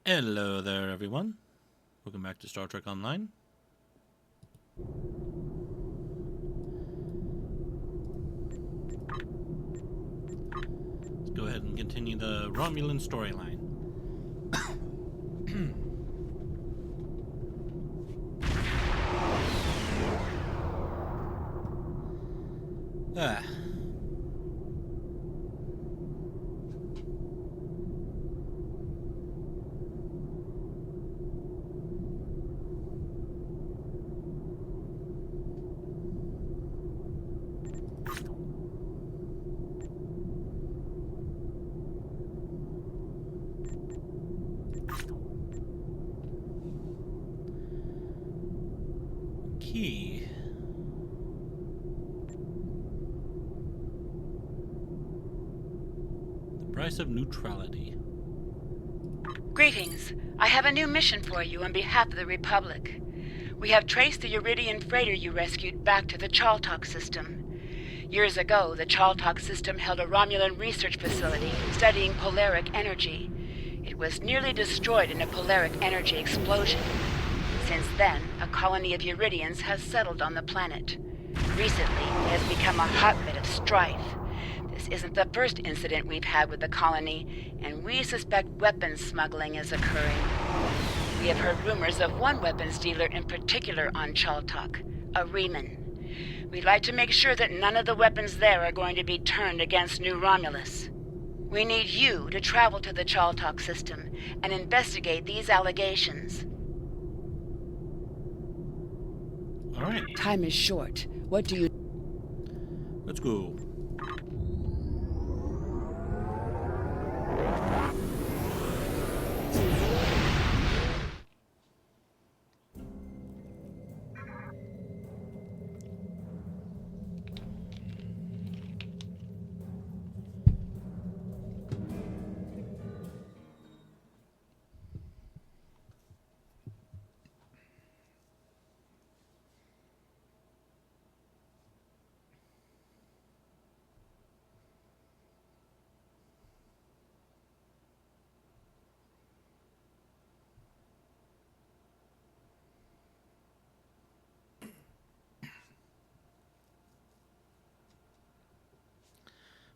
Hello there, everyone. Welcome back to Star Trek Online. Let's go ahead and continue the Romulan storyline. Key. The price of neutrality. Greetings. I have a new mission for you on behalf of the Republic. We have traced the Uridian freighter you rescued back to the Chaltok system. Years ago, the Chaltok system held a Romulan research facility studying polaric energy. It was nearly destroyed in a polaric energy explosion. Since then, a colony of Uridians has settled on the planet. Recently, it has become a hotbed of strife. This isn't the first incident we've had with the colony, and we suspect weapons smuggling is occurring. We have heard rumors of one weapons dealer in particular on Chaltok, a Riemann. We'd like to make sure that none of the weapons there are going to be turned against New Romulus. We need you to travel to the Chaltok system and investigate these allegations. All right. Time is short. What do you... Let's go.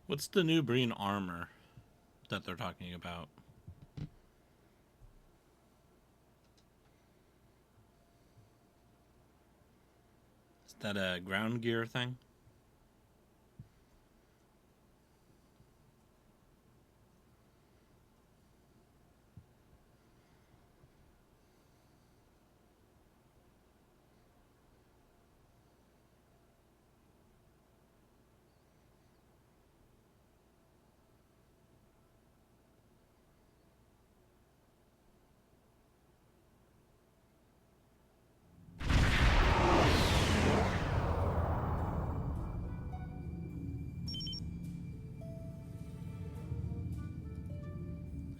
What's the new green armor that they're talking about? Is that a ground gear thing?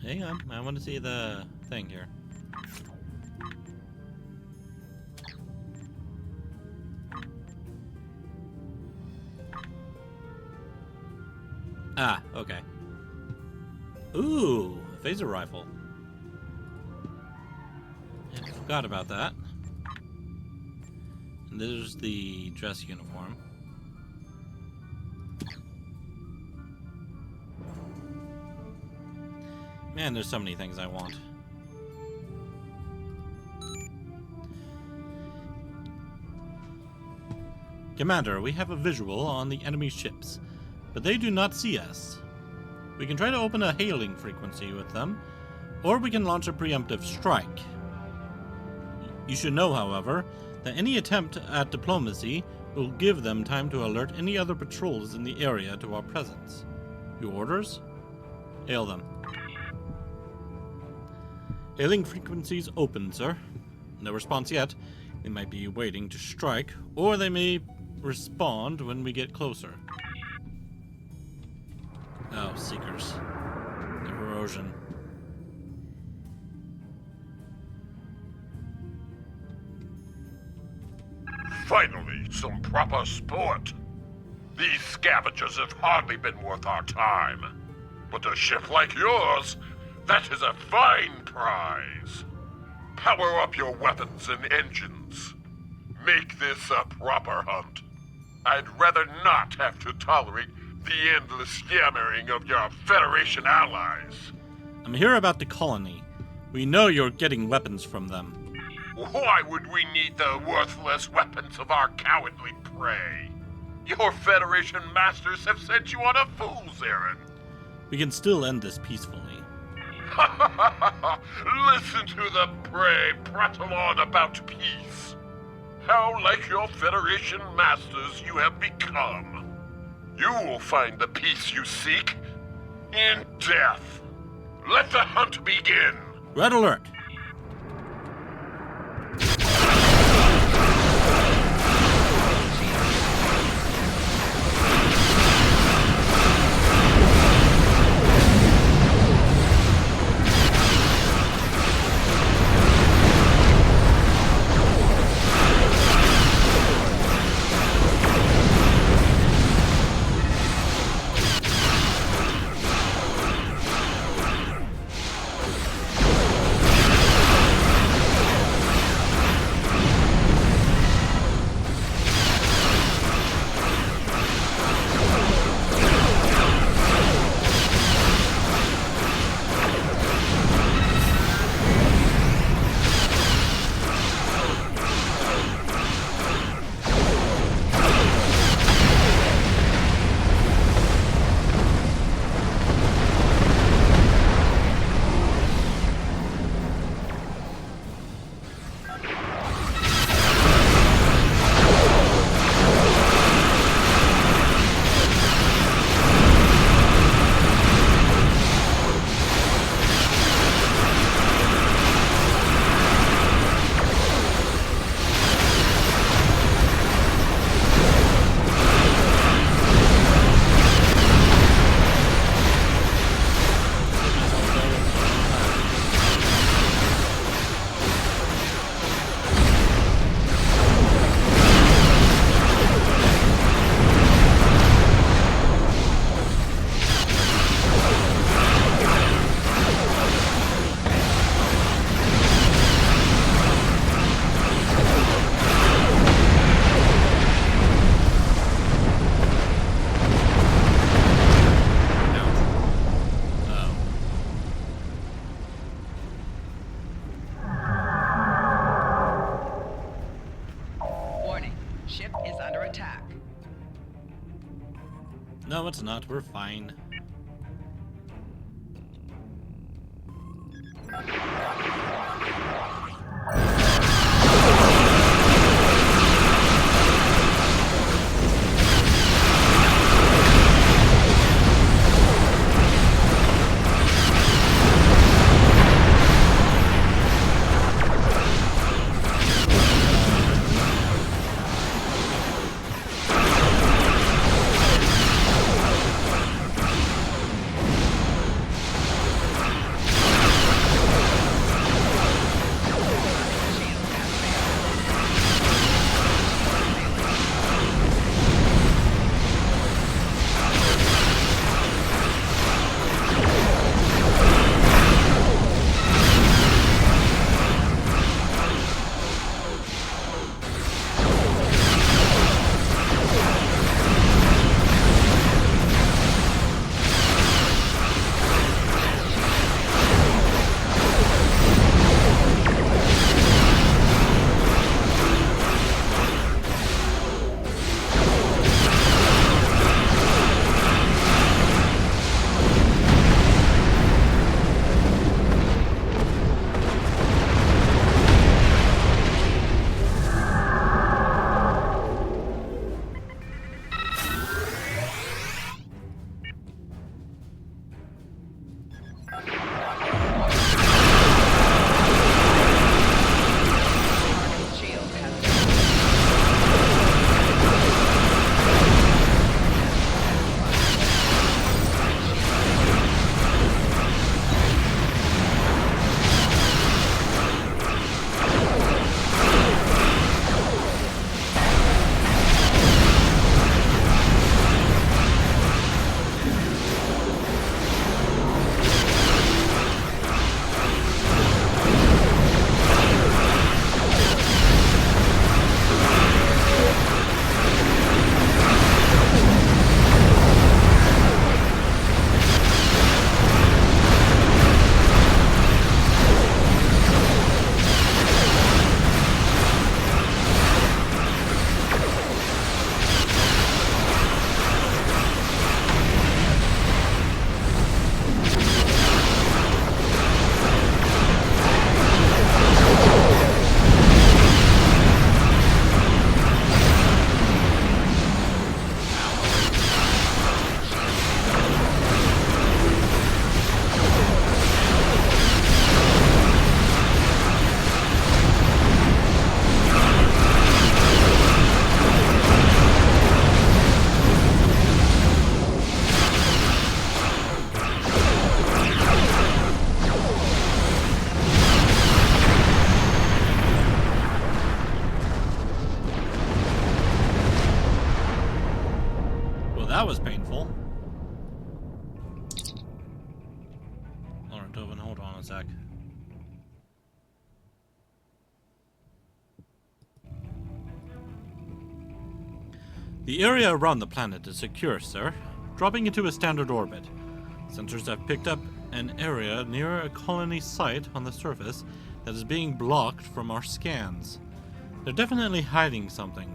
Hang on, I want to see the thing here. Ah, okay. Ooh, a phaser rifle. Yeah, I forgot about that. And there's the dress uniform. Man, there's so many things I want. Commander, we have a visual on the enemy ships, but they do not see us. We can try to open a hailing frequency with them, or we can launch a preemptive strike. You should know, however, that any attempt at diplomacy will give them time to alert any other patrols in the area to our presence. Your orders? Hail them. Hailing frequencies open, sir. No response yet. They might be waiting to strike, or they may respond when we get closer. Oh, Seekers. The erosion. Finally, some proper sport. These scavengers have hardly been worth our time. But a ship like yours, That is a fine prize. Power up your weapons and engines. Make this a proper hunt. I'd rather not have to tolerate the endless yammering of your Federation allies. I'm here about the colony. We know you're getting weapons from them. Why would we need the worthless weapons of our cowardly prey? Your Federation masters have sent you on a fool's errand. We can still end this peacefully. Listen to the prey prattle on about peace. How like your Federation masters you have become. You will find the peace you seek in death. Let the hunt begin. Red alert! No, it's not. We're fine. open. Hold on a sec. The area around the planet is secure, sir. Dropping into a standard orbit. Sensors have picked up an area near a colony site on the surface that is being blocked from our scans. They're definitely hiding something.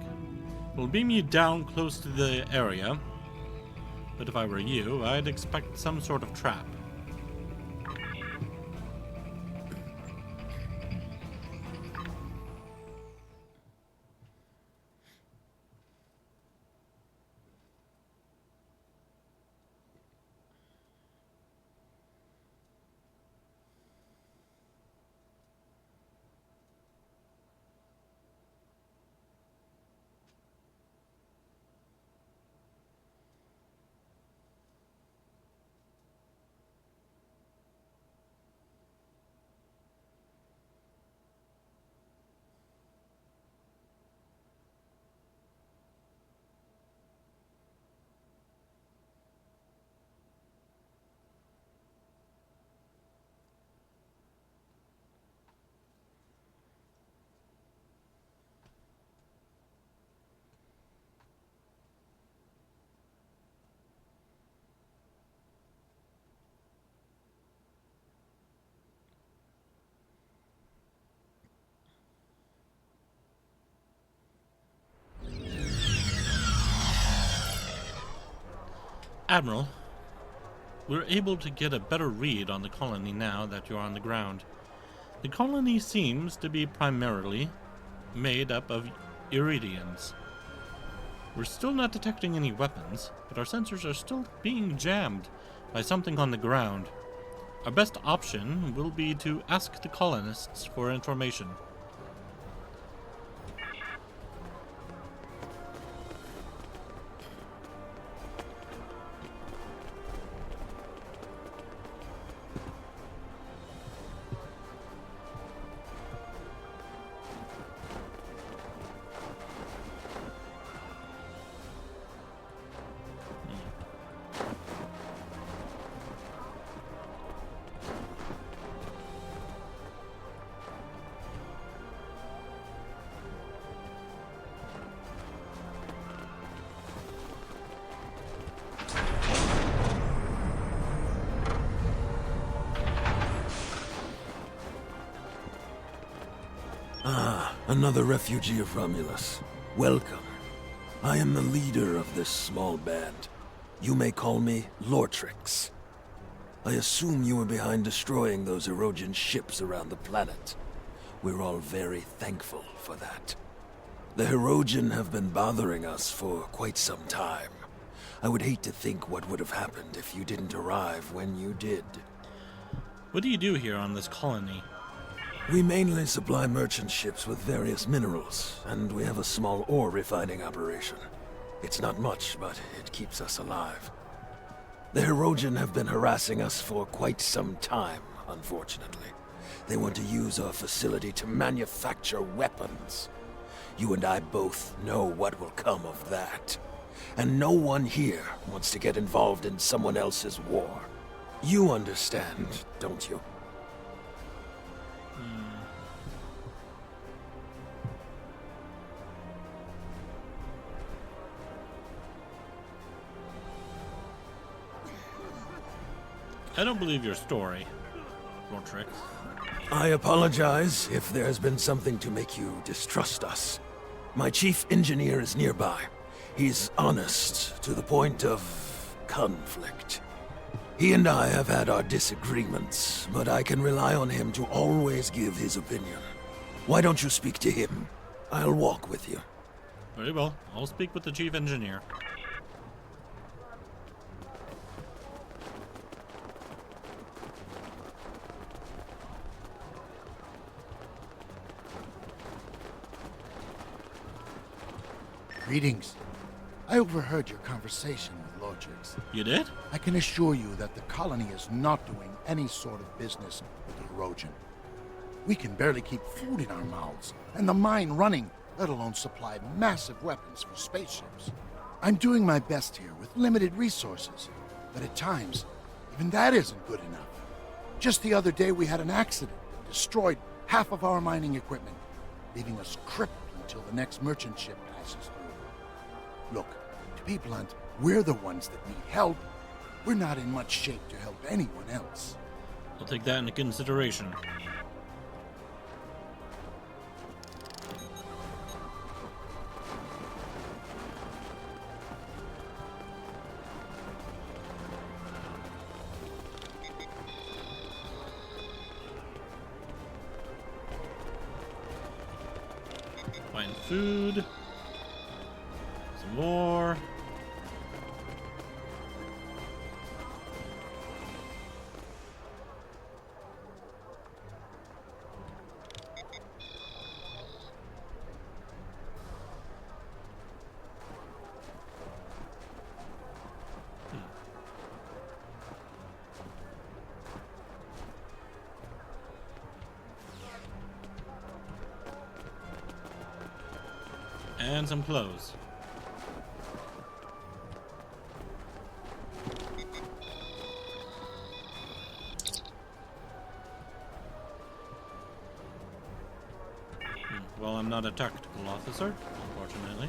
We'll beam you down close to the area, but if I were you, I'd expect some sort of trap. Admiral, we're able to get a better read on the colony now that you're on the ground. The colony seems to be primarily made up of Iridians. We're still not detecting any weapons, but our sensors are still being jammed by something on the ground. Our best option will be to ask the colonists for information. Another refugee of Romulus. Welcome. I am the leader of this small band. You may call me Lortrix. I assume you were behind destroying those Erogen ships around the planet. We're all very thankful for that. The Erogen have been bothering us for quite some time. I would hate to think what would have happened if you didn't arrive when you did. What do you do here on this colony? We mainly supply merchant ships with various minerals, and we have a small ore refining operation. It's not much, but it keeps us alive. The Erogen have been harassing us for quite some time, unfortunately. They want to use our facility to manufacture weapons. You and I both know what will come of that. And no one here wants to get involved in someone else's war. You understand, don't you? I don't believe your story, Lortrix. I apologize if there has been something to make you distrust us. My chief engineer is nearby. He's honest to the point of conflict. He and I have had our disagreements, but I can rely on him to always give his opinion. Why don't you speak to him? I'll walk with you. Very well. I'll speak with the chief engineer. Greetings. I overheard your conversation with Lortrix. You did? I can assure you that the colony is not doing any sort of business with the Erogen. We can barely keep food in our mouths, and the mine running, let alone supply massive weapons for spaceships. I'm doing my best here with limited resources, but at times, even that isn't good enough. Just the other day we had an accident that destroyed half of our mining equipment, leaving us crippled until the next merchant ship passes through. Look, to be blunt, we're the ones that need help. We're not in much shape to help anyone else. I'll take that into consideration. Find food. Some more. And some clothes. Well, I'm not a tactical officer, unfortunately.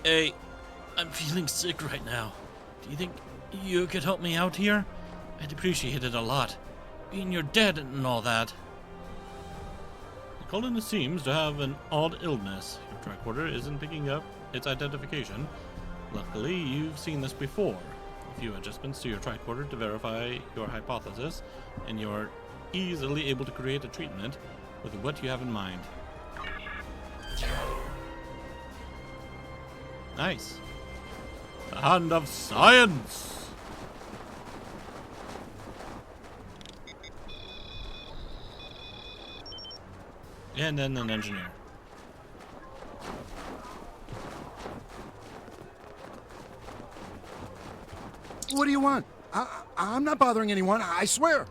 Hey, I'm feeling sick right now. Do you think you could help me out here? I'd appreciate it a lot. Being you're dead and all that. The colony seems to have an odd illness. Your tricorder isn't picking up its identification. Luckily, you've seen this before. A few adjustments to your tricorder to verify your hypothesis, and you're easily able to create a treatment with what you have in mind. Nice. The hand of science! And then an engineer. What do you want? I'm not bothering anyone, I swear.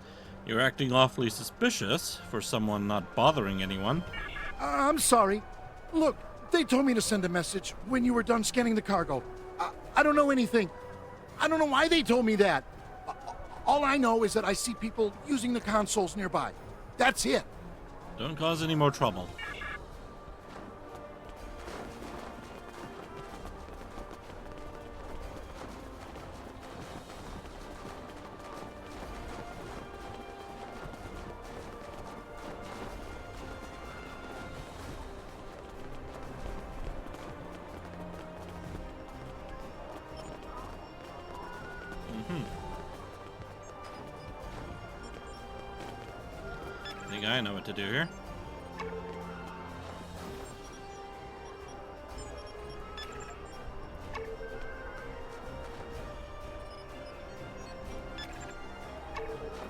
You're acting awfully suspicious for someone not bothering anyone. I'm sorry. Look, they told me to send a message when you were done scanning the cargo. I don't know anything. I don't know why they told me that. All I know is that I see people using the consoles nearby. That's it. Don't cause any more trouble. I think I know what to do here.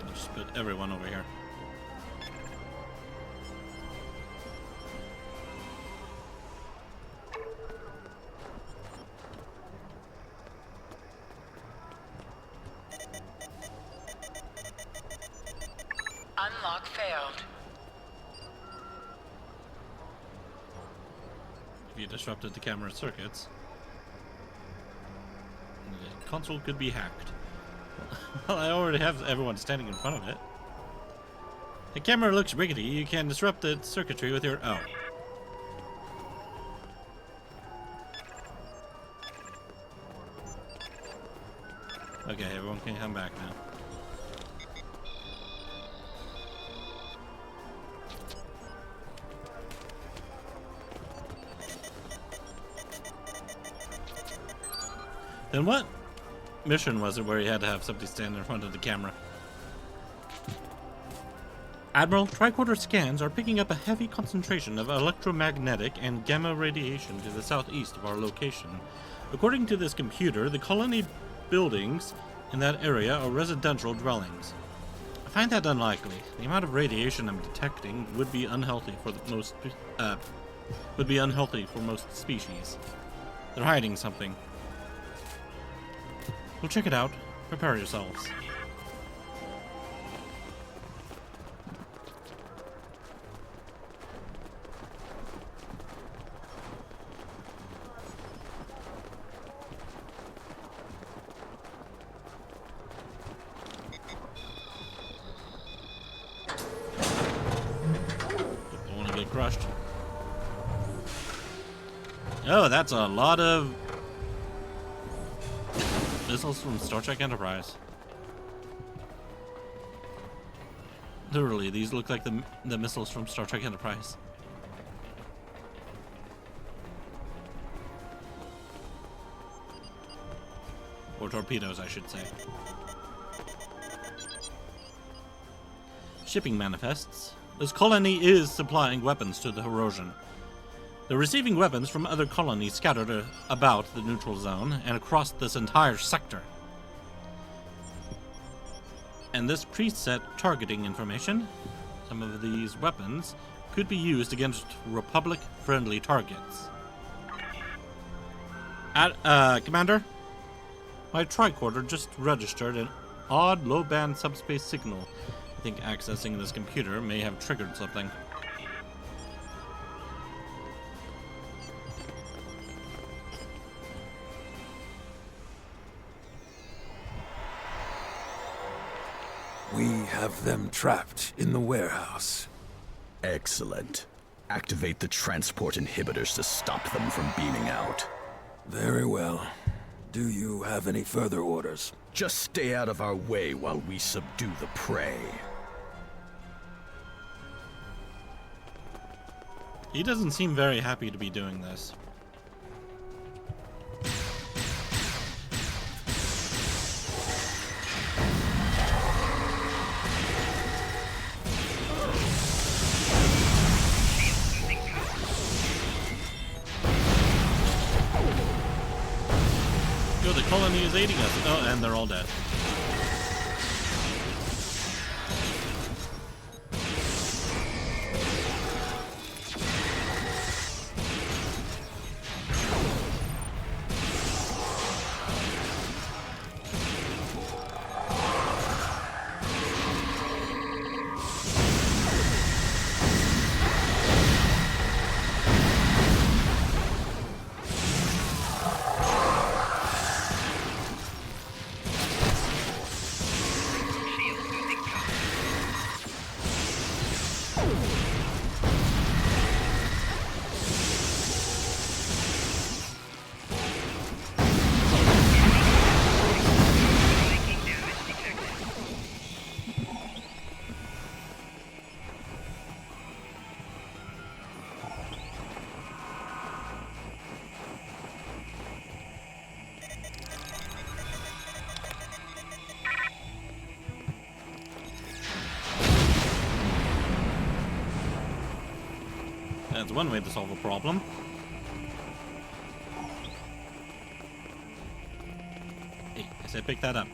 I'll just put everyone over here. Unlock failed. If you disrupted the camera circuits, the console could be hacked. Well, I already have everyone standing in front of it. The camera looks rickety. You can disrupt the circuitry with your... Oh. Okay, everyone can come back now. Then what mission was it where you had to have somebody stand in front of the camera? Admiral, tricorder scans are picking up a heavy concentration of electromagnetic and gamma radiation to the southeast of our location. According to this computer, the colony buildings in that area are residential dwellings. I find that unlikely. The amount of radiation I'm detecting would be unhealthy for most species. They're hiding something. We'll check it out. Prepare yourselves. crushed. Oh, that's a lot of missiles from Star Trek Enterprise. Literally, these look like the missiles from Star Trek Enterprise. Or torpedoes, I should say. Shipping manifests. This colony is supplying weapons to the Herosian. They're receiving weapons from other colonies scattered about the neutral zone and across this entire sector. And this preset targeting information, some of these weapons, could be used against Republic-friendly targets. Commander? My tricorder just registered an odd low-band subspace signal. I think accessing this computer may have triggered something. We have them trapped in the warehouse. Excellent. Activate the transport inhibitors to stop them from beaming out. Very well. Do you have any further orders? Just stay out of our way while we subdue the prey. He doesn't seem very happy to be doing this. Yo, the colony is aiding us. Oh, and they're all dead. That's one way to solve a problem. Hey, I said pick that up.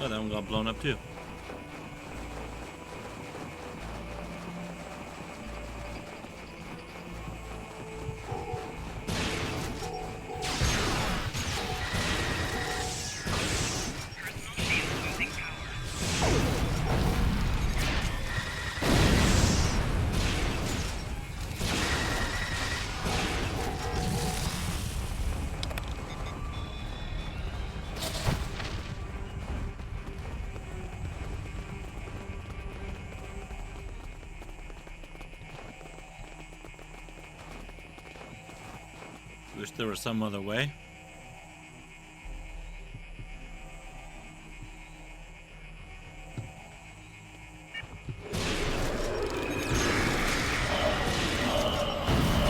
Oh, that one got blown up too. Wish there was some other way.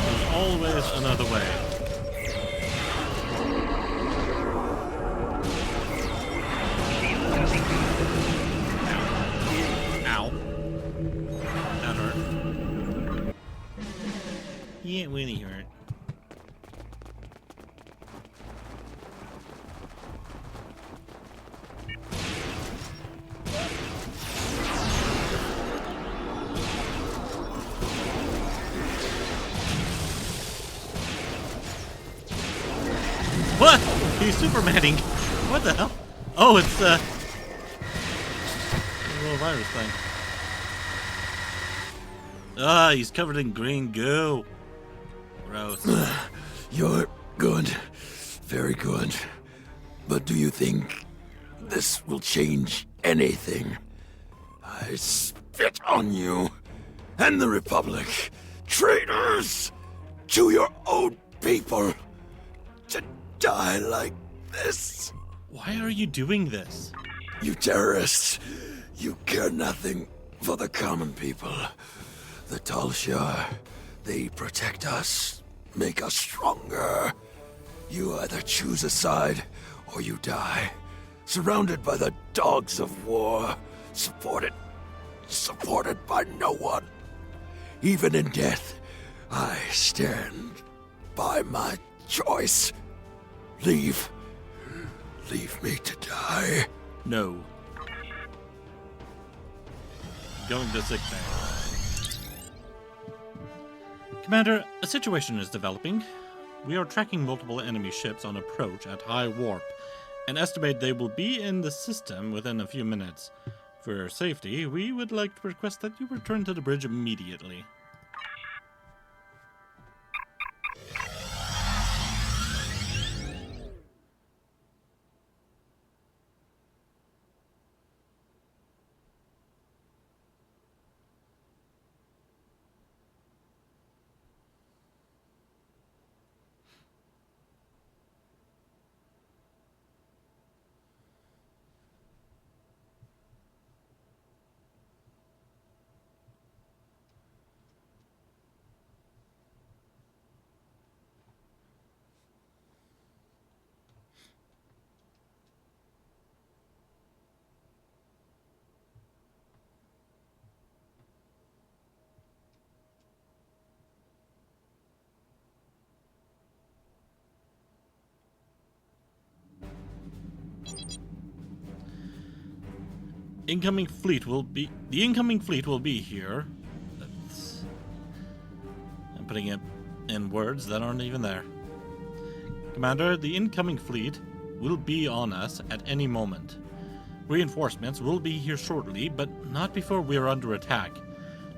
There's always another way. Ow. That hurt. Yeah, it really hurt. What? He's Supermaning. What the hell? Oh, it's a little virus thing. Ah, he's covered in green goo. Gross. You're good. Very good. But do you think this will change anything. I spit on you and the Republic. Traitors to your own people. To die like this. Why are you doing this? You terrorists, you care nothing for the common people. The Talshar, they protect us, make us stronger. You either choose a side or you die. Surrounded by the dogs of war, supported by no one. Even in death, I stand by my choice. Leave me to die. No. Going to sick bay. Commander, a situation is developing. We are tracking multiple enemy ships on approach at high warp, and estimate they will be in the system within a few minutes. For your safety, we would like to request that you return to the bridge immediately. The incoming fleet will be here. I'm putting it in words that aren't even there. Commander, the incoming fleet will be on us at any moment. Reinforcements will be here shortly, but not before we are under attack.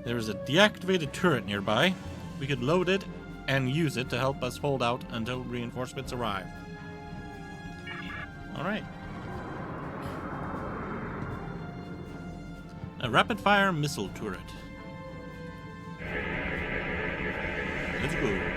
There is a deactivated turret nearby. We could load it and use it to help us hold out until reinforcements arrive. Alright. A rapid-fire missile turret. Let's go.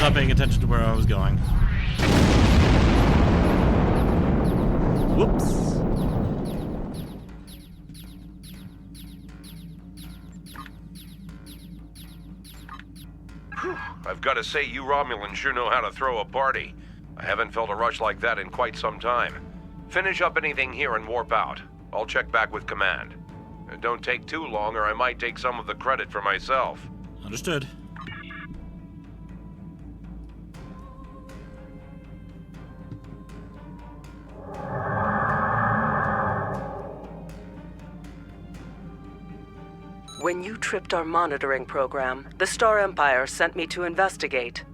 not paying attention to where I was going. Whoops. I've got to say, you Romulans sure know how to throw a party. I haven't felt a rush like that in quite some time. Finish up anything here and warp out. I'll check back with command. And don't take too long or I might take some of the credit for myself. Understood. When you tripped our monitoring program, the Star Empire sent me to investigate.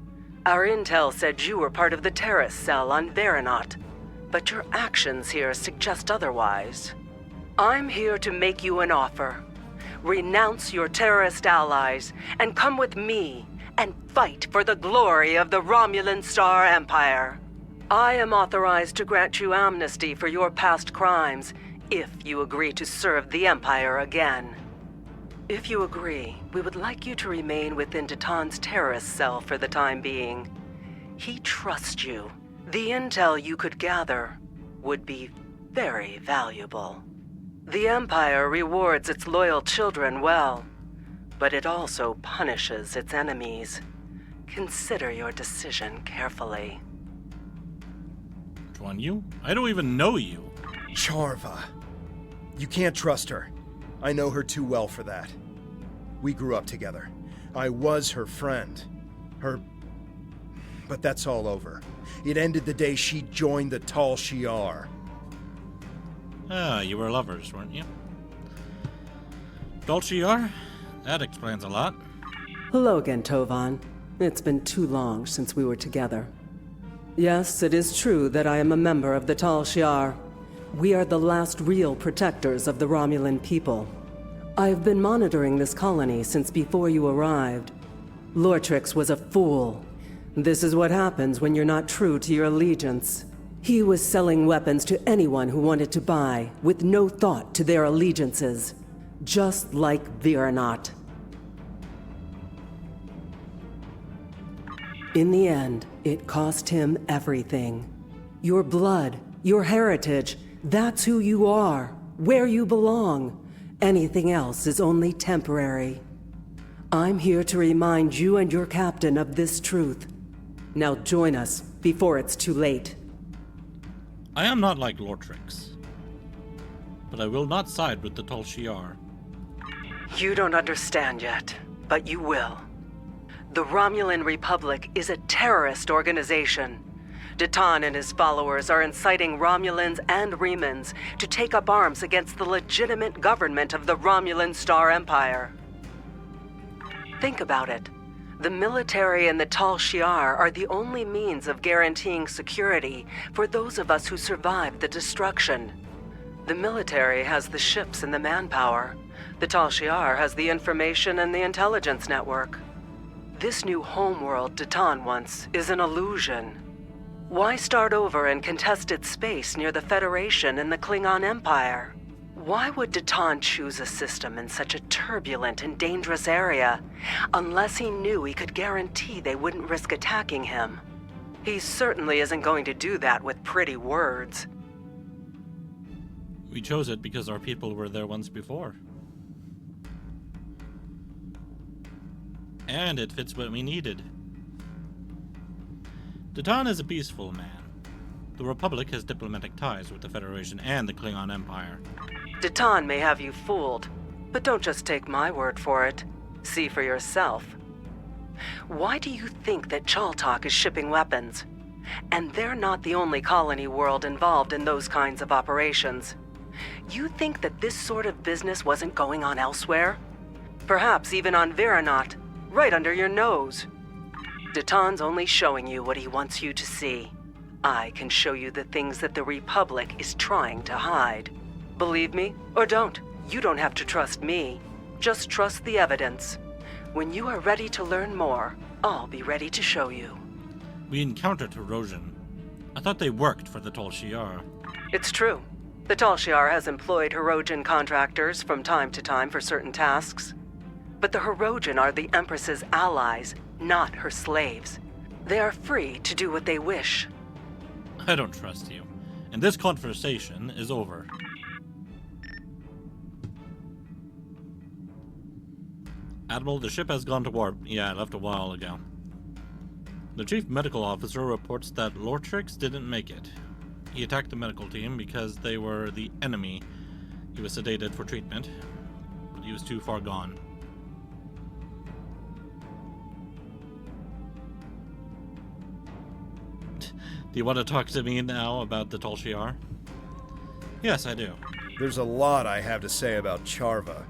Our intel said you were part of the terrorist cell on Byrnjolf, but your actions here suggest otherwise. I'm here to make you an offer. Renounce your terrorist allies and come with me and fight for the glory of the Romulan Star Empire. I am authorized to grant you amnesty for your past crimes if you agree to serve the Empire again. If you agree, we would like you to remain within Titan's terrorist cell for the time being. He trusts you. The intel you could gather would be very valuable. The Empire rewards its loyal children well, but it also punishes its enemies. Consider your decision carefully. Which one, you? I don't even know you. Charva. You can't trust her. I know her too well for that. We grew up together. I was her friend. But that's all over. It ended the day she joined the Tal Shiar. Ah, you were lovers, weren't you? Tal Shiar? That explains a lot. Hello again, Tovan. It's been too long since we were together. Yes, it is true that I am a member of the Tal Shiar. We are the last real protectors of the Romulan people. I have been monitoring this colony since before you arrived. Lortrix was a fool. This is what happens when you're not true to your allegiance. He was selling weapons to anyone who wanted to buy, with no thought to their allegiances. Just like Byrnjolf. In the end, it cost him everything. Your blood, your heritage, that's who you are, where you belong. Anything else is only temporary. I'm here to remind you and your captain of this truth. Now join us before it's too late. I am not like Lortrix, but I will not side with the Tal Shiar. You don't understand yet, but you will. The Romulan Republic is a terrorist organization. Titan and his followers are inciting Romulans and Remans to take up arms against the legitimate government of the Romulan Star Empire. Think about it. The military and the Tal Shiar are the only means of guaranteeing security for those of us who survived the destruction. The military has the ships and the manpower. The Tal Shiar has the information and the intelligence network. This new homeworld Titan wants is an illusion. Why start over in contested space near the Federation and the Klingon Empire? Why would Titan choose a system in such a turbulent and dangerous area, unless he knew he could guarantee they wouldn't risk attacking him? He certainly isn't going to do that with pretty words. We chose it because our people were there once before. And it fits what we needed. Titan is a peaceful man. The Republic has diplomatic ties with the Federation and the Klingon Empire. Titan may have you fooled, but don't just take my word for it. See for yourself. Why do you think that Chaltok is shipping weapons? And they're not the only colony world involved in those kinds of operations. You think that this sort of business wasn't going on elsewhere? Perhaps even on Byrnjolf, right under your nose. Titan's only showing you what he wants you to see. I can show you the things that the Republic is trying to hide. Believe me, or don't. You don't have to trust me. Just trust the evidence. When you are ready to learn more, I'll be ready to show you. We encountered Hirogen. I thought they worked for the Tal Shiar. It's true. The Tal Shiar has employed Hirogen contractors from time to time for certain tasks. But the Hirogen are the Empress's allies, not her slaves. They are free to do what they wish. I don't trust you. And this conversation is over. Admiral, the ship has gone to warp. Yeah, it left a while ago. The chief medical officer reports that Lortrix didn't make it. He attacked the medical team because they were the enemy. He was sedated for treatment, but he was too far gone. Do you want to talk to me now about the Tal Shiar? Yes, I do. There's a lot I have to say about Charva.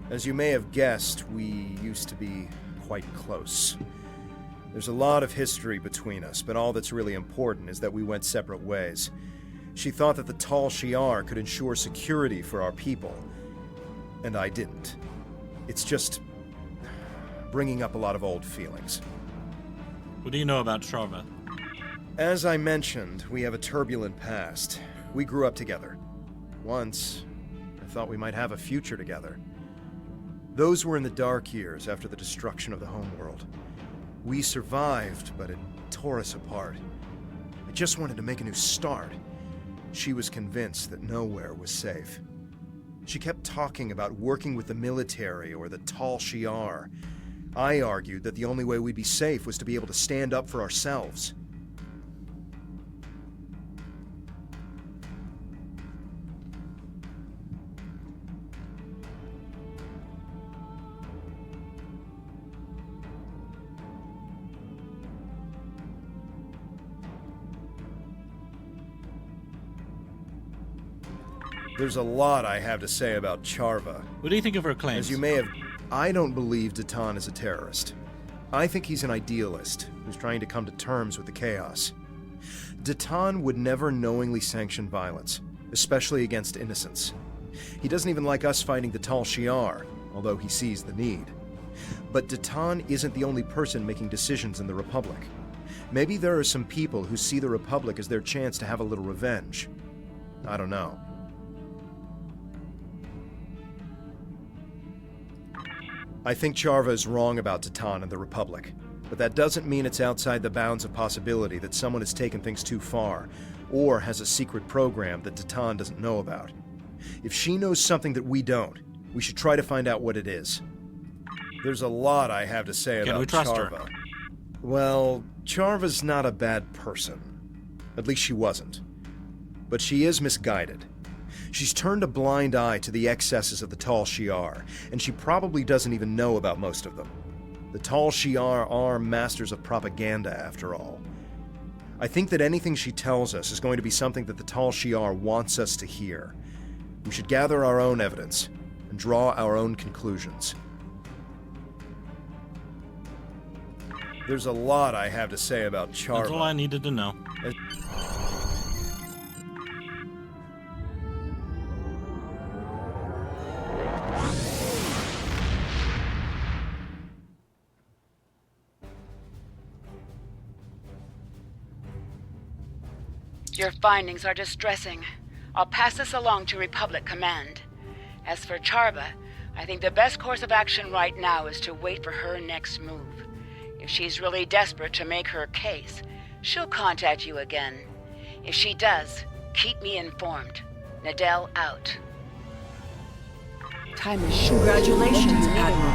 As you may have guessed, we used to be quite close. There's a lot of history between us, but all that's really important is that we went separate ways. She thought that the Tal Shiar could ensure security for our people, and I didn't. It's just bringing up a lot of old feelings. What do you know about Charva? As I mentioned, we have a turbulent past. We grew up together. Once, I thought we might have a future together. Those were in the dark years after the destruction of the homeworld. We survived, but it tore us apart. I just wanted to make a new start. She was convinced that nowhere was safe. She kept talking about working with the military or the Tal Shiar. I argued that the only way we'd be safe was to be able to stand up for ourselves. There's a lot I have to say about Charva. What do you think of her claims? As you may have... I don't believe Datan is a terrorist. I think he's an idealist who's trying to come to terms with the chaos. Datan would never knowingly sanction violence, especially against innocents. He doesn't even like us fighting the Tal Shiar, although he sees the need. But Datan isn't the only person making decisions in the Republic. Maybe there are some people who see the Republic as their chance to have a little revenge. I don't know. I think Charva is wrong about Datan and the Republic, but that doesn't mean it's outside the bounds of possibility that someone has taken things too far, or has a secret program that Datan doesn't know about. If she knows something that we don't, we should try to find out what it is. There's a lot I have to say about Charva. Well, Charva's not a bad person. At least she wasn't. But she is misguided. She's turned a blind eye to the excesses of the Tal Shiar, and she probably doesn't even know about most of them. The Tal Shiar are masters of propaganda, after all. I think that anything she tells us is going to be something that the Tal Shiar wants us to hear. We should gather our own evidence and draw our own conclusions. There's a lot I have to say about Charva. That's all I needed to know. Your findings are distressing. I'll pass this along to Republic Command. As for Charva, I think the best course of action right now is to wait for her next move. If she's really desperate to make her case, she'll contact you again. If she does, keep me informed. Nadell out. Time is short. Congratulations, Admiral.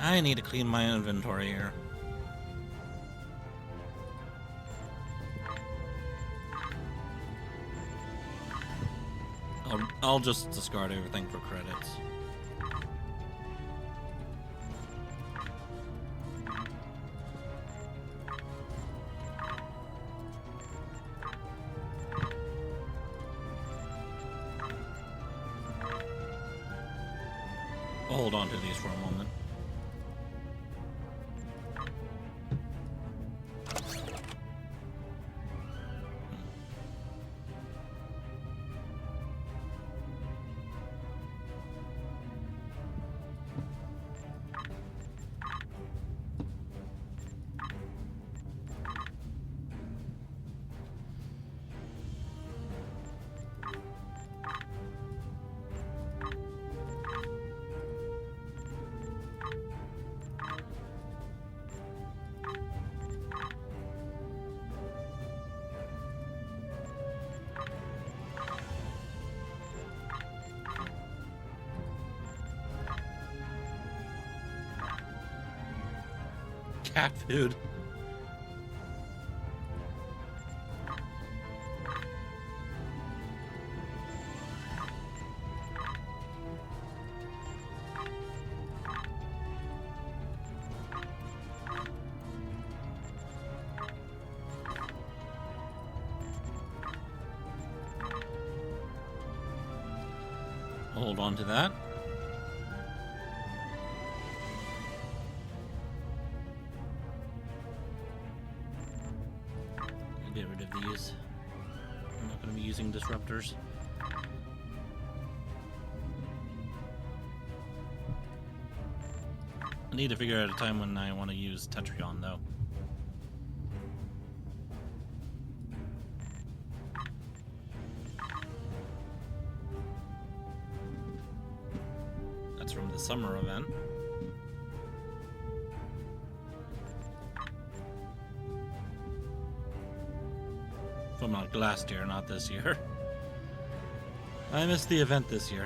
I need to clean my inventory here. I'll just discard everything for credits. I'll hold on to these for a moment. cat food. Hold on to that. I'll get rid of these. I'm not going to be using disruptors. I need to figure out a time when I want to use Tetrion, though. From the summer event. From like last year, not this year. I missed the event this year.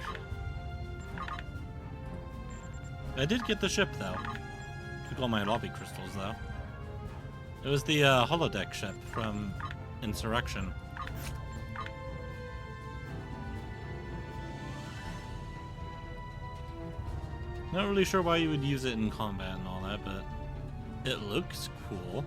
I did get the ship though. Took all my lobby crystals though. It was the holodeck ship from Insurrection. Not really sure why you would use it in combat and all that, but it looks cool.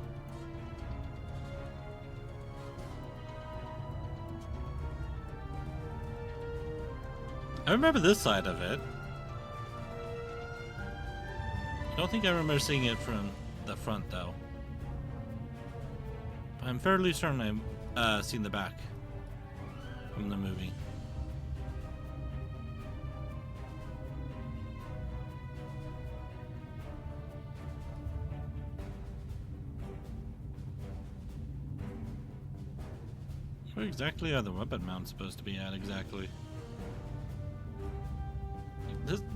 I remember this side of it. I don't think I remember seeing it from the front, though. I'm fairly certain I've seen the back from the movie. Where exactly are the weapon mounts supposed to be at exactly?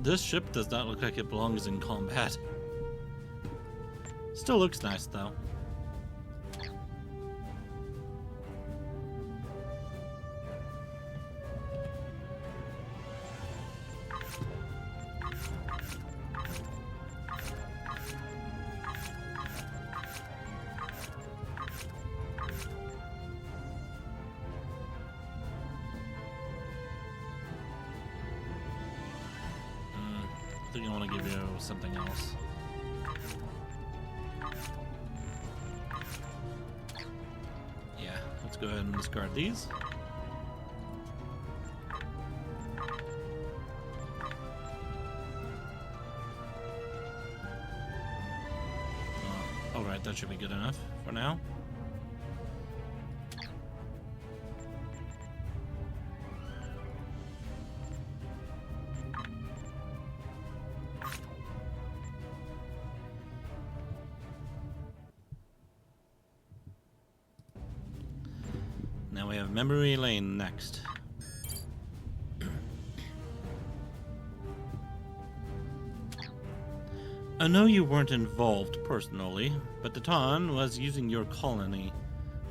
This ship does not look like it belongs in combat. Still looks nice though. I think I want to give you something else. Yeah, let's go ahead and discard these. Alright, that should be good enough for now. Now we have Memory Lane next. I know you weren't involved personally, but Datan was using your colony,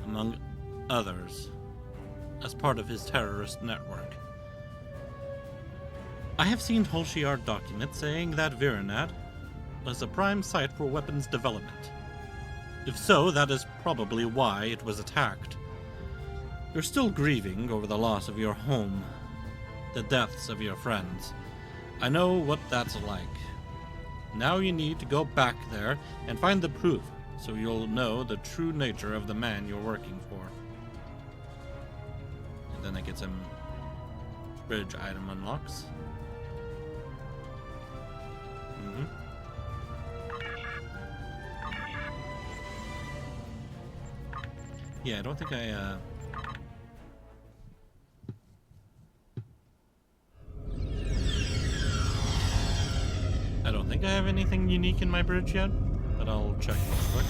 among others, as part of his terrorist network. I have seen Holshiard documents saying that Virinat was a prime site for weapons development. If so, that is probably why it was attacked. You're still grieving over the loss of your home, the deaths of your friends. I know what that's like. Now you need to go back there and find the proof, so you'll know the true nature of the man you're working for. And then I get some bridge item unlocks. Yeah, I don't think I think I have anything unique in my bridge yet, but I'll check real quick.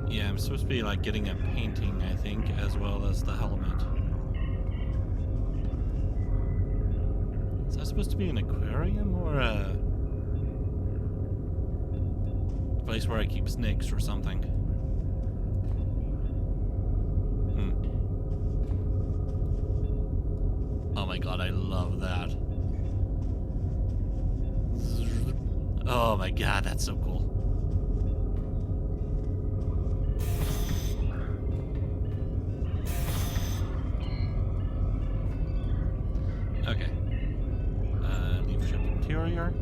Yeah, I'm supposed to be like getting a painting, I think, as well as the helmet. Is that supposed to be an aquarium or a place where I keep snakes or something? Oh my god, I love that. Oh my god, that's so cool. Okay. Leave ship interior.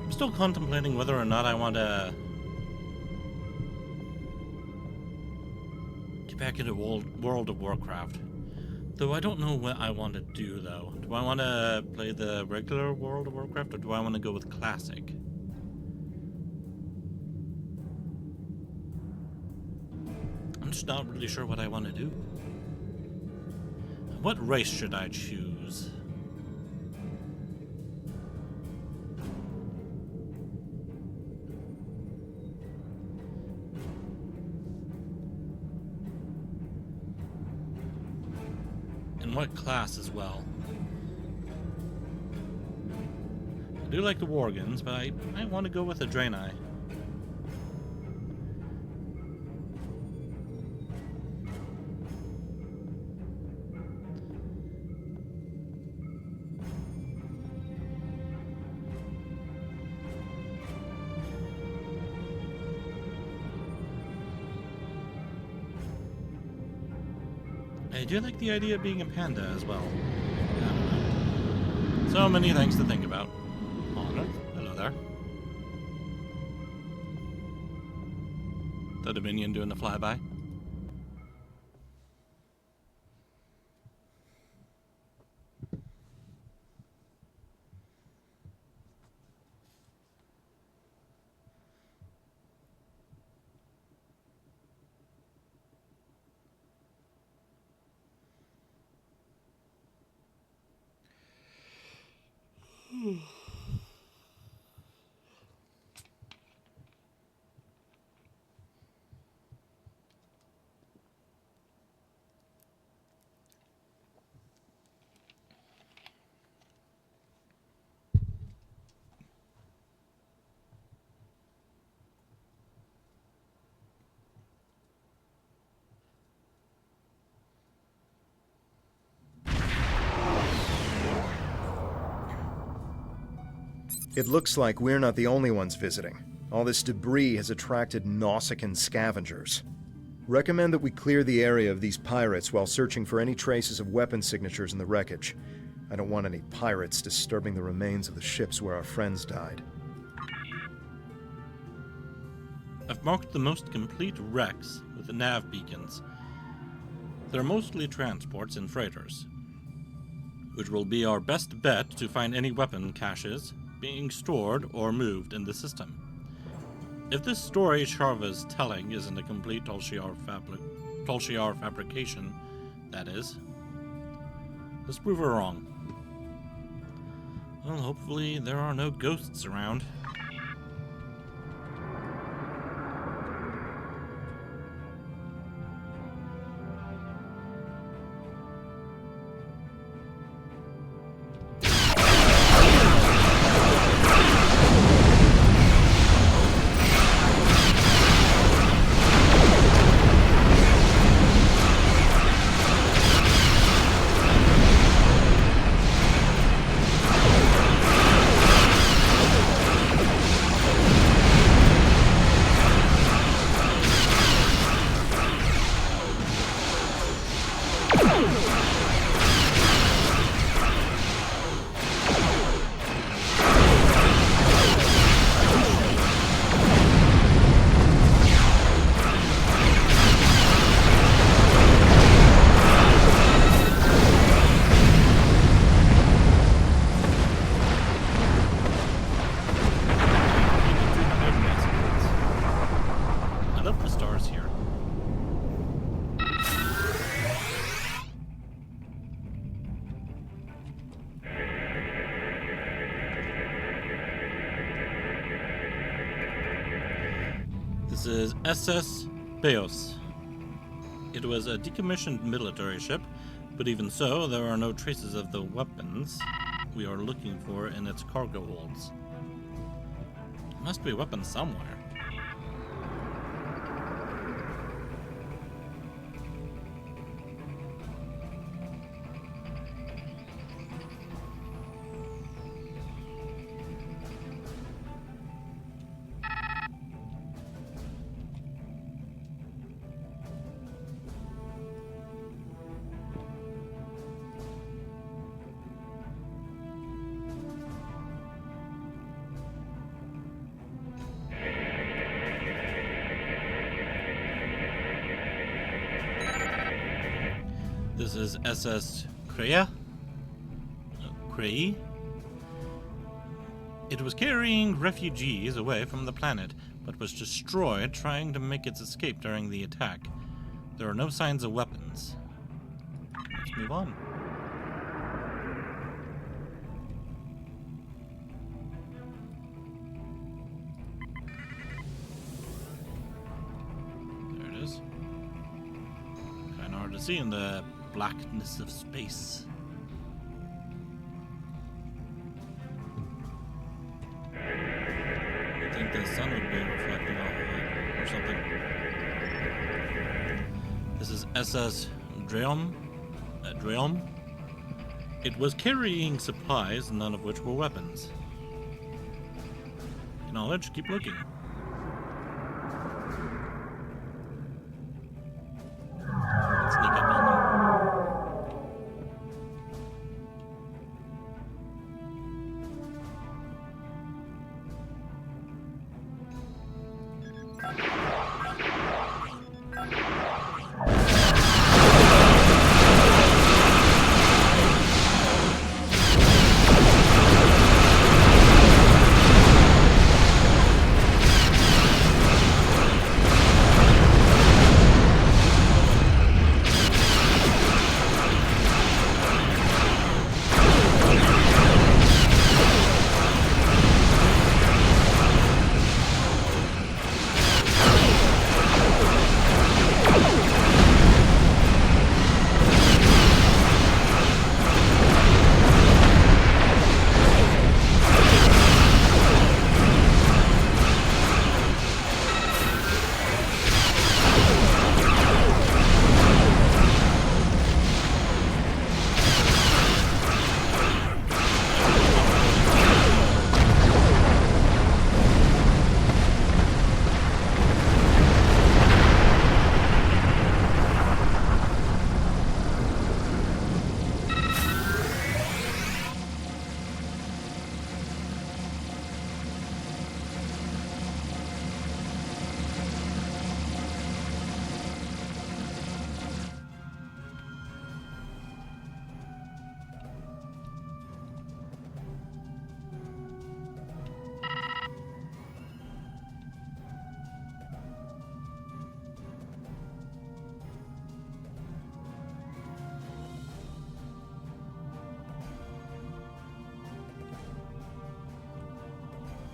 I'm still contemplating whether or not I want to get back into World of Warcraft. Though I don't know what I want to do, though. Do I want to play the regular World of Warcraft, or do I want to go with Classic? I'm just not really sure what I want to do. What race should I choose? And what class as well? I do like the Worgans, but I want to go with a Draenei. I do like the idea of being a panda as well. I don't know. So many things to think about. Honor, hello there. The Dominion doing the flyby. It looks like we're not the only ones visiting. All this debris has attracted Nausicaan scavengers. Recommend that we clear the area of these pirates while searching for any traces of weapon signatures in the wreckage. I don't want any pirates disturbing the remains of the ships where our friends died. I've marked the most complete wrecks with the nav beacons. They're mostly transports and freighters, which will be our best bet to find any weapon caches being stored or moved in the system. If this story Sharva's telling isn't a complete Tulshiar fabrication, that is, let's prove her wrong. Well, hopefully there are no ghosts around. This is SS Beos. It was a decommissioned military ship, but even so, there are no traces of the weapons we are looking for in its cargo holds. There must be weapons somewhere. This is SS Kreia. It was carrying refugees away from the planet, but was destroyed trying to make its escape during the attack. There are no signs of weapons. Let's move on. There it is. Kinda hard to see in the blackness of space. I think the sun would be reflecting off of it or something. This is SS Dreom. It was carrying supplies, none of which were weapons. Knowledge, keep looking. Let's sneak up on them.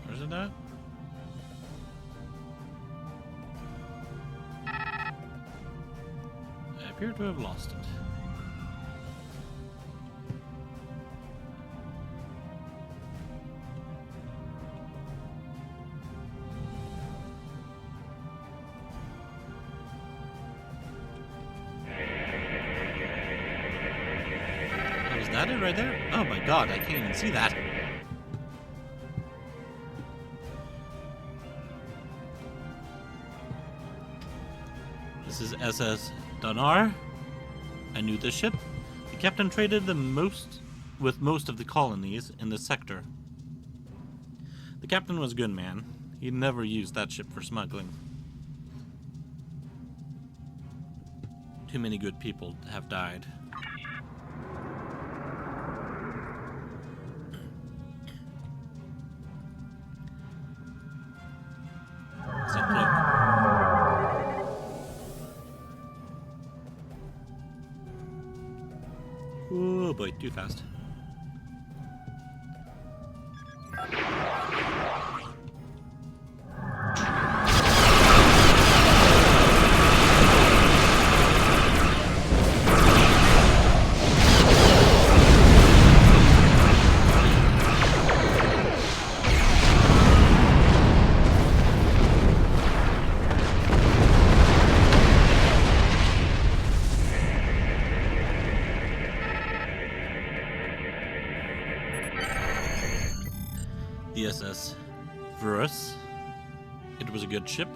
Where's it at? I appear to have lost it. Oh, is that it right there? Oh my god, I can't even see that. This is SS Donar. I knew this ship. The captain traded with most of the colonies in this sector. The captain was a good man. He never used that ship for smuggling. Too many good people have died. It's a cloak. Oh boy, too fast. the SS Vrus. It was a good ship,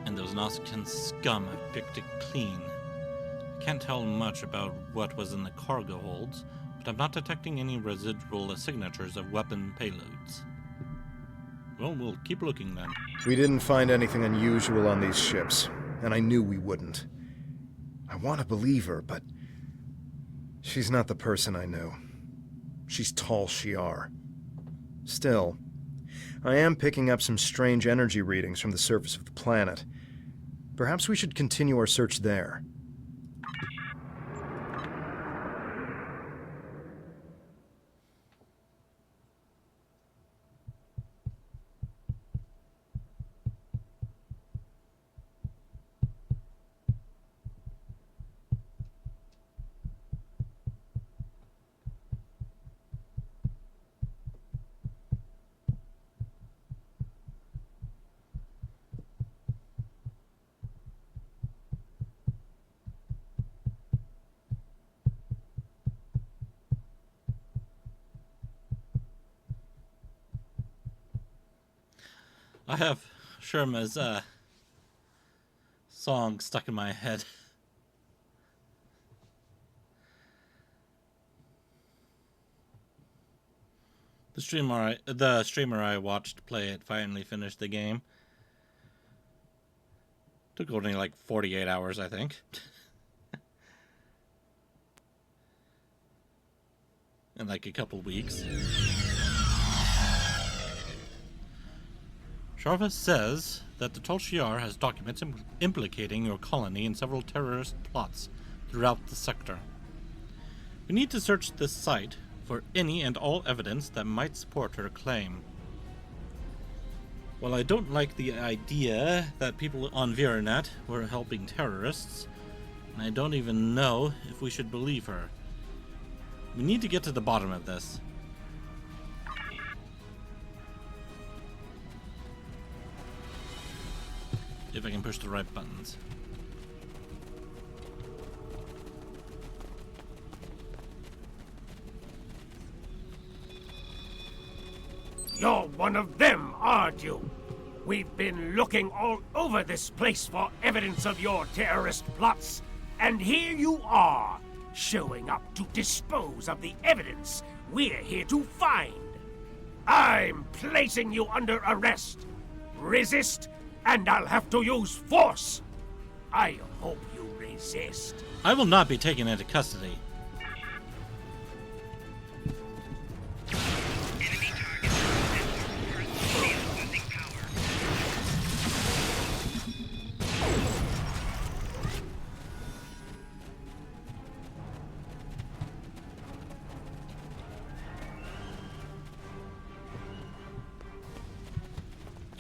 and those Nausicaan scum have picked it clean. I can't tell much about what was in the cargo holds, but I'm not detecting any residual signatures of weapon payloads. Well, we'll keep looking then. We didn't find anything unusual on these ships, and I knew we wouldn't. I want to believe her, but she's not the person I knew. She's Tal Shiar. Still, I am picking up some strange energy readings from the surface of the planet. Perhaps we should continue our search there. I have Sherma's song stuck in my head. The streamer I watched play it finally finished the game. Took only like 48 hours, I think. In like a couple weeks. Sharva says that the Tal Shiar has documents implicating your colony in several terrorist plots throughout the sector. We need to search this site for any and all evidence that might support her claim. While I don't like the idea that people on Viranet were helping terrorists, and I don't even know if we should believe her, we need to get to the bottom of this. If I can push the right buttons. You're one of them, aren't you? We've been looking all over this place for evidence of your terrorist plots, and here you are, showing up to dispose of the evidence we're here to find. I'm placing you under arrest. Resist, and I'll have to use force. I hope you resist. I will not be taken into custody.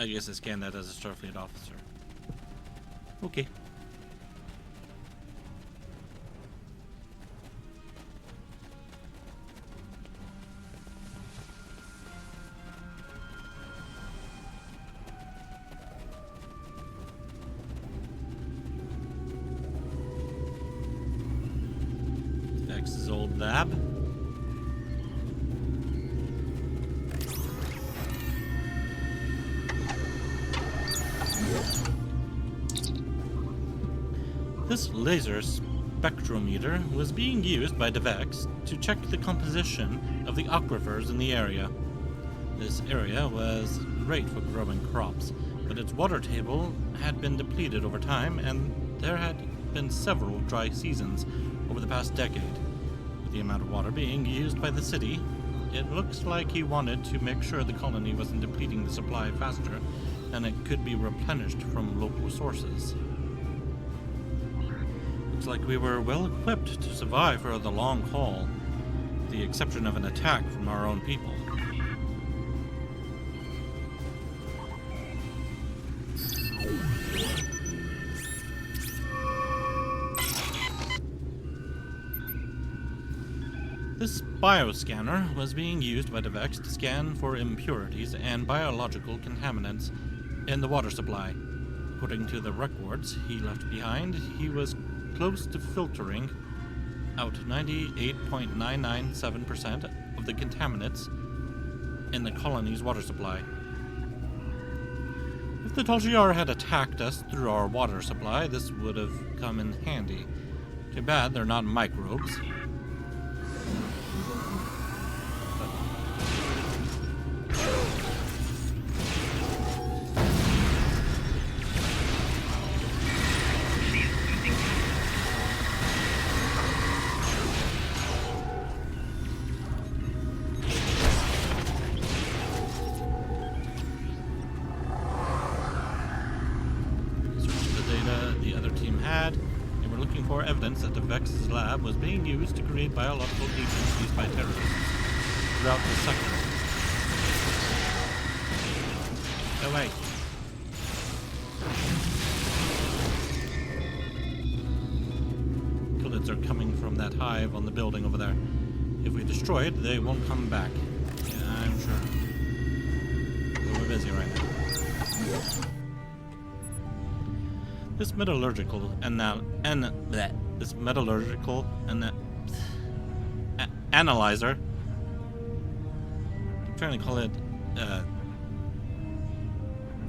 I guess I scanned that as a Starfleet officer. Okay. Vex's old lab. This laser spectrometer was being used by DeVex to check the composition of the aquifers in the area. This area was great for growing crops, but its water table had been depleted over time, and there had been several dry seasons over the past decade. With the amount of water being used by the city, it looks like he wanted to make sure the colony wasn't depleting the supply faster than it could be replenished from local sources. Looks like we were well equipped to survive for the long haul, with the exception of an attack from our own people. This bioscanner was being used by DeVex to scan for impurities and biological contaminants in the water supply. According to the records he left behind, he was close to filtering out 98.997% of the contaminants in the colony's water supply. If the Tolgiar had attacked us through our water supply, this would have come in handy. Too bad they're not microbes. For evidence that the Vex's lab was being used to create biological agents used by terrorists throughout the sector. No way. Bullets are coming from that hive on the building over there. If we destroy it, they won't come back. Yeah, I'm sure. But we're busy right now. This metallurgical analyzer. I'm trying to call it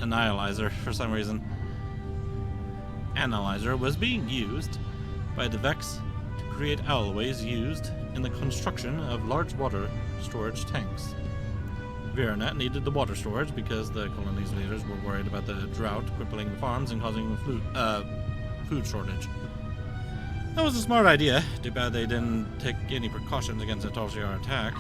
annihilator for some reason. Analyzer was being used by the Vex to create alloys used in the construction of large water storage tanks. Byrnjolf needed the water storage because the colony's leaders were worried about the drought crippling the farms and causing a food shortage. That was a smart idea. Too bad they didn't take any precautions against a Tolgiar attack.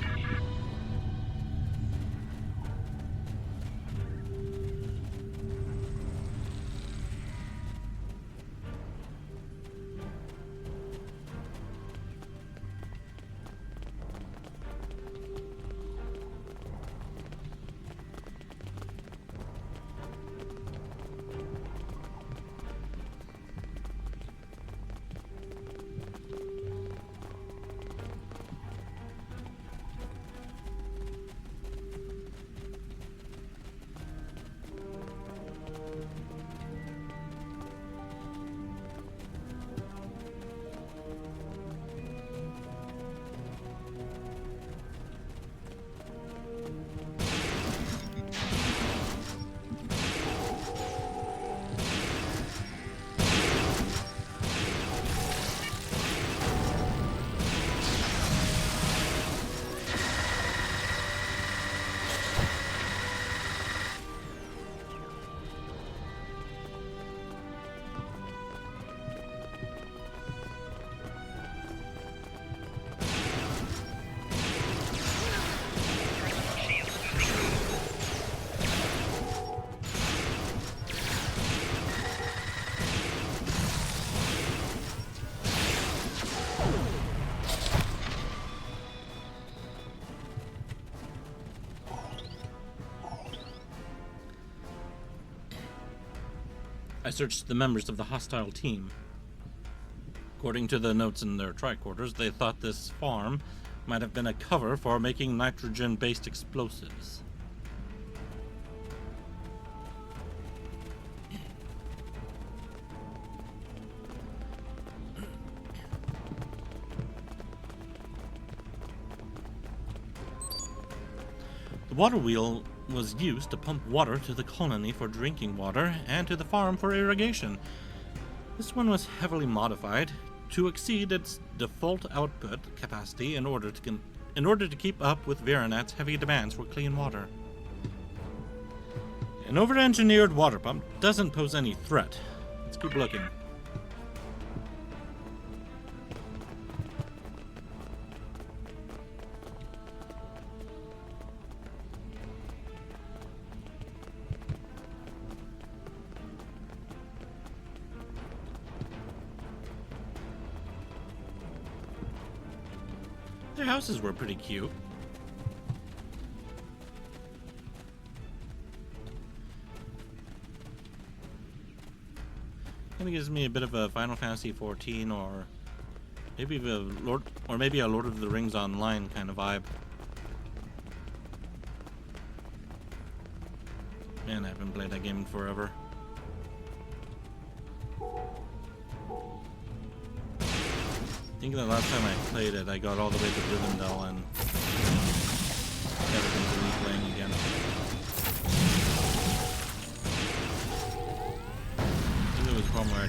I searched the members of the hostile team. According to the notes in their tricorders, they thought this farm might have been a cover for making nitrogen-based explosives. The water wheel was used to pump water to the colony for drinking water and to the farm for irrigation. This one was heavily modified to exceed its default output capacity in order to keep up with Byrnjolf's heavy demands for clean water. An over-engineered water pump doesn't pose any threat. Let's keep looking. Their houses were pretty cute. Kind of gives me a bit of a Final Fantasy XIV or maybe a Lord of the Rings Online kind of vibe. Man, I haven't played that game in forever. I think the last time I played it, I got all the way to Rivendell and never been to replaying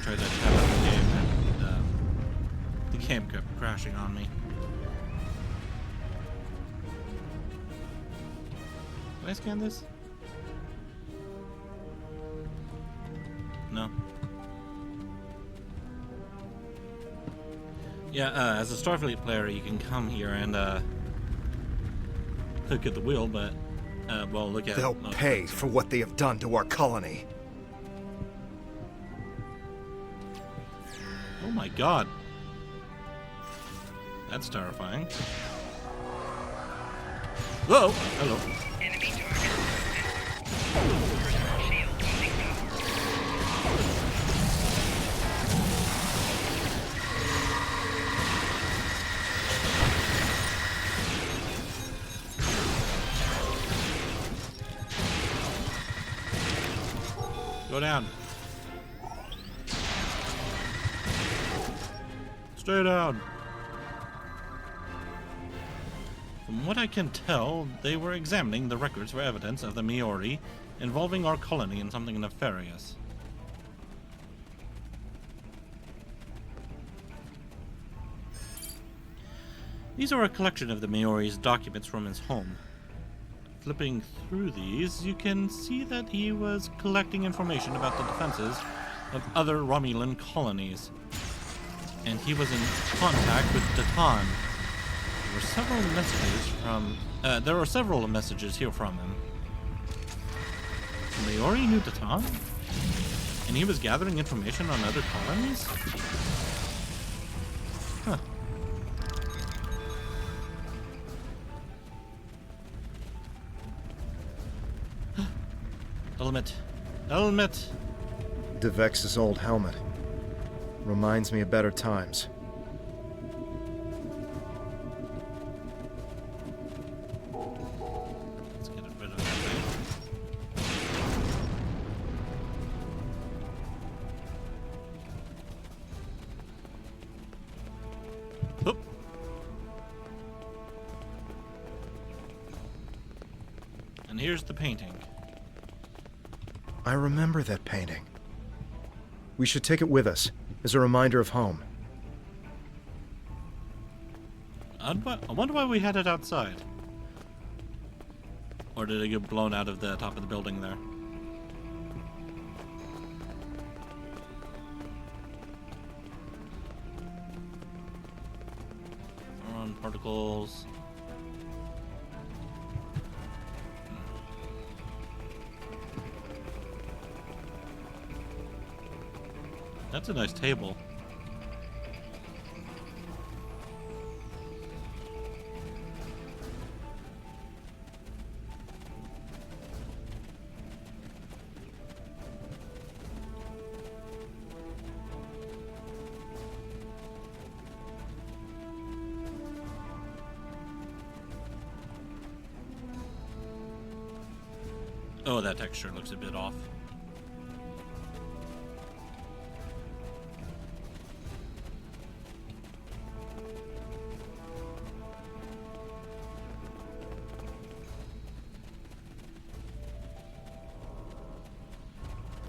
tried to tab out the game and the game kept crashing on me. Can I scan this? No. Yeah, as a Starfleet player, you can come here and look at the wheel, but well, look at. They'll pay for what they have done to our colony. Oh my God, that's terrifying. Whoa! Hello. Enemy target. Personal shield losing Go down. Stay down. From what I can tell, they were examining the records for evidence of the Maori involving our colony in something nefarious. These are a collection of the Maori's documents from his home. Flipping through these, you can see that he was collecting information about the defenses of other Romulan colonies. And he was in contact with Datan. There were several messages here from him. Maori knew Datan? And he was gathering information on other colonies? Huh. Helmet! Devex's old helmet. Reminds me of better times. Let's get rid of that thing. Oop. And here's the painting. I remember that painting. We should take it with us, as a reminder of home. I wonder why we had it outside. Or did it get blown out of the top of the building there? Ion particles. That's a nice table. Oh, that texture looks a bit off.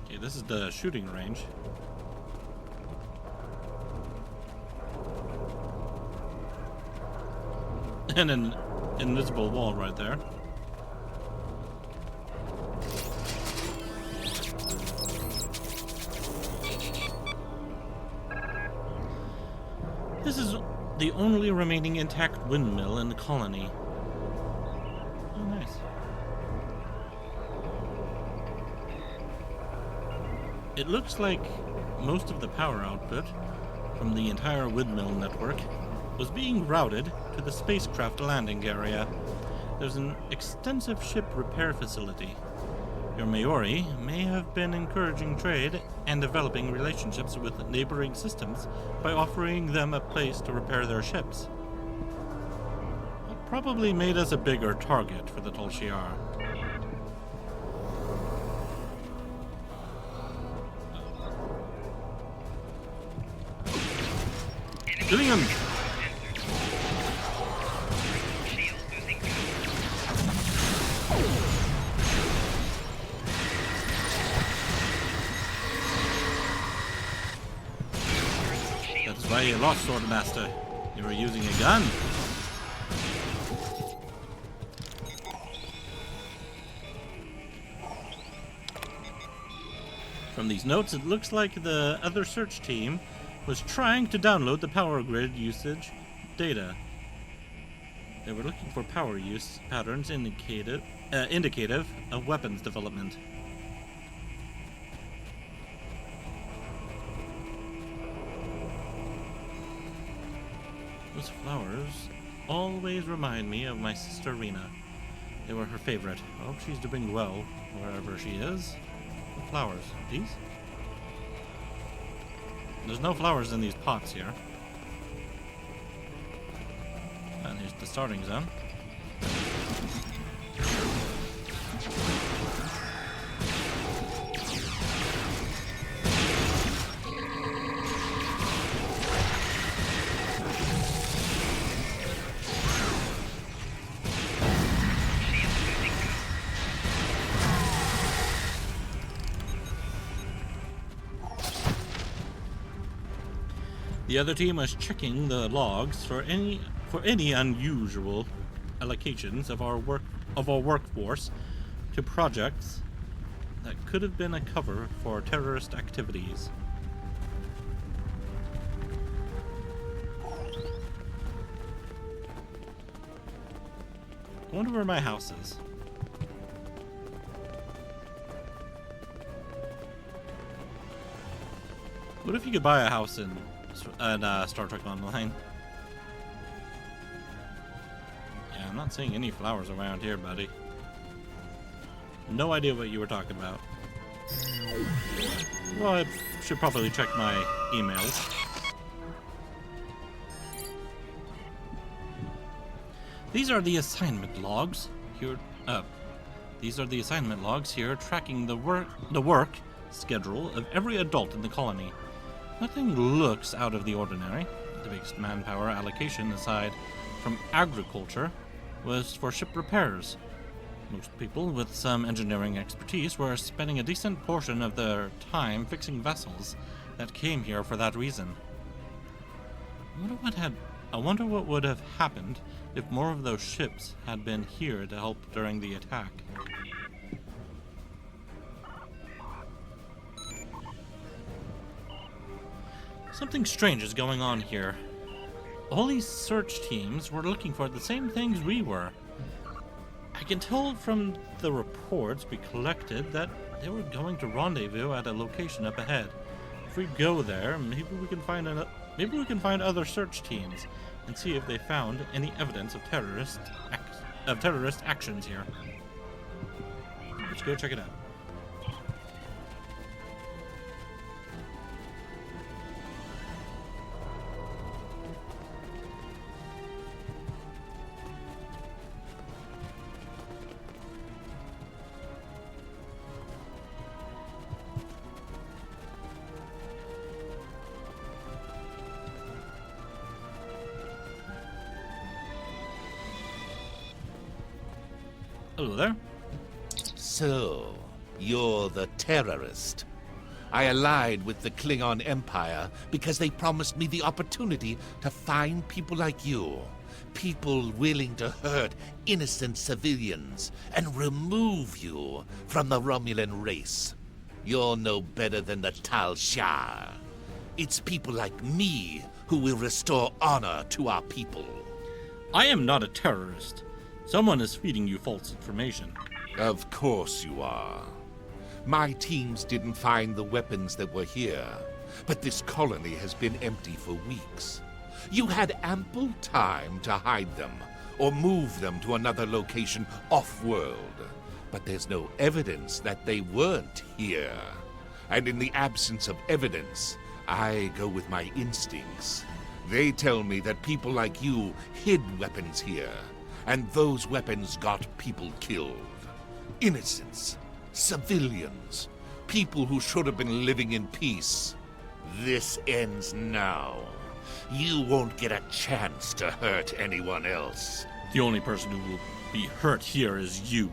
Okay, this is the shooting range. And an invisible wall right there. This is the only remaining intact windmill in the colony. Oh, nice. It looks like most of the power output from the entire windmill network was being routed to the spacecraft landing area. There's an extensive ship repair facility. Your Maori may have been encouraging trade and developing relationships with neighboring systems by offering them a place to repair their ships. That probably made us a bigger target for the Tolshiar. Doing him! Hey, Lost Sword Master. You were using a gun? From these notes, it looks like the other search team was trying to download the power grid usage data. They were looking for power use patterns indicative of weapons development. Those flowers always remind me of my sister Rena. They were her favorite. I hope she's doing well wherever she is. The flowers. These? There's no flowers in these pots here. And here's the starting zone. The other team was checking the logs for any unusual allocations of our workforce to projects that could have been a cover for terrorist activities. I wonder where my house is. What if you could buy a house in Star Trek Online? Yeah, I'm not seeing any flowers around here, buddy. No idea what you were talking about. Well, I should probably check my emails. These are the assignment logs here. These are the assignment logs here, tracking the work schedule of every adult in the colony. Nothing looks out of the ordinary. The biggest manpower allocation, aside from agriculture, was for ship repairs. Most people with some engineering expertise were spending a decent portion of their time fixing vessels that came here for that reason. I wonder what would have happened if more of those ships had been here to help during the attack. Something strange is going on here. All these search teams were looking for the same things we were. I can tell from the reports we collected that they were going to rendezvous at a location up ahead. If we go there, maybe we can find other search teams and see if they found any evidence of terrorist actions here. Let's go check it out. Hello there. So, you're the terrorist. I allied with the Klingon Empire because they promised me the opportunity to find people like you. People willing to hurt innocent civilians and remove you from the Romulan race. You're no better than the Tal Shar. It's people like me who will restore honor to our people. I am not a terrorist. Someone is feeding you false information. Of course you are. My teams didn't find the weapons that were here, but this colony has been empty for weeks. You had ample time to hide them, or move them to another location off-world. But there's no evidence that they weren't here. And in the absence of evidence, I go with my instincts. They tell me that people like you hid weapons here, and those weapons got people killed. Innocents, civilians, people who should have been living in peace. This ends now. You won't get a chance to hurt anyone else. The only person who will be hurt here is you.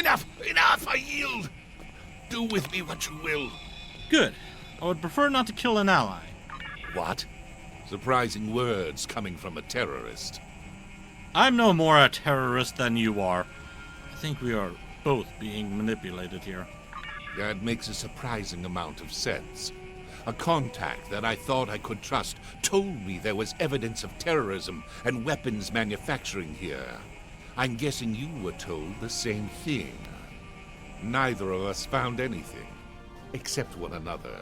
Enough! Enough! I yield! Do with me what you will. Good. I would prefer not to kill an ally. What? Surprising words coming from a terrorist. I'm no more a terrorist than you are. I think we are both being manipulated here. That makes a surprising amount of sense. A contact that I thought I could trust told me there was evidence of terrorism and weapons manufacturing here. I'm guessing you were told the same thing. Neither of us found anything, except one another.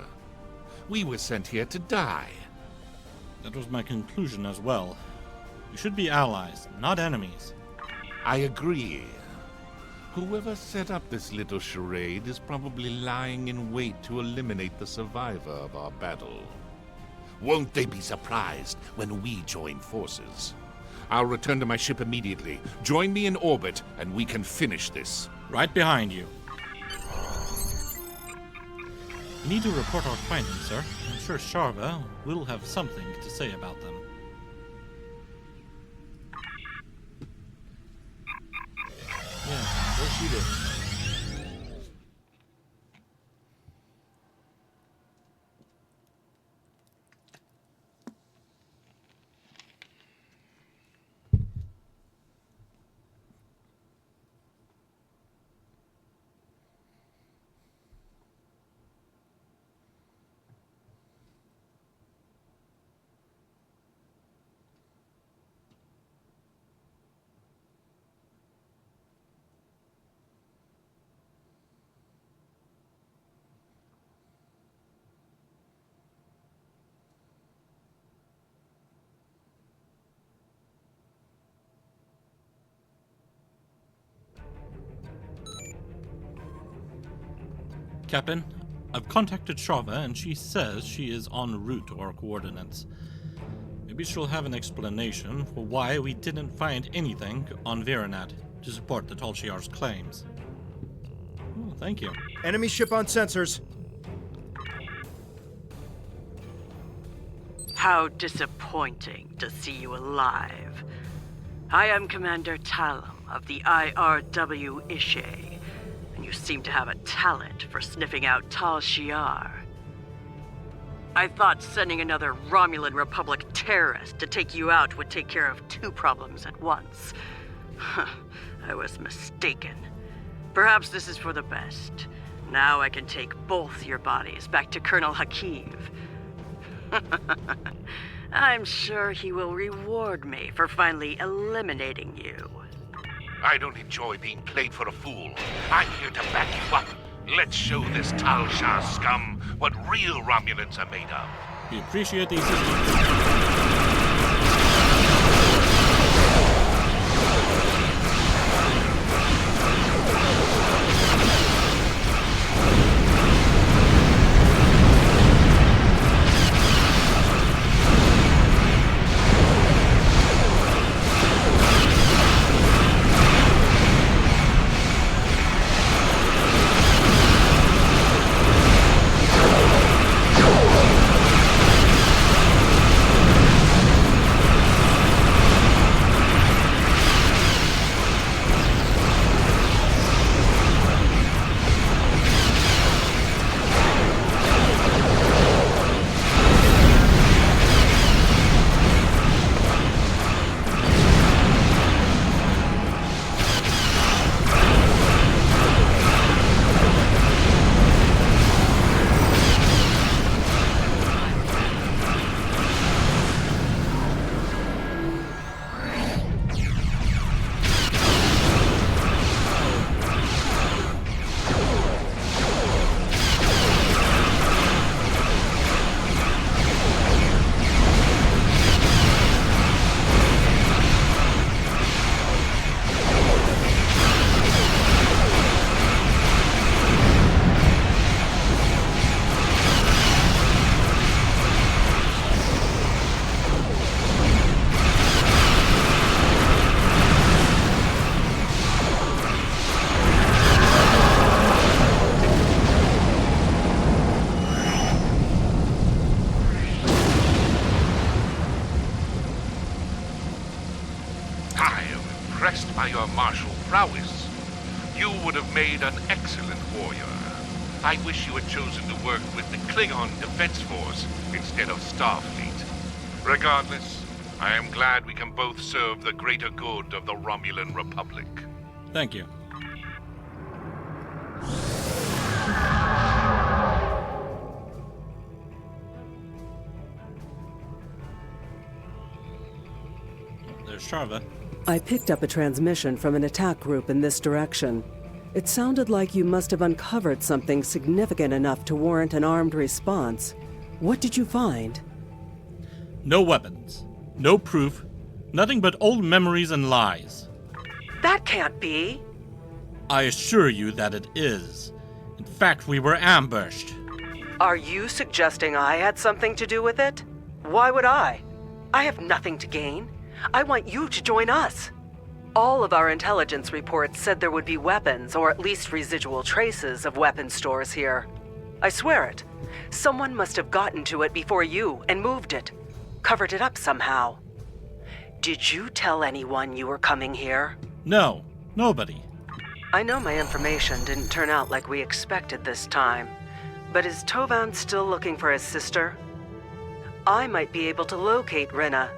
We were sent here to die. That was my conclusion as well. We should be allies, not enemies. I agree. Whoever set up this little charade is probably lying in wait to eliminate the survivor of our battle. Won't they be surprised when we join forces? I'll return to my ship immediately. Join me in orbit, and we can finish this. Right behind you. We need to report our findings, sir. I'm sure Sharva will have something to say about them. Yeah, where she lives. Captain, I've contacted Sharva and she says she is en route to our coordinates. Maybe she'll have an explanation for why we didn't find anything on Viranat to support the Tal Shiar's claims. Oh, thank you. Enemy ship on sensors. How disappointing to see you alive. I am Commander Talum of the IRW Ishay. You seem to have a talent for sniffing out Tal Shiar. I thought sending another Romulan Republic terrorist to take you out would take care of two problems at once. I was mistaken. Perhaps this is for the best. Now I can take both your bodies back to Colonel Hakiv. I'm sure he will reward me for finally eliminating you. I don't enjoy being played for a fool. I'm here to back you up. Let's show this Tal Shah scum what real Romulans are made of. We appreciate these. Impressed by your martial prowess. You would have made an excellent warrior. I wish you had chosen to work with the Klingon Defense Force instead of Starfleet. Regardless, I am glad we can both serve the greater good of the Romulan Republic. Thank you. There's Charva. I picked up a transmission from an attack group in this direction. It sounded like you must have uncovered something significant enough to warrant an armed response. What did you find? No weapons. No proof. Nothing but old memories and lies. That can't be. I assure you that it is. In fact, we were ambushed. Are you suggesting I had something to do with it? Why would I? I have nothing to gain. I want you to join us. All of our intelligence reports said there would be weapons, or at least residual traces of weapon stores here. I swear it. Someone must have gotten to it before you and moved it. Covered it up somehow. Did you tell anyone you were coming here? No, nobody. I know my information didn't turn out like we expected this time, but is Tovan still looking for his sister? I might be able to locate Rinna.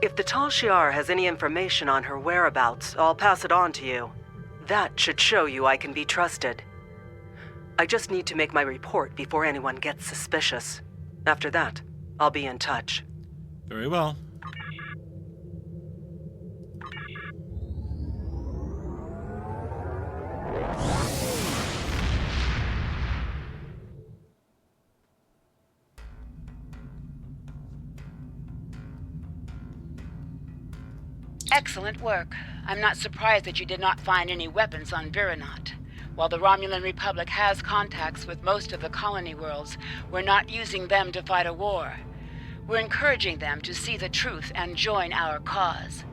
If the Tal Shiar has any information on her whereabouts, I'll pass it on to you. That should show you I can be trusted. I just need to make my report before anyone gets suspicious. After that, I'll be in touch. Very well. Excellent work. I'm not surprised that you did not find any weapons on Byrnjolf. While the Romulan Republic has contacts with most of the colony worlds, we're not using them to fight a war. We're encouraging them to see the truth and join our cause.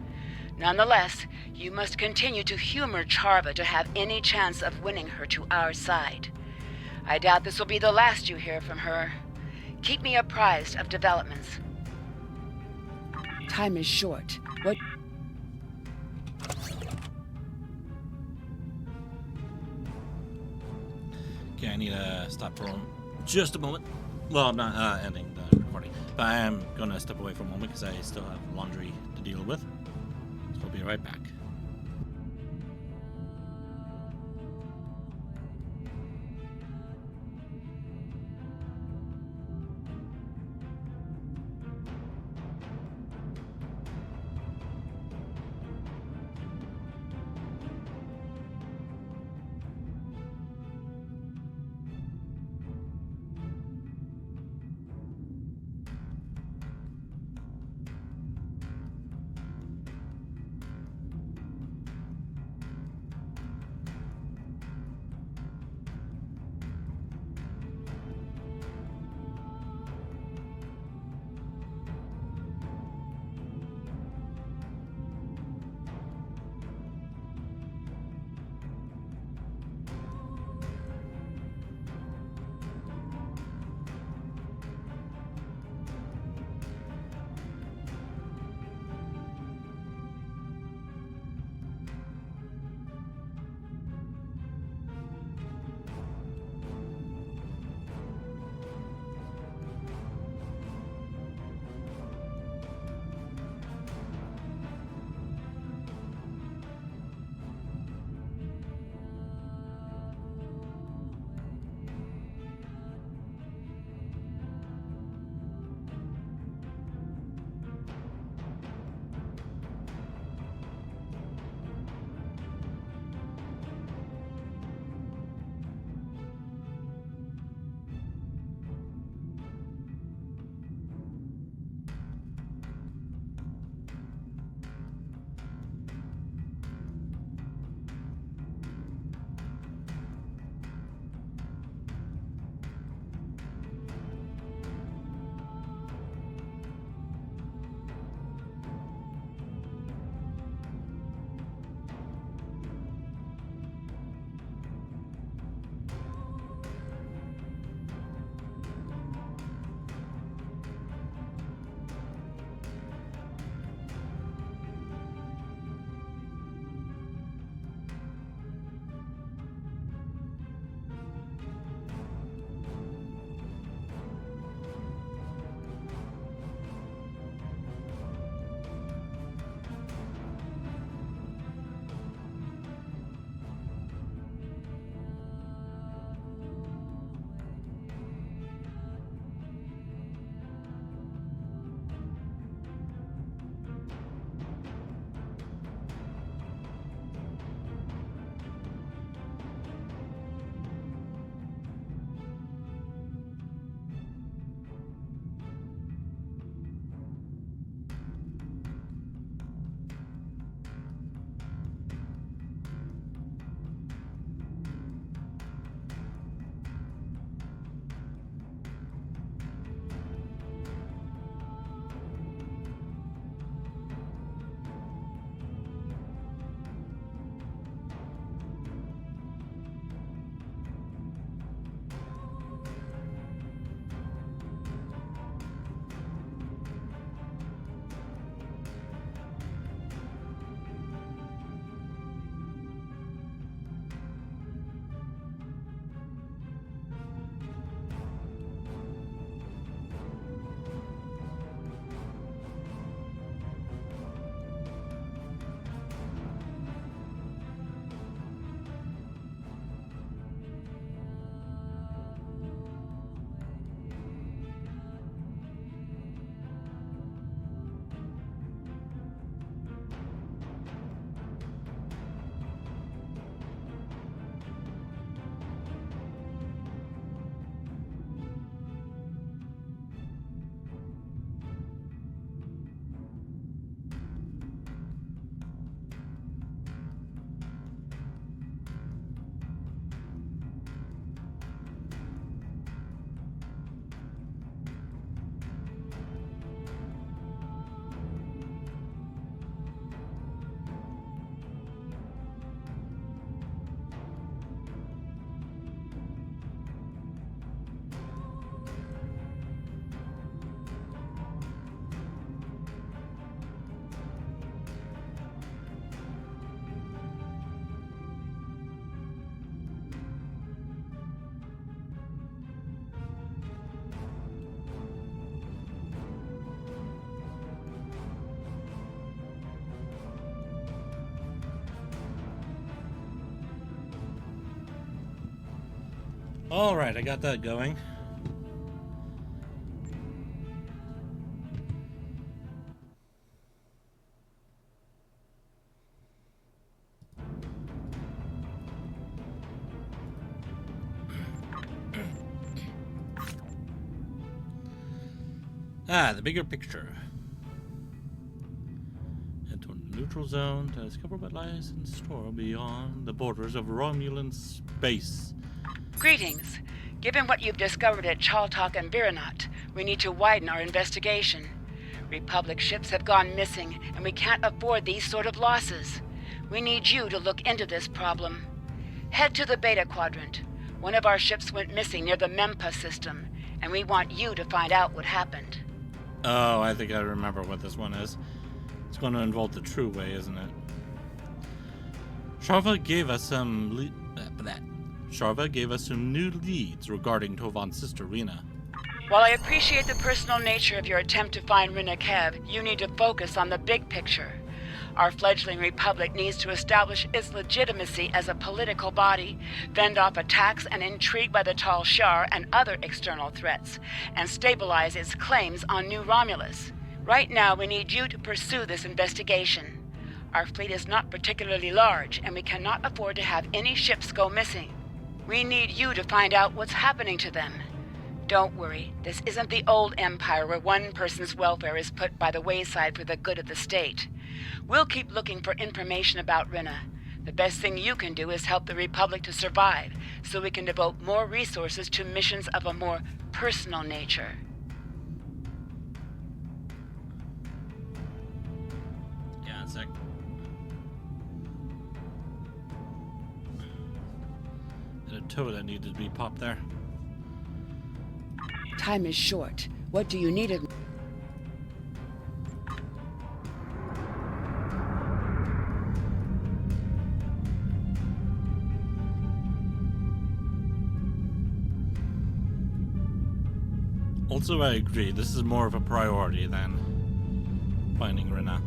Nonetheless, you must continue to humor Charva to have any chance of winning her to our side. I doubt this will be the last you hear from her. Keep me apprised of developments. Time is short. What? Okay, I need to stop for just a moment. Well, I'm not ending the recording, but I am going to step away for a moment because I still have laundry to deal with. So I'll be right back. Alright, I got that going. The bigger picture. Head toward the neutral zone to discover what lies in store beyond the borders of Romulan space. Greetings. Given what you've discovered at Chaltok and Byrnjolf, we need to widen our investigation. Republic ships have gone missing, and we can't afford these sort of losses. We need you to look into this problem. Head to the Beta Quadrant. One of our ships went missing near the Mempa system, and we want you to find out what happened. Oh, I think I remember what this one is. It's going to involve the true way, isn't it? Sharva gave us some new leads regarding Tovan's sister Rena. While I appreciate the personal nature of your attempt to find Rena Kev, you need to focus on the big picture. Our fledgling republic needs to establish its legitimacy as a political body, fend off attacks and intrigue by the Tal Shar and other external threats, and stabilize its claims on New Romulus. Right now, we need you to pursue this investigation. Our fleet is not particularly large, and we cannot afford to have any ships go missing. We need you to find out what's happening to them. Don't worry, this isn't the old empire where one person's welfare is put by the wayside for the good of the state. We'll keep looking for information about Rena. The best thing you can do is help the Republic to survive, so we can devote more resources to missions of a more personal nature. Yeah, a sec. There's a toe that needed to be popped there. Time is short. What do you need of me? Also, I agree, this is more of a priority than finding Rena.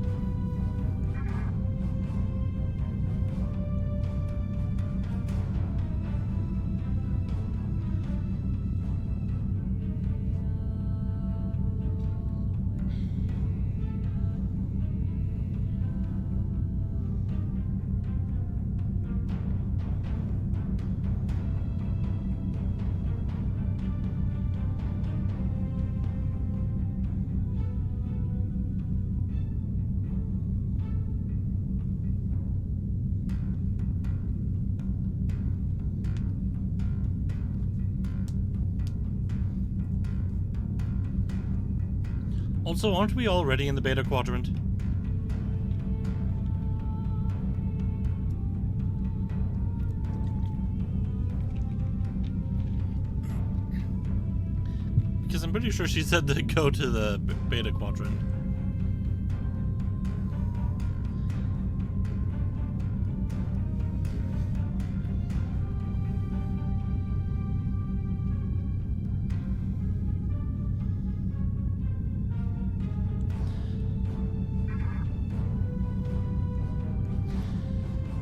Also, aren't we already in the Beta Quadrant? Because I'm pretty sure she said to go to the Beta Quadrant.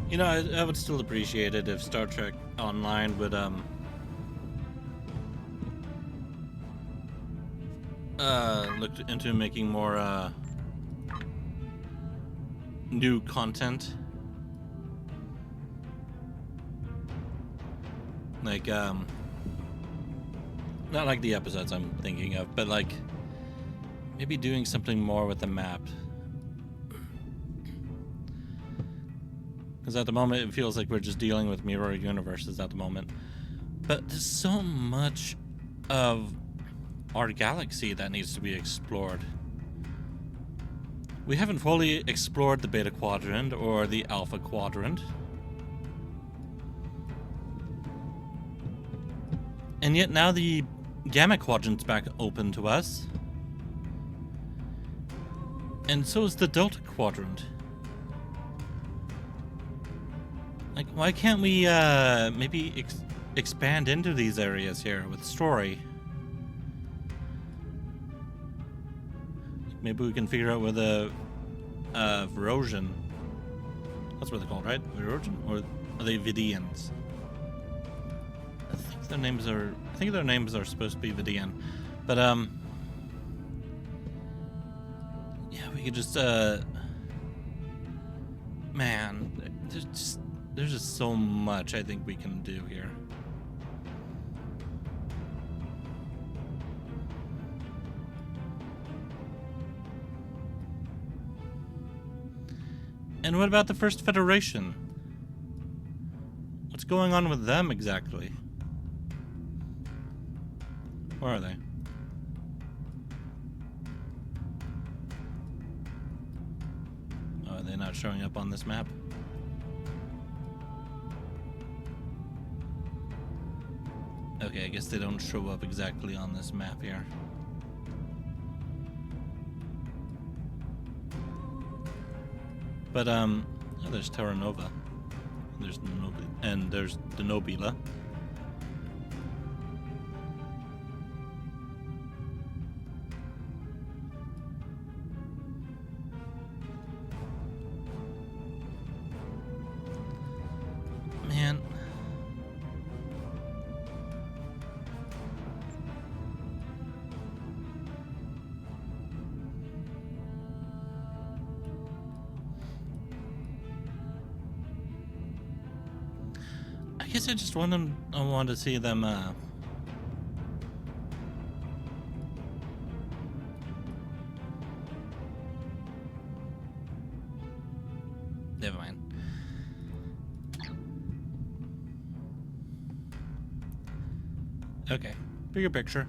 You know, I would still appreciate it if Star Trek Online would, look into making more, new content. Like, not like the episodes I'm thinking of, but like, maybe doing something more with the map. Because at the moment, it feels like we're just dealing with mirror universes at the moment. But there's so much of our galaxy that needs to be explored. We haven't fully explored the Beta Quadrant or the Alpha Quadrant. And yet now the Gamma Quadrant's back open to us. And so is the Delta Quadrant. Like, why can't we, maybe expand into these areas here with story? Maybe we can figure out where the, Verosian... That's what they're called, right? Verosian? Or are they Vidians? I think their names are supposed to be Vidian. But yeah, we could just man, there's just so much I think we can do here. And what about the First Federation? What's going on with them exactly? Where are they? Oh, are they not showing up on this map? Okay, I guess they don't show up exactly on this map here. But, oh, there's Terra Nova. There's the Nobila. Man. I guess I just want to see them never mind. Okay, bigger picture.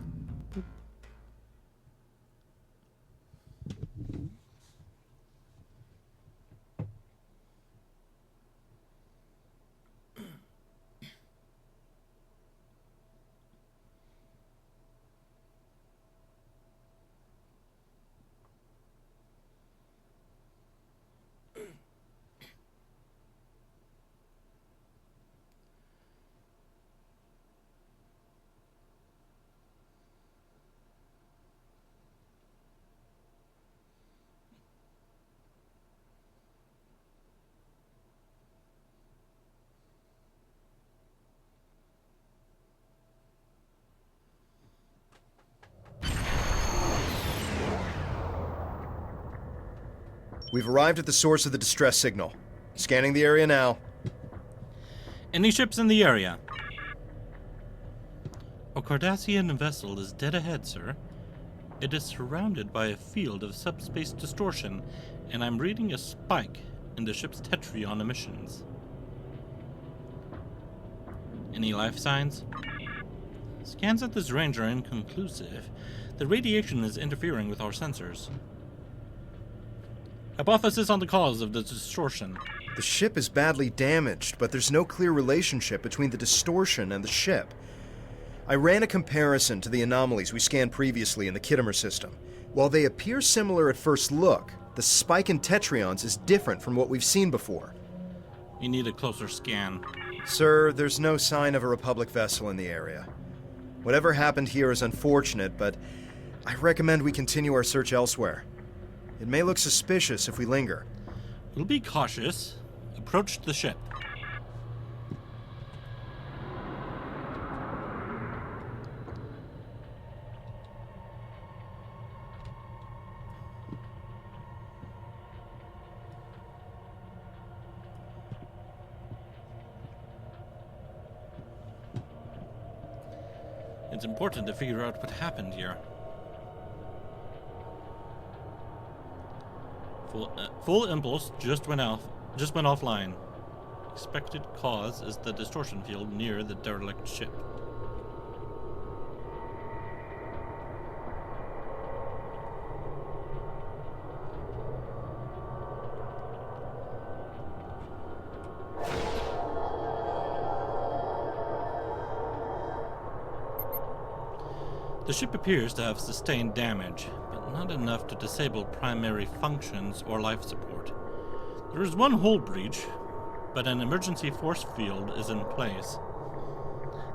We've arrived at the source of the distress signal. Scanning the area now. Any ships in the area? A Cardassian vessel is dead ahead, sir. It is surrounded by a field of subspace distortion, and I'm reading a spike in the ship's Tetrion emissions. Any life signs? Scans at this range are inconclusive. The radiation is interfering with our sensors. Hypothesis on the cause of the distortion. The ship is badly damaged, but there's no clear relationship between the distortion and the ship. I ran a comparison to the anomalies we scanned previously in the Kittimer system. While they appear similar at first look, the spike in Tetrions is different from what we've seen before. You need a closer scan. Sir, there's no sign of a Republic vessel in the area. Whatever happened here is unfortunate, but I recommend we continue our search elsewhere. It may look suspicious if we linger. We'll be cautious. Approach the ship. It's important to figure out what happened here. Full impulse just went offline. Expected cause is the distortion field near the derelict ship. The ship appears to have sustained damage, but not enough to disable primary functions or life support. There is one hull breach, but an emergency force field is in place.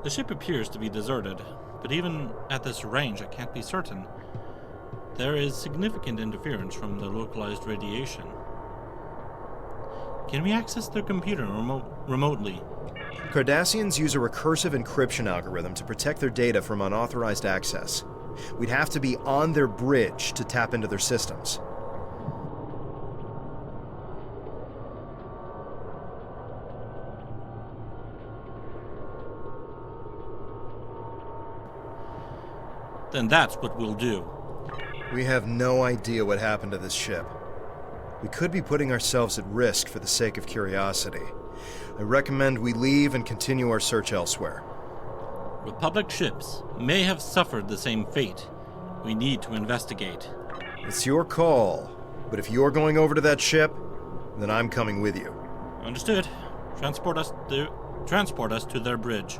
The ship appears to be deserted, but even at this range I can't be certain. There is significant interference from the localized radiation. Can we access their computer remotely? Cardassians use a recursive encryption algorithm to protect their data from unauthorized access. We'd have to be on their bridge to tap into their systems. Then that's what we'll do. We have no idea what happened to this ship. We could be putting ourselves at risk for the sake of curiosity. I recommend we leave and continue our search elsewhere. Republic ships may have suffered the same fate. We need to investigate. It's your call, but if you're going over to that ship, then I'm coming with you. Understood. Transport us to their bridge.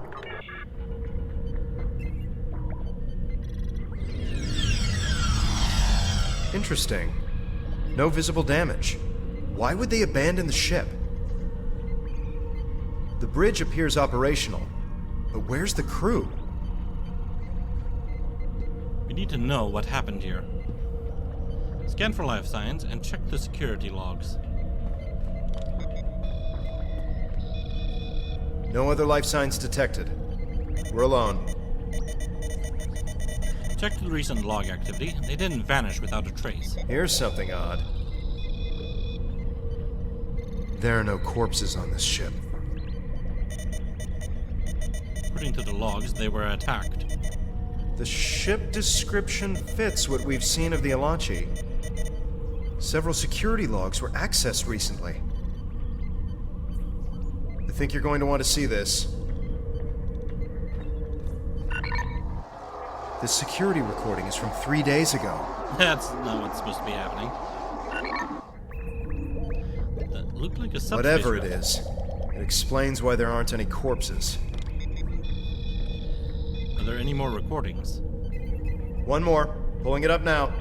Interesting. No visible damage. Why would they abandon the ship? The bridge appears operational, but where's the crew? We need to know what happened here. Scan for life signs and check the security logs. No other life signs detected. We're alone. Check the recent log activity. They didn't vanish without a trace. Here's something odd. There are no corpses on this ship. According to the logs, they were attacked. The ship description fits what we've seen of the Alachi. Several security logs were accessed recently. I think you're going to want to see this. This security recording is from 3 days ago. That's not what's supposed to be happening. That looked like a subspace. Whatever it is, it explains why there aren't any corpses. Are there any more recordings? One more. Pulling it up now.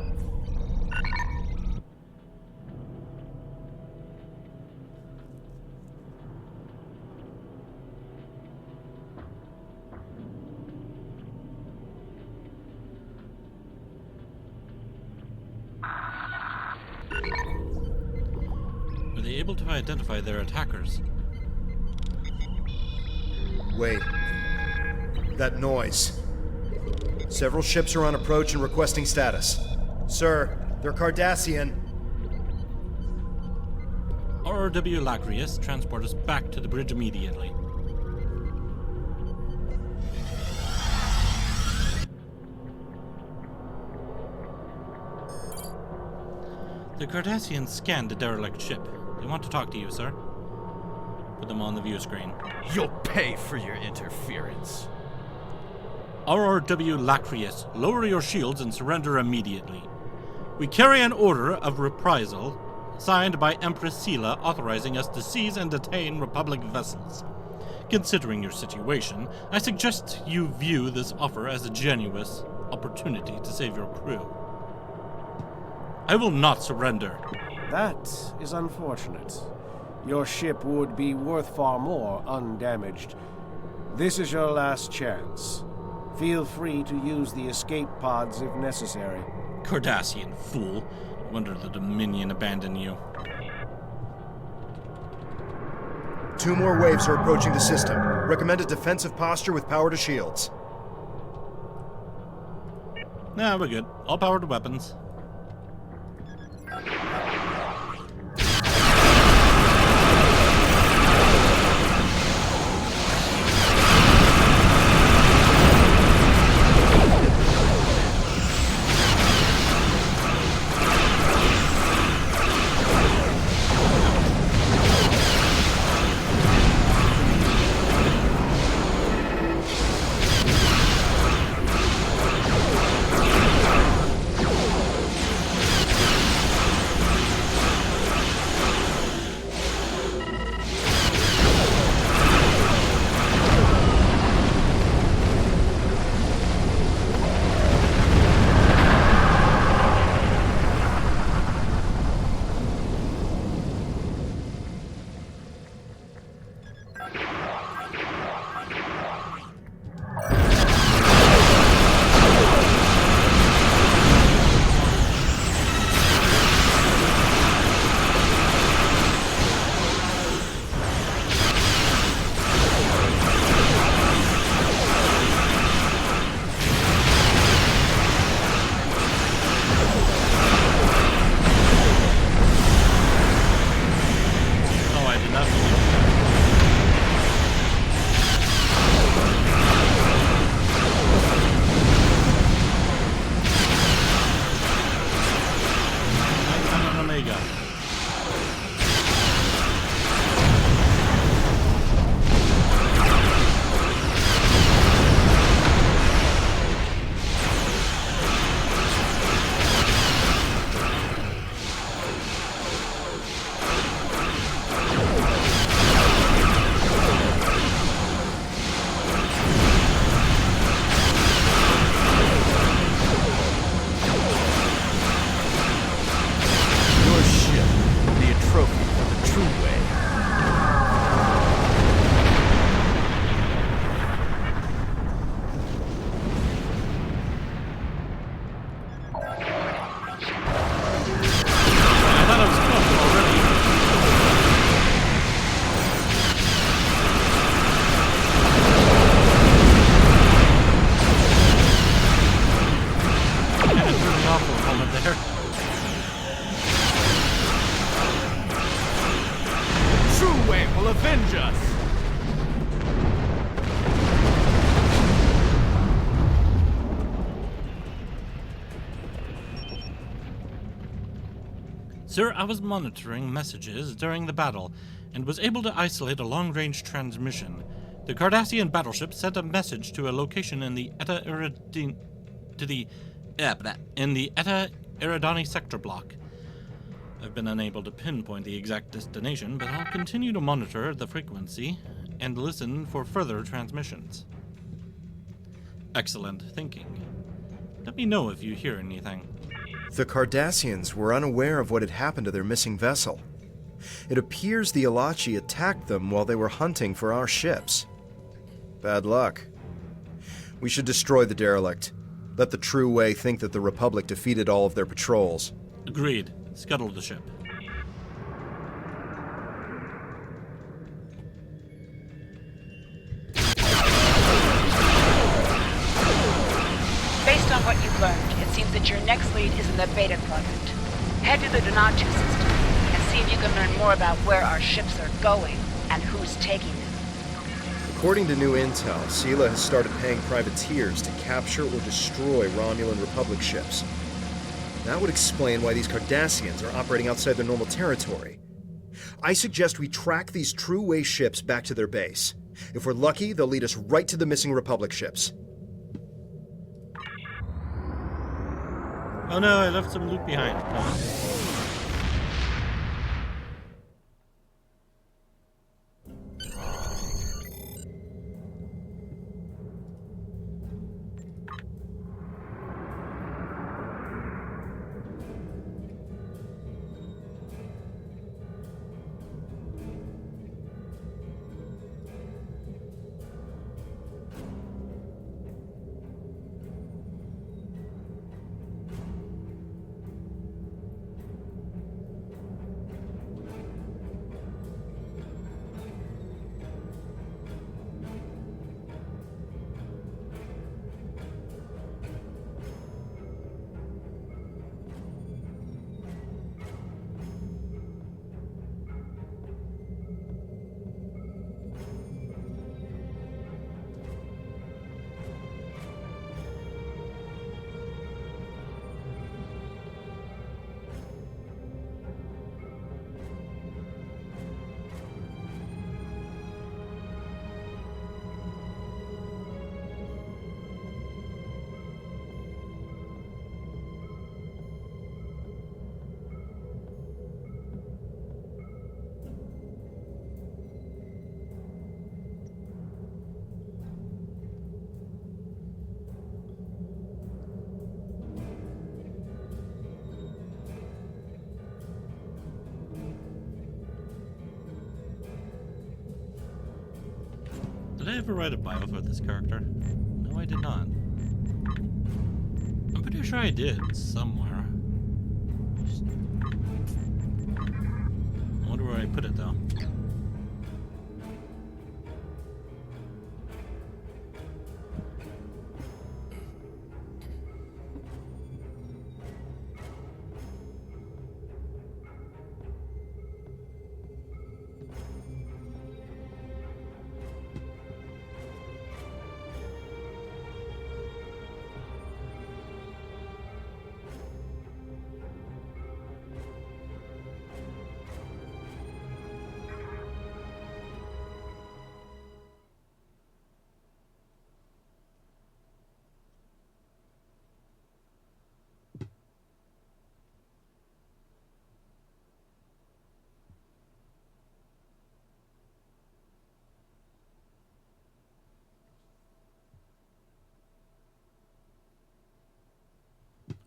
Were they able to identify their attackers? Wait. That noise. Several ships are on approach and requesting status. Sir, they're Cardassian. RRW Lacrius, transport us back to the bridge immediately. The Cardassians scanned the derelict ship. They want to talk to you, sir. Put them on the view screen. You'll pay for your interference. RRW Lacrius, lower your shields and surrender immediately. We carry an order of reprisal signed by Empress Sela authorizing us to seize and detain Republic vessels. Considering your situation, I suggest you view this offer as a genuine opportunity to save your crew. I will not surrender. That is unfortunate. Your ship would be worth far more undamaged. This is your last chance. Feel free to use the escape pods if necessary. Cardassian fool. No wonder the Dominion abandoned you. 2 more waves are approaching the system. Recommend a defensive posture with power to shields. Nah, we're good. All power to weapons. true way will avenge us! Sir, I was monitoring messages during the battle and was able to isolate a long-range transmission. The Cardassian battleship sent a message to a location in the Eta Eridani sector block. I've been unable to pinpoint the exact destination, but I'll continue to monitor the frequency and listen for further transmissions. Excellent thinking. Let me know if you hear anything. The Cardassians were unaware of what had happened to their missing vessel. It appears the Alachi attacked them while they were hunting for our ships. Bad luck. We should destroy the derelict. Let the True Way think that the Republic defeated all of their patrols. Agreed. Scuttle the ship. Based on what you've learned, it seems that your next lead is in the Beta Quadrant. Head to the Donatu system and see if you can learn more about where our ships are going and who's taking them. According to new intel, Sela has started paying privateers to capture or destroy Romulan Republic ships. That would explain why these Cardassians are operating outside their normal territory. I suggest we track these True Way ships back to their base. If we're lucky, they'll lead us right to the missing Republic ships. Oh no, I left some loot behind. Did I ever write a bio for this character? No, I did not. I'm pretty sure I did, somewhere. I wonder where I put it, though.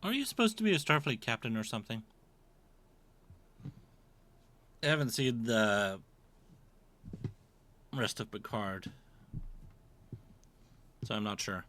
Are you supposed to be a Starfleet captain or something? I haven't seen the rest of Picard, so I'm not sure.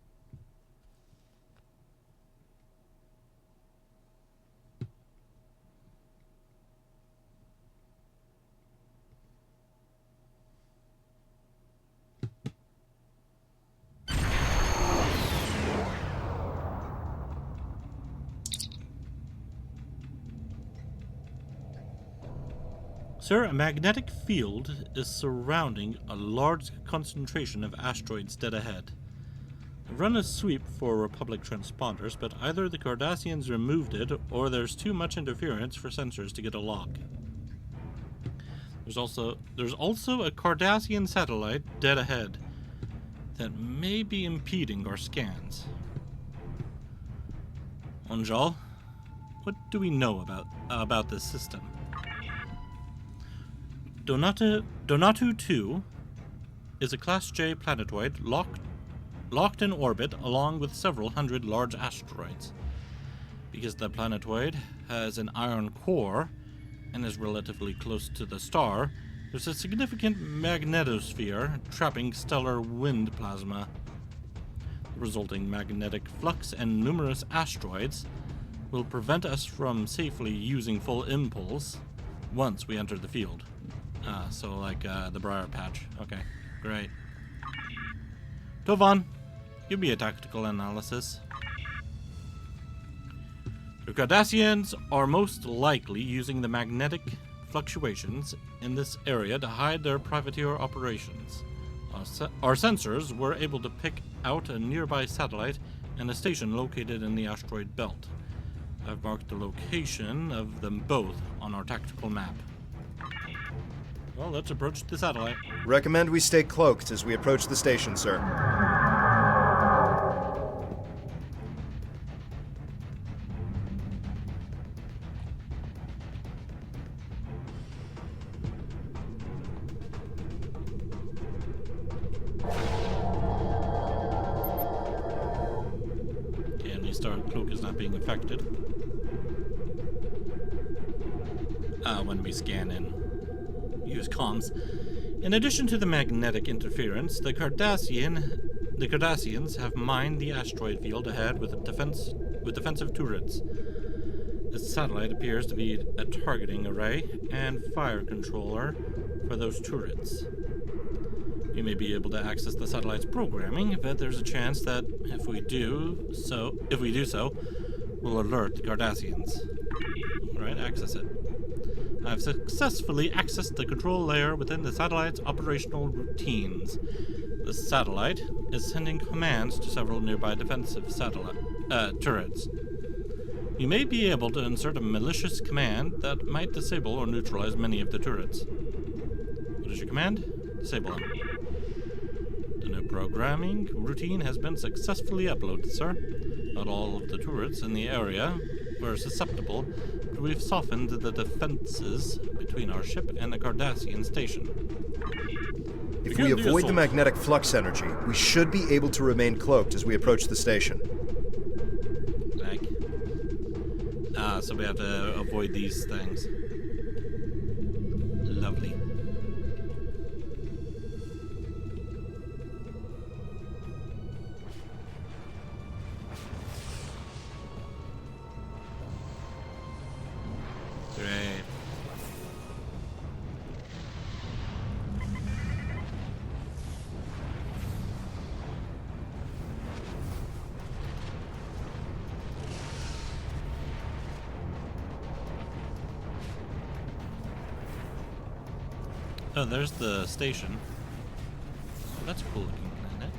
Sir, a magnetic field is surrounding a large concentration of asteroids dead ahead. I've run a sweep for Republic transponders, but either the Cardassians removed it, or there's too much interference for sensors to get a lock. There's also a Cardassian satellite dead ahead that may be impeding our scans. Byrnjolf, what do we know about this system? Donatu 2 is a Class J planetoid locked in orbit along with several hundred large asteroids. Because the planetoid has an iron core and is relatively close to the star, there's a significant magnetosphere trapping stellar wind plasma. The resulting magnetic flux and numerous asteroids will prevent us from safely using full impulse once we enter the field. So like the Briar Patch. Okay, great. Tovan, give me a tactical analysis. The Cardassians are most likely using the magnetic fluctuations in this area to hide their privateer operations. Our sensors were able to pick out a nearby satellite and a station located in the asteroid belt. I've marked the location of them both on our tactical map. Well, let's approach the satellite. Recommend we stay cloaked as we approach the station, sir. Okay, at least our cloak is not being affected. When we scan and use comms. In addition to the magnetic interference, the Cardassians have mined the asteroid field ahead with defensive turrets. This satellite appears to be a targeting array and fire controller for those turrets. We may be able to access the satellite's programming, but there's a chance that if we do so, we'll alert the Cardassians. Alright, access it. I've successfully accessed the control layer within the satellite's operational routines. The satellite is sending commands to several nearby defensive turrets. You may be able to insert a malicious command that might disable or neutralize many of the turrets. What is your command? Disable them. The new programming routine has been successfully uploaded, sir. Not all of the turrets in the area were susceptible, but we've softened the defenses between our ship and the Cardassian station. If we avoid the magnetic flux energy, we should be able to remain cloaked as we approach the station. So we have to avoid these things. Lovely. Great. Oh, there's the station. Oh, that's a cool looking planet.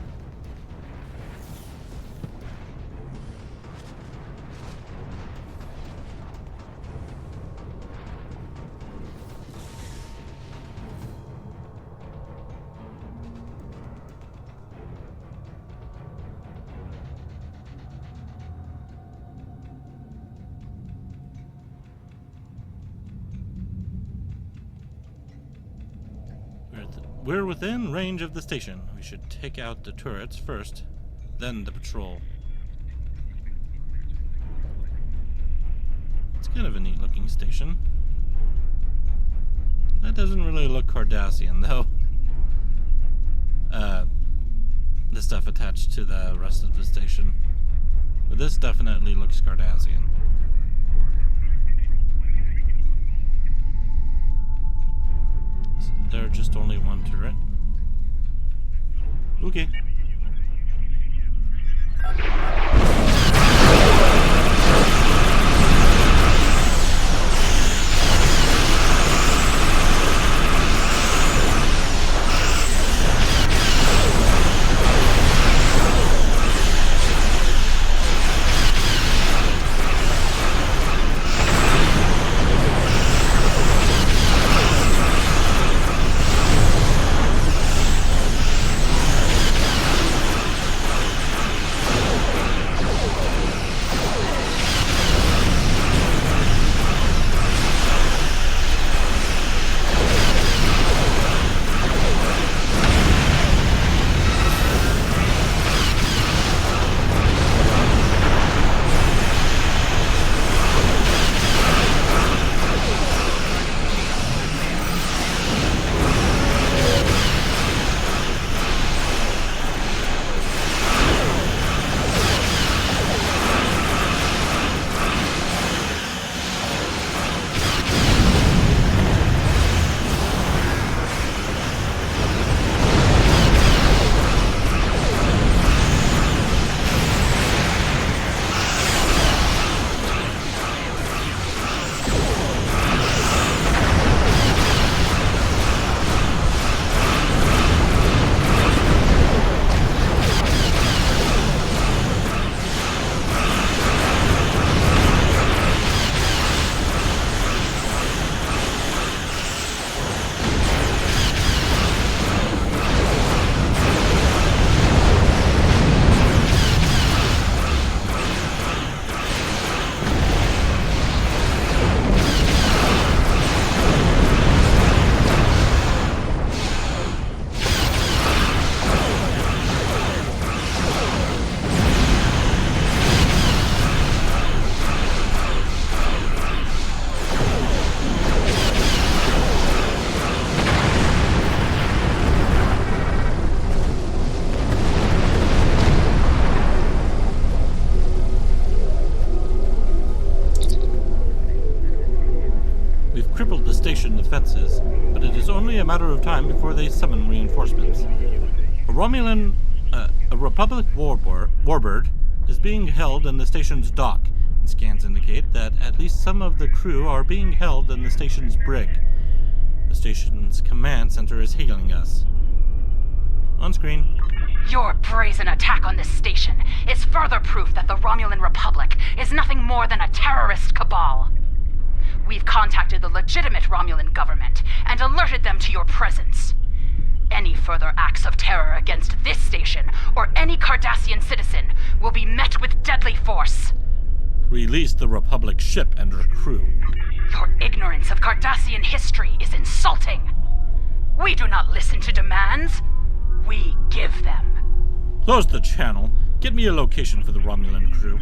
We're within range of the station. We should take out the turrets first, then the patrol. It's kind of a neat looking station. That doesn't really look Cardassian though. The stuff attached to the rest of the station. But this definitely looks Cardassian. There's just only one turret. Okay. matter of time before they summon reinforcements. A Republic warbird is being held in the station's dock, and scans indicate that at least some of the crew are being held in the station's brig. The station's command center is hailing us. On screen. Your brazen attack on this station is further proof that the Romulan Republic is nothing more than a terrorist cabal. We've contacted the legitimate Romulan government and alerted them to your presence. Any further acts of terror against this station or any Cardassian citizen will be met with deadly force. Release the Republic ship and her crew. Your ignorance of Cardassian history is insulting. We do not listen to demands. We give them. Close the channel. Get me a location for the Romulan crew.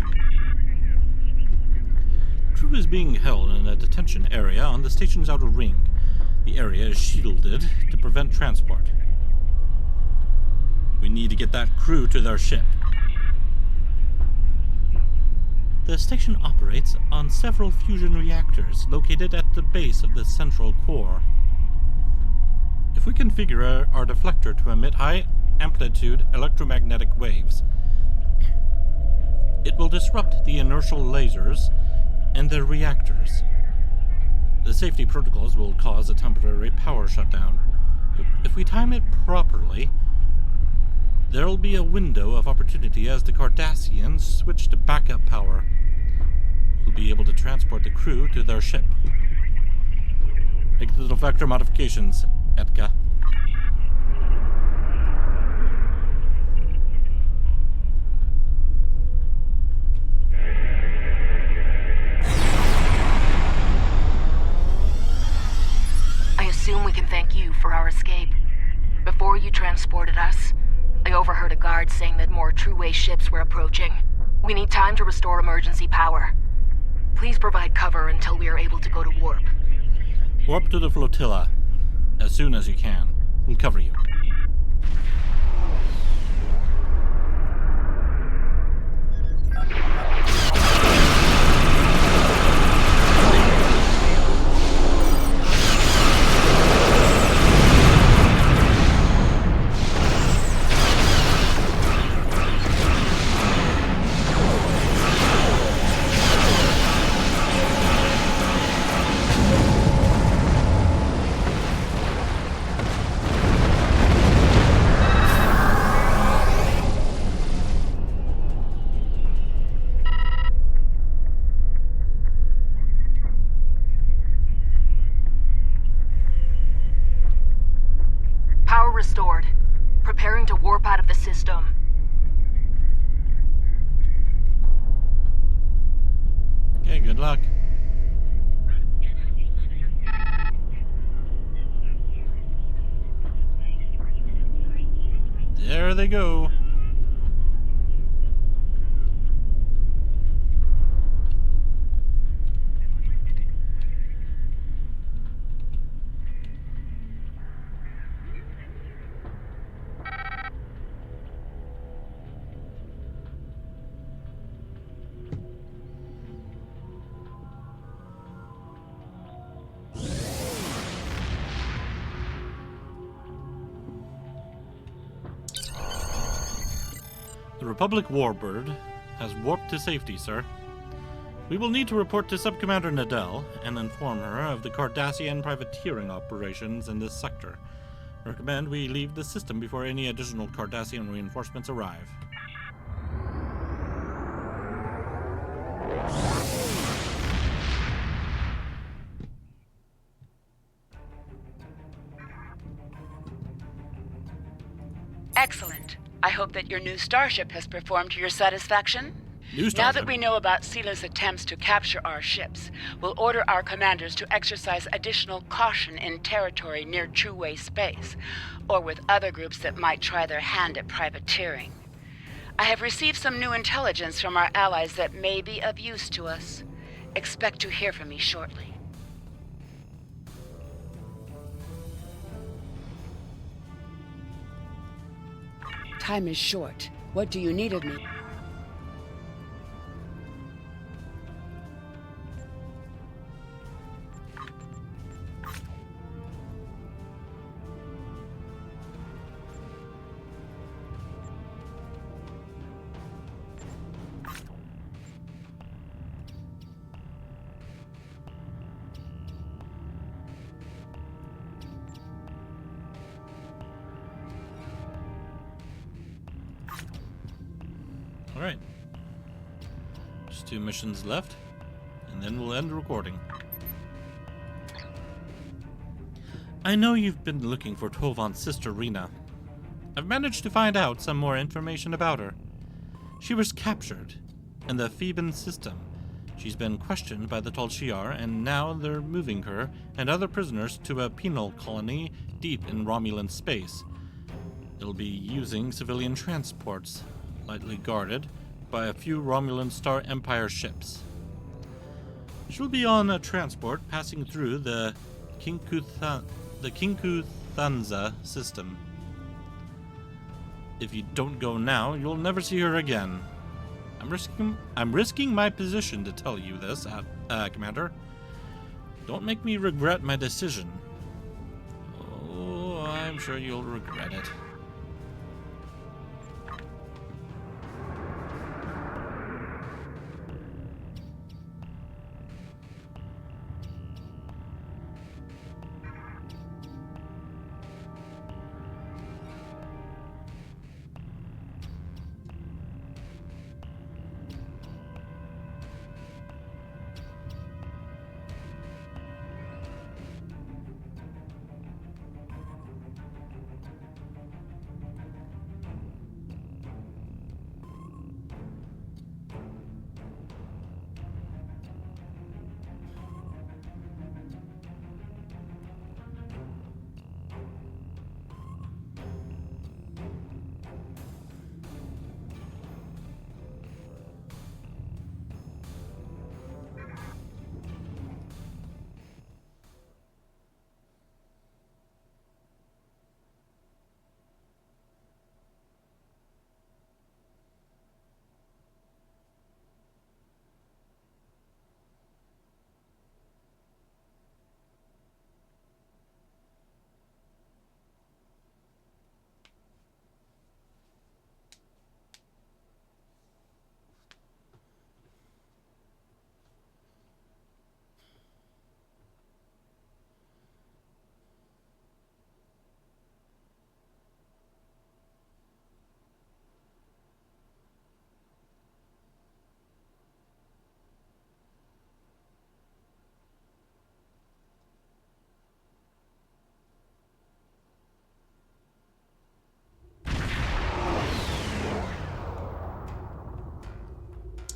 The crew is being held in a detention area on the station's outer ring. The area is shielded to prevent transport. We need to get that crew to their ship. The station operates on several fusion reactors located at the base of the central core. If we configure our deflector to emit high-amplitude electromagnetic waves, it will disrupt the inertial lasers and their reactors. The safety protocols will cause a temporary power shutdown. If we time it properly, there will be a window of opportunity as the Cardassians switch to backup power. We'll be able to transport the crew to their ship. Make the deflector modifications, Etka. I assume we can thank you for our escape. Before you transported us, I overheard a guard saying that more True-Way ships were approaching. We need time to restore emergency power. Please provide cover until we are able to go to warp. Warp to the flotilla as soon as you can. We'll cover you. Power restored. Preparing to warp out of the system. Okay, good luck. There they go. The Republic Warbird has warped to safety, sir. We will need to report to Subcommander Nadell and inform her of the Cardassian privateering operations in this sector. I recommend we leave the system before any additional Cardassian reinforcements arrive. Excellent. I hope that your new starship has performed to your satisfaction. Now that we know about Sila's attempts to capture our ships, we'll order our commanders to exercise additional caution in territory near True-Way space, or with other groups that might try their hand at privateering. I have received some new intelligence from our allies that may be of use to us. Expect to hear from me shortly. Time is short. What do you need of me? Alright. Just 2 missions left, and then we'll end the recording. I know you've been looking for Tovan's sister, Rena. I've managed to find out some more information about her. She was captured in the Theban system. She's been questioned by the Tal Shiar, and now they're moving her and other prisoners to a penal colony deep in Romulan space. They'll be using civilian transports, lightly guarded by a few Romulan Star Empire ships. She'll be on a transport passing through the Kinkuthanza system. If you don't go now, you'll never see her again. I'm risking my position to tell you this, Commander. Don't make me regret my decision. Oh, I'm sure you'll regret it.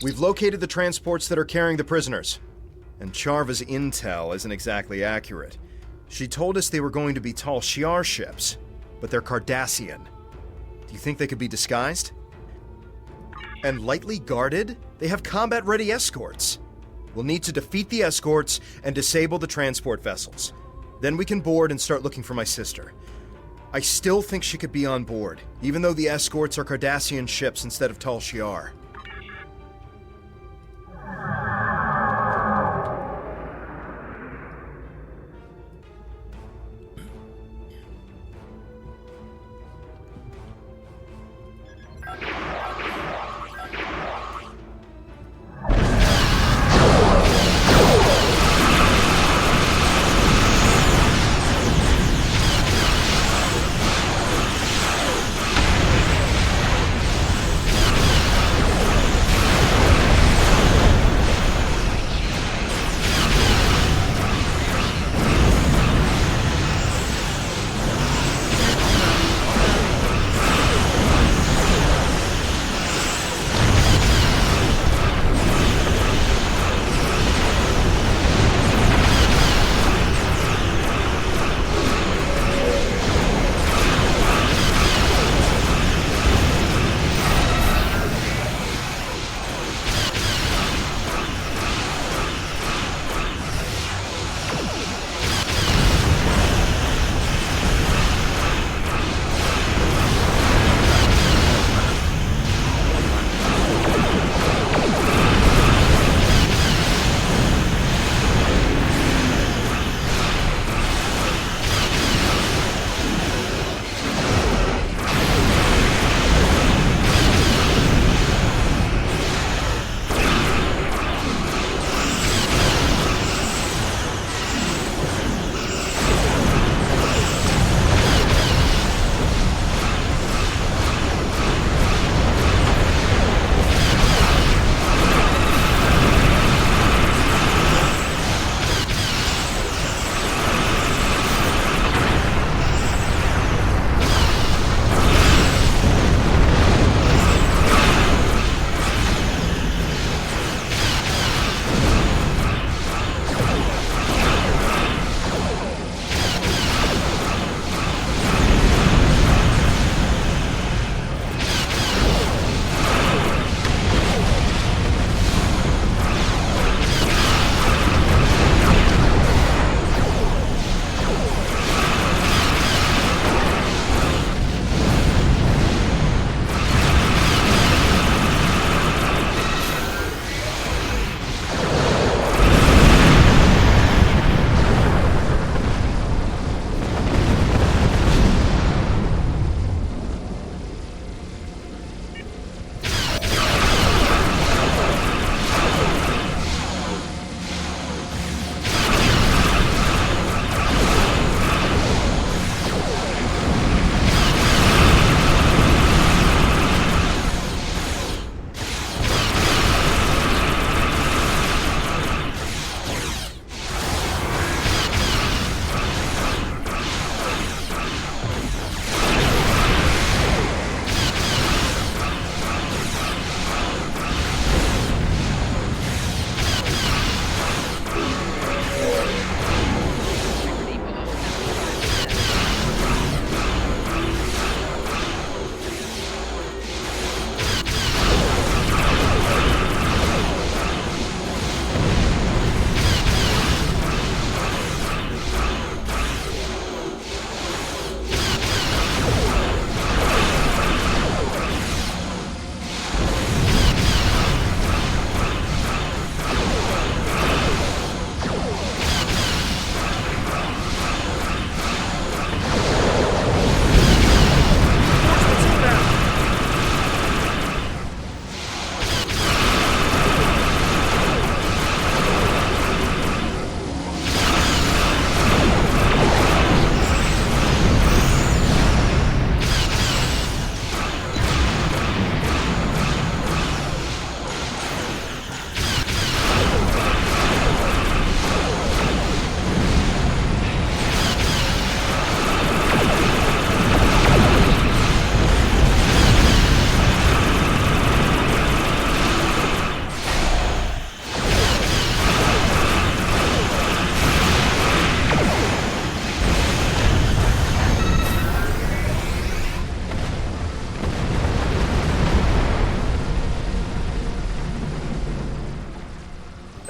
We've located the transports that are carrying the prisoners. And Charva's intel isn't exactly accurate. She told us they were going to be Tal Shiar ships, but they're Cardassian. Do you think they could be disguised? And lightly guarded? They have combat-ready escorts. We'll need to defeat the escorts and disable the transport vessels. Then we can board and start looking for my sister. I still think she could be on board, even though the escorts are Cardassian ships instead of Tal Shiar.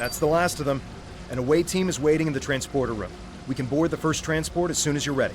That's the last of them. An away team is waiting in the transporter room. We can board the first transport as soon as you're ready.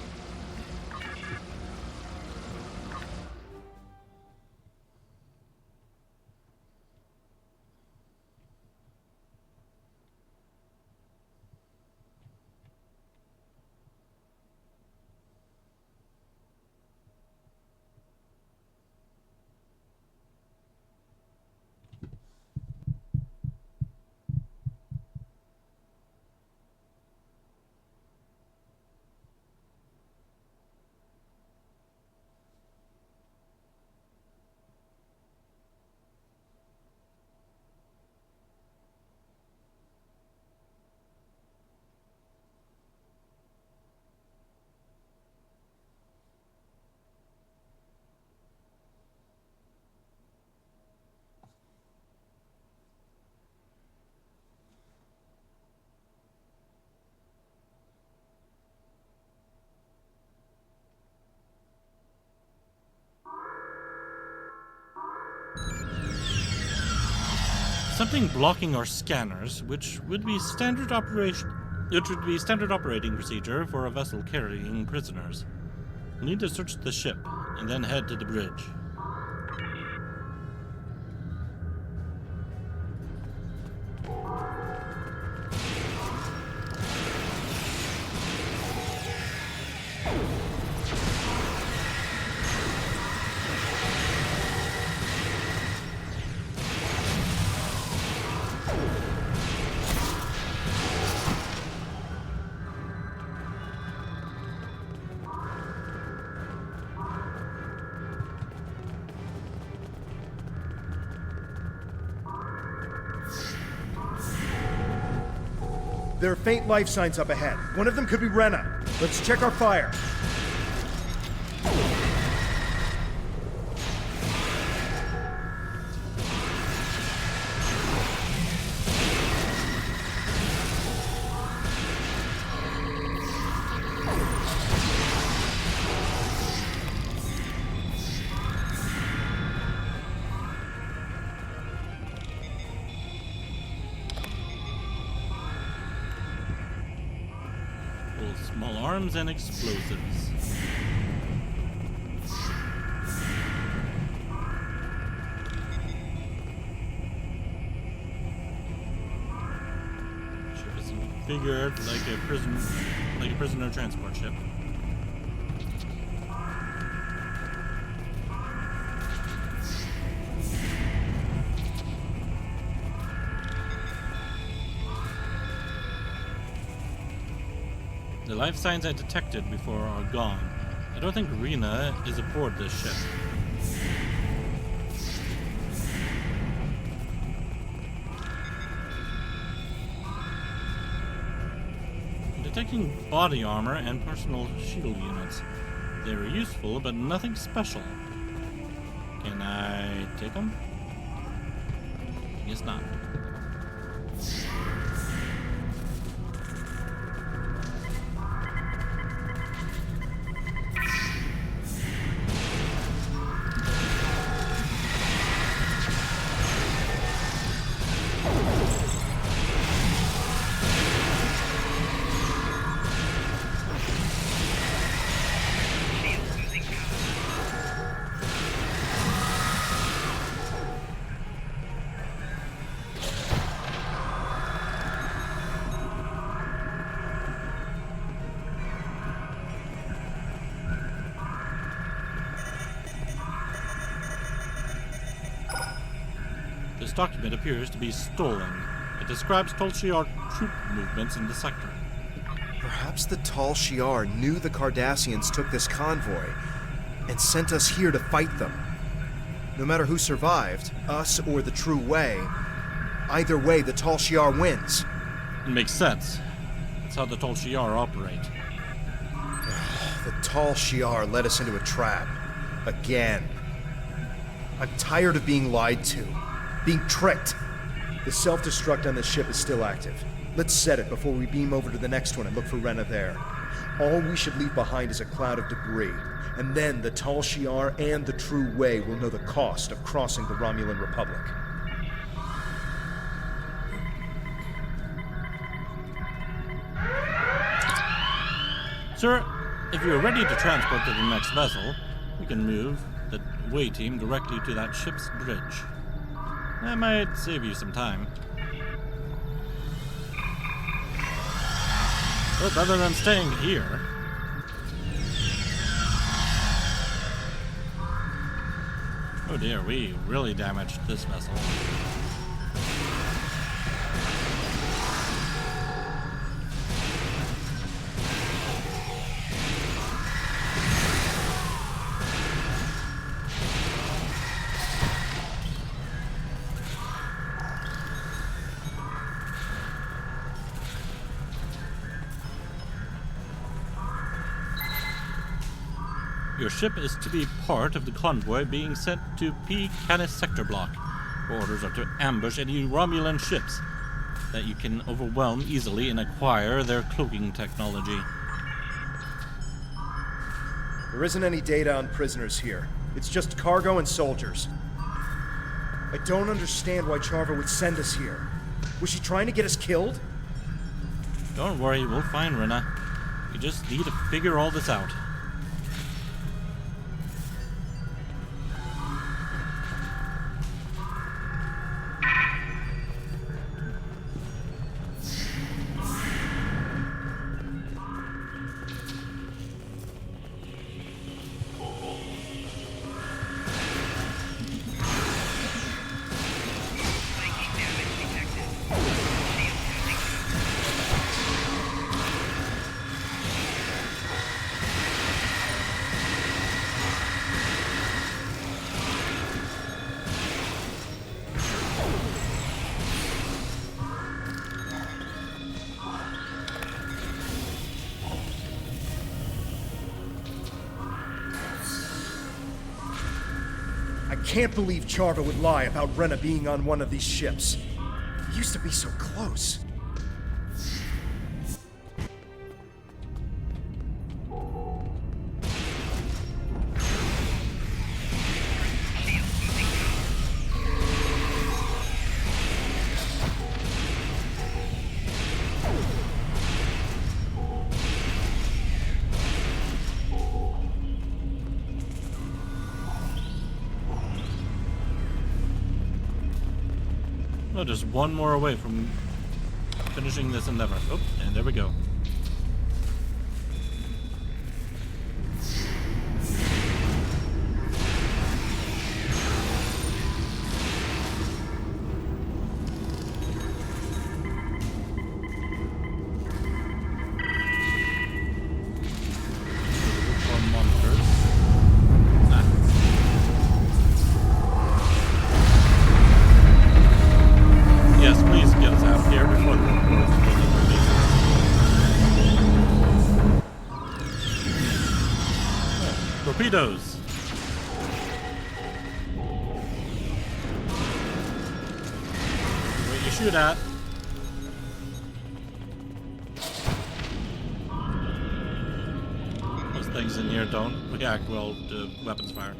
Something blocking our scanners, which would be standard operating procedure for a vessel carrying prisoners. We need to search the ship and then head to the bridge. There are faint life signs up ahead. One of them could be Rena. Let's check our fire. Small arms and explosives. Ship is configured like a prisoner transport ship. The life signs I detected before are gone. I don't think Rena is aboard this ship. I'm detecting body armor and personal shield units. They were useful, but nothing special. Can I take them? I guess not. This document appears to be stolen. It describes Tal Shiar troop movements in the sector. Perhaps the Tal Shiar knew the Cardassians took this convoy and sent us here to fight them. No matter who survived, us or the True Way, either way the Tal Shiar wins. It makes sense. That's how the Tal Shiar operate. The Tal Shiar led us into a trap. Again. I'm tired of being lied to. Being tricked. The self-destruct on this ship is still active. Let's set it before we beam over to the next one and look for Rena there. All we should leave behind is a cloud of debris, and then the Tal Shiar and the True Way will know the cost of crossing the Romulan Republic. Sir, if you're ready to transport to the next vessel, we can move the way team directly to that ship's bridge. That might save you some time. But other than staying here... Oh dear, we really damaged this vessel. Your ship is to be part of the convoy being sent to P. Canis sector block. Orders are to ambush any Romulan ships that you can overwhelm easily and acquire their cloaking technology. There isn't any data on prisoners here. It's just cargo and soldiers. I don't understand why Charva would send us here. Was she trying to get us killed? Don't worry, we'll find Rena. We just need to figure all this out. I can't believe Charva would lie about Rena being on one of these ships. We used to be so close. Well, just one more away from finishing this endeavor. Oh, and there we go. Yes, please get us out of here before the reports release. Torpedoes. What you shoot at. Most things in here don't react well to weapons fire.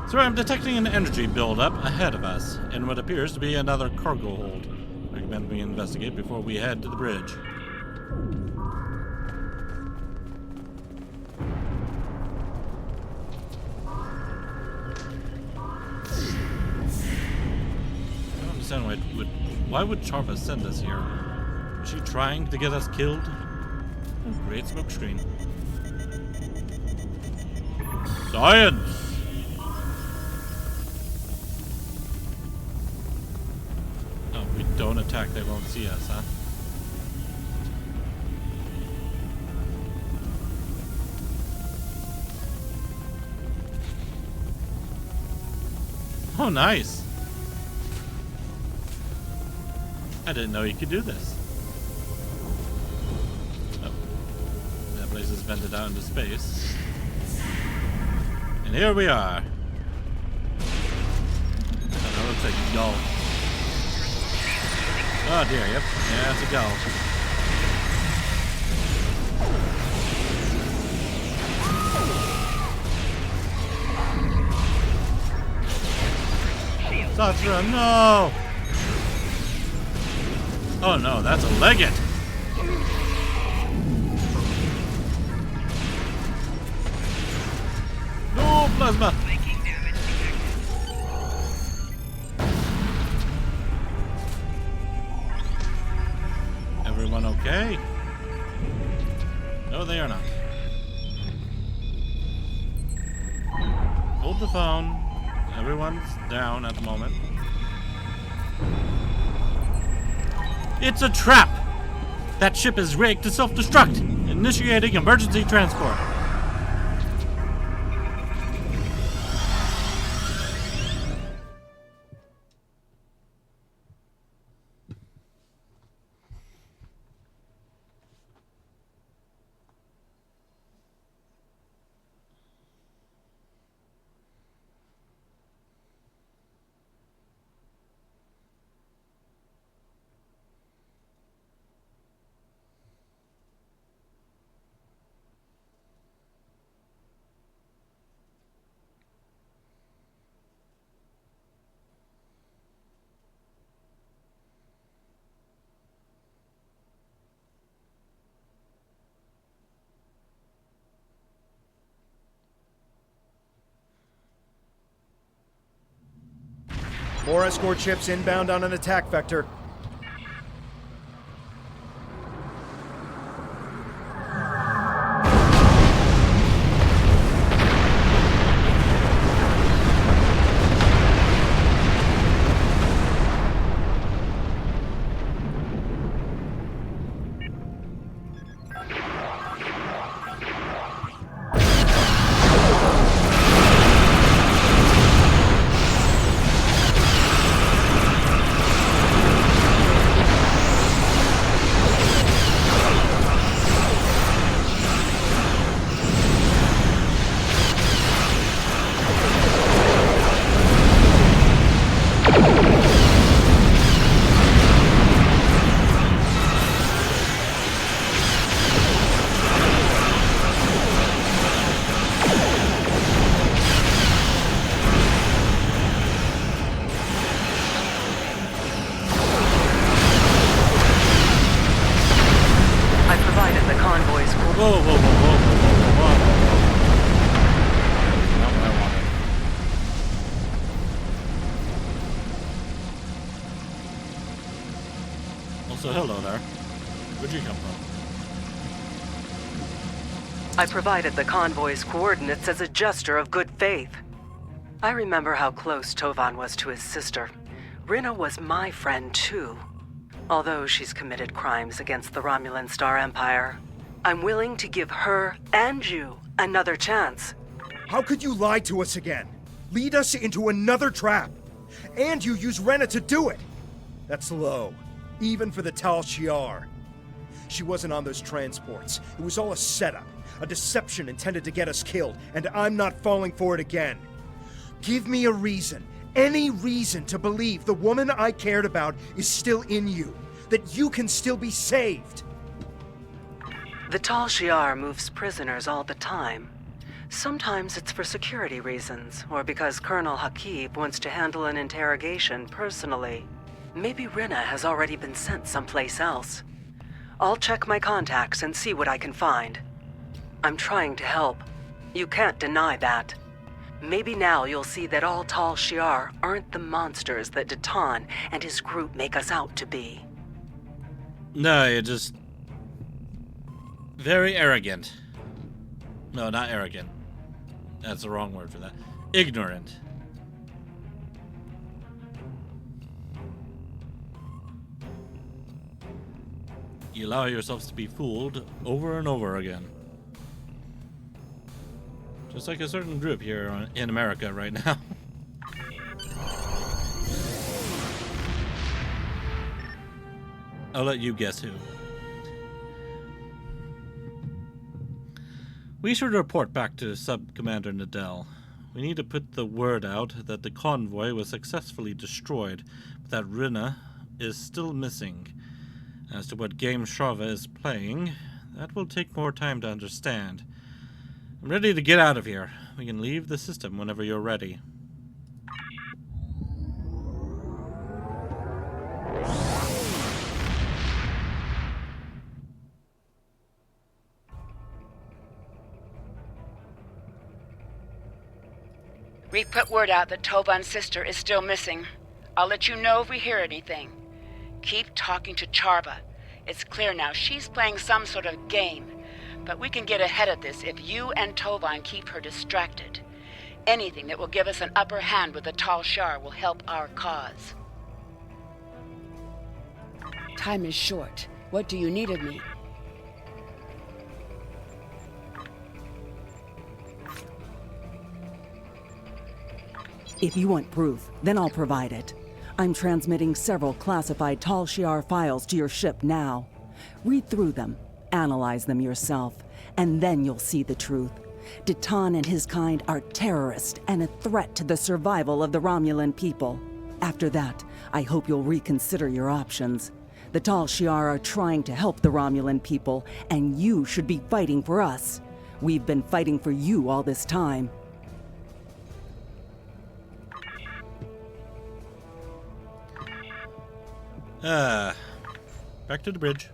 Sir, I'm detecting an energy buildup ahead of us, in what appears to be another cargo hold. I recommend we investigate before we head to the bridge. I don't understand why would Charva send us here? Is she trying to get us killed? Oh, great smoke screen. Science! Don't attack, they won't see us, huh? Oh, nice! I didn't know you could do this. Oh. That place is vented out into space. And here we are. That looks like a gull. Oh dear, yep. Yeah, it's a gull. Satra, no! Oh no, that's a legate! plasma! Everyone okay? No, they are not. Hold the phone. Everyone's down at the moment. It's a trap! That ship is rigged to self-destruct. Initiating emergency transport. More escort ships inbound on an attack vector. Whoa, whoa, whoa, whoa, whoa, whoa, whoa. Not what I wanted. Also, hello there. Where'd you come from? I provided the convoy's coordinates as a gesture of good faith. I remember how close Tovan was to his sister. Rinna was my friend, too. Although she's committed crimes against the Romulan Star Empire, I'm willing to give her and you another chance. How could you lie to us again? Lead us into another trap. And you use Rinna to do it. That's low, even for the Tal Shiar. She wasn't on those transports. It was all a setup, a deception intended to get us killed, and I'm not falling for it again. Give me a reason, any reason to believe the woman I cared about is still in you, that you can still be saved. The Tal Shiar moves prisoners all the time. Sometimes it's for security reasons, or because Colonel Hakib wants to handle an interrogation personally. Maybe Rinna has already been sent someplace else. I'll check my contacts and see what I can find. I'm trying to help. You can't deny that. Maybe now you'll see that all Tal Shiar aren't the monsters that Datan and his group make us out to be. No, you're just very arrogant. No, not arrogant. That's the wrong word for that. Ignorant. You allow yourselves to be fooled over and over again. Just like a certain group here in America right now. I'll let you guess who. We should report back to Sub-Commander Nadell. We need to put the word out that the convoy was successfully destroyed, but that Rinna is still missing. As to what game Shava is playing, that will take more time to understand. I'm ready to get out of here. We can leave the system whenever you're ready. We've put word out that Tovan's sister is still missing. I'll let you know if we hear anything. Keep talking to Charva. It's clear now she's playing some sort of game, but we can get ahead of this if you and Tovan keep her distracted. Anything that will give us an upper hand with the Tal Shiar will help our cause. Time is short. What do you need of me? If you want proof, then I'll provide it. I'm transmitting several classified Tal Shiar files to your ship now. Read through them, analyze them yourself, and then you'll see the truth. Ditan and his kind are terrorists and a threat to the survival of the Romulan people. After that, I hope you'll reconsider your options. The Tal Shiar are trying to help the Romulan people, and you should be fighting for us. We've been fighting for you all this time. Back to the bridge.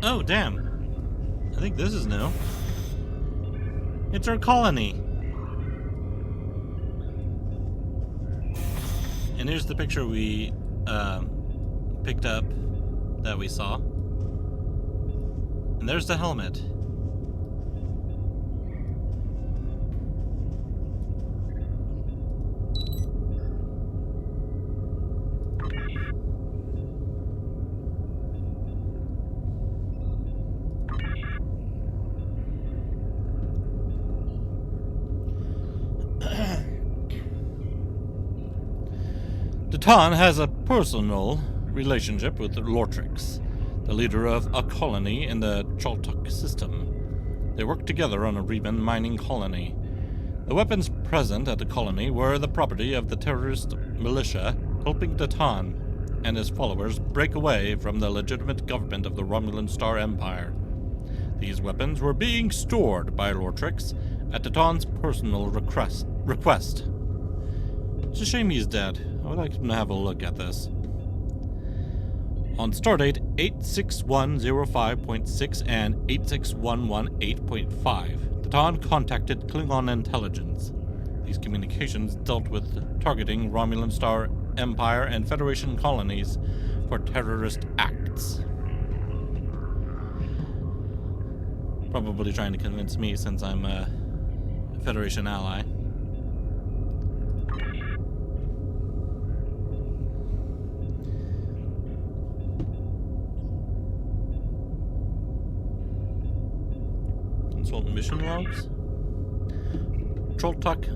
Oh, damn. I think this is new. It's our colony. And here's the picture we picked up that we saw. And there's the helmet. Ditan has a personal relationship with Lortrix, the leader of a colony in the Chaltok system. They worked together on a Reman mining colony. The weapons present at the colony were the property of the terrorist militia helping Ditan and his followers break away from the legitimate government of the Romulan Star Empire. These weapons were being stored by Lortrix at Ditan's personal request. It's a shame he's dead. I would like him to have a look at this. On stardate 86105.6 and 86118.5, Ditan contacted Klingon intelligence. These communications dealt with targeting Romulan Star Empire and Federation colonies for terrorist acts. Probably trying to convince me since I'm a Federation ally. Consult mission logs. Chaltok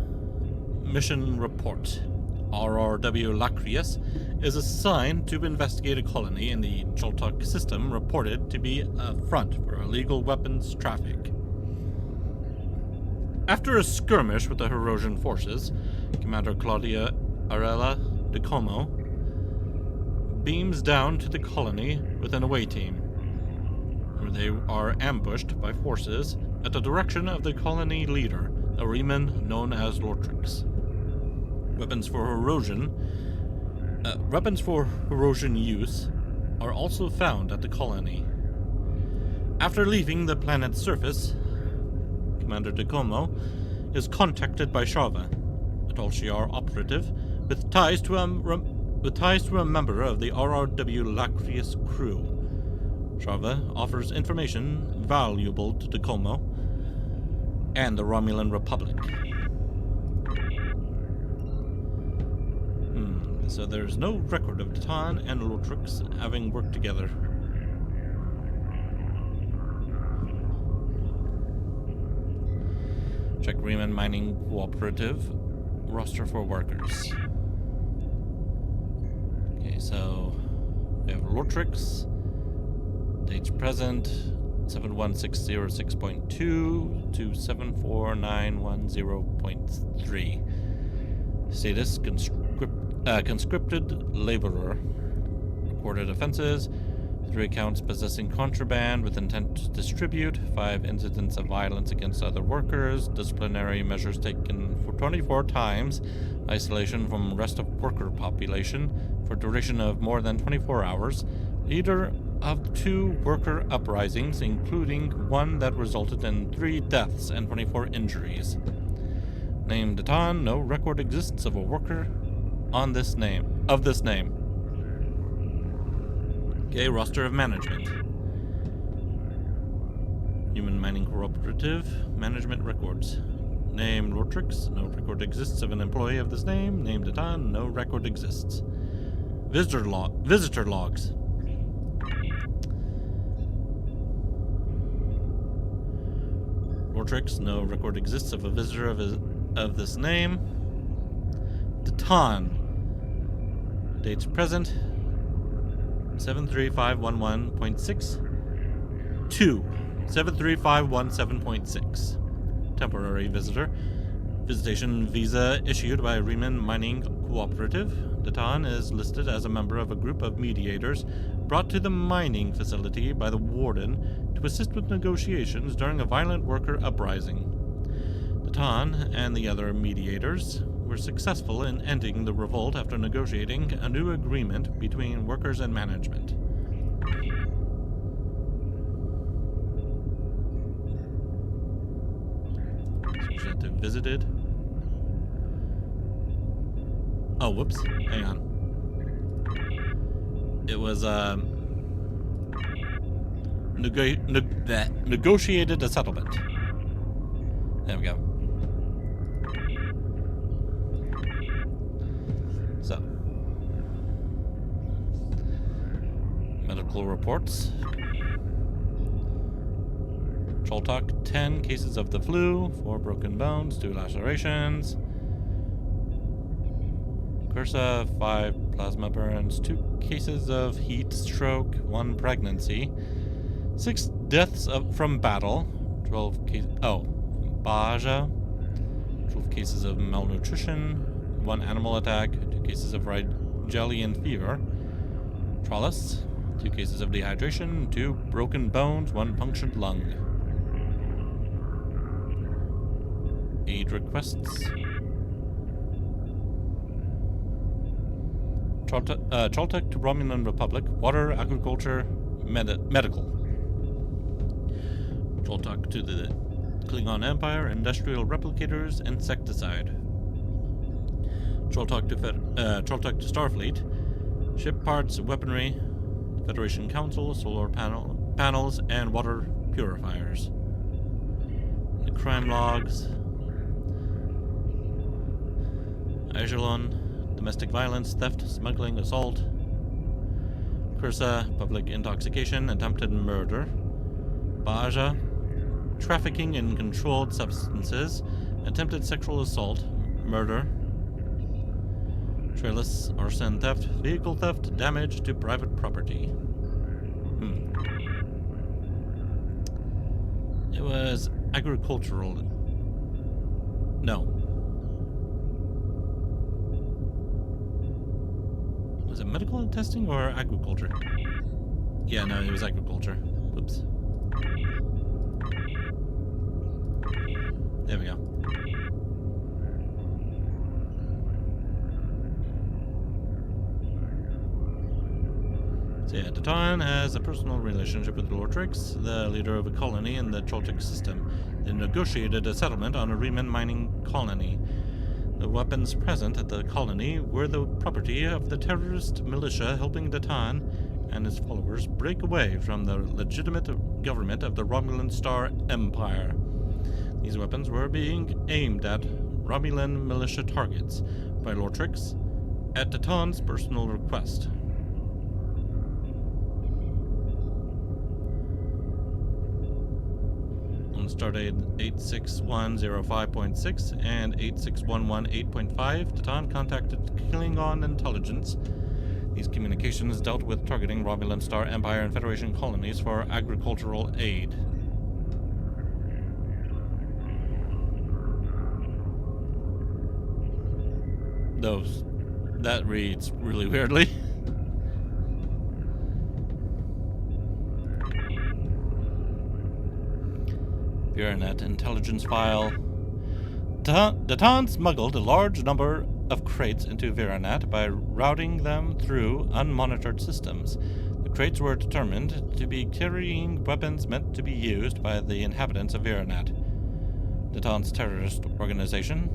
mission report. RRW Lacrius is assigned to investigate a colony in the Chaltok system reported to be a front for illegal weapons traffic. After a skirmish with the Herosian forces, Commander Claudia Arella de Como beams down to the colony with an away team, where they are ambushed by forces at the direction of the colony leader, a Reman known as Lortrix. Weapons for Herosian use are also found at the colony. After leaving the planet's surface, Commander de Como is contacted by Shava, a Tal Shiar operative with ties to a with ties to a member of the RRW Lacrius crew. Charva offers information valuable to Tacomo and the Romulan Republic. So there's no record of Titan and Lotrix having worked together. Check Riemann Mining Cooperative roster for workers. Okay, so we have Lotrix, dates present 71606.2 to 74910.3. Status conscripted laborer. Recorded offenses: 3 accounts possessing contraband with intent to distribute, 5 incidents of violence against other workers, disciplinary measures taken for 24 times, isolation from rest of worker population for duration of more than 24 hours, leader of 2 worker uprisings, including one that resulted in 3 deaths and 24 injuries. Name Titan, no record exists of a worker of this name. Okay, roster of management. Human Mining Cooperative, management records. Name Lotrix, no record exists of an employee of this name. Name Titan, no record exists. Visitor logs. Lotrix, no record exists of a visitor of this name. Titan. Dates present 73511.6 to 73517.6. Temporary visitor. Visitation visa issued by Riemann Mining Cooperative. Titan is listed as a member of a group of mediators brought to the mining facility by the warden to assist with negotiations during a violent worker uprising. Titan and the other mediators were successful in ending the revolt after negotiating a new agreement between workers and management. Subjective visited. Oh, whoops. Hang on. It was, negotiated a settlement. There we go. So, medical reports. Choltok, 10 cases of the flu, 4 broken bones, 2 lacerations. Cursa, 5 plasma burns, 2 cases of heat stroke, 1 pregnancy, 6 deaths from battle, 12 cases. Oh, Baja, 12 cases of malnutrition, 1 animal attack, 2 cases of Rigelian fever. Trollis, 2 cases of dehydration, 2 broken bones, 1 punctured lung. Aid requests. Choltek to Romulan Republic, water, agriculture, medical. Choltek to the Klingon Empire, industrial replicators, insecticide. Choltek to Starfleet, ship parts, weaponry, Federation Council, solar panels, and water purifiers. The crime logs. Ajalon, domestic violence, theft, smuggling, assault. Cursa, public intoxication, attempted murder. Baja, trafficking in controlled substances, attempted sexual assault, murder. Trellis, arson theft, vehicle theft, damage to private property. It was agricultural. No. Was it medical testing or agriculture? Yeah, no, it was agriculture. Whoops. There we go. So yeah, Titan has a personal relationship with Lotrix, the leader of a colony in the Choltek system. They negotiated a settlement on a Riemann mining colony. The weapons present at the colony were the property of the terrorist militia helping Datan and his followers break away from the legitimate government of the Romulan Star Empire. These weapons were being aimed at Romulan militia targets by Lortrix at Datan's personal request. On Stardate 86105.6 and 86118.5, Datan contacted Klingon intelligence. These communications dealt with targeting Romulan Star Empire and Federation colonies for agricultural aid. That reads really weirdly. Byrnet intelligence file. Datan smuggled a large number of crates into Viranet by routing them through unmonitored systems. The crates were determined to be carrying weapons meant to be used by the inhabitants of Viranet. Datan's terrorist organization,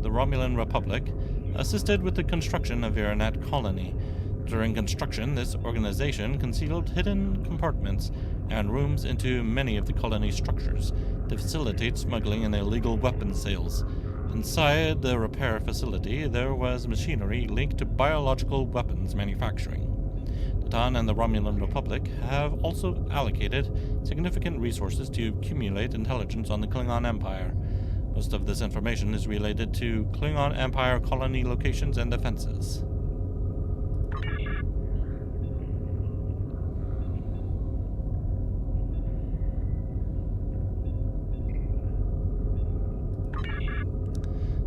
the Romulan Republic, assisted with the construction of Viranet colony. During construction, this organization concealed hidden compartments and rooms into many of the colony structures to facilitate smuggling and illegal weapons sales. Inside the repair facility, there was machinery linked to biological weapons manufacturing. Datan and the Romulan Republic have also allocated significant resources to accumulate intelligence on the Klingon Empire. Most of this information is related to Klingon Empire colony locations and defenses.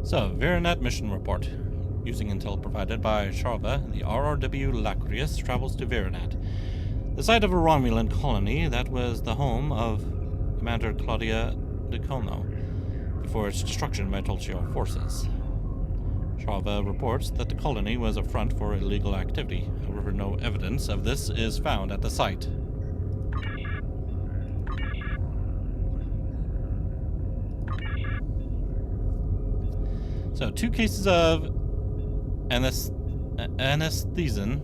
So, Viranet mission report. Using intel provided by Sharva, the RRW Lacrius travels to Viranet, the site of a Romulan colony that was the home of Commander Claudia de Colno, before its destruction by Tolchior forces. Sharva reports that the colony was a front for illegal activity. However, no evidence of this is found at the site. So, 2 cases of anesthesin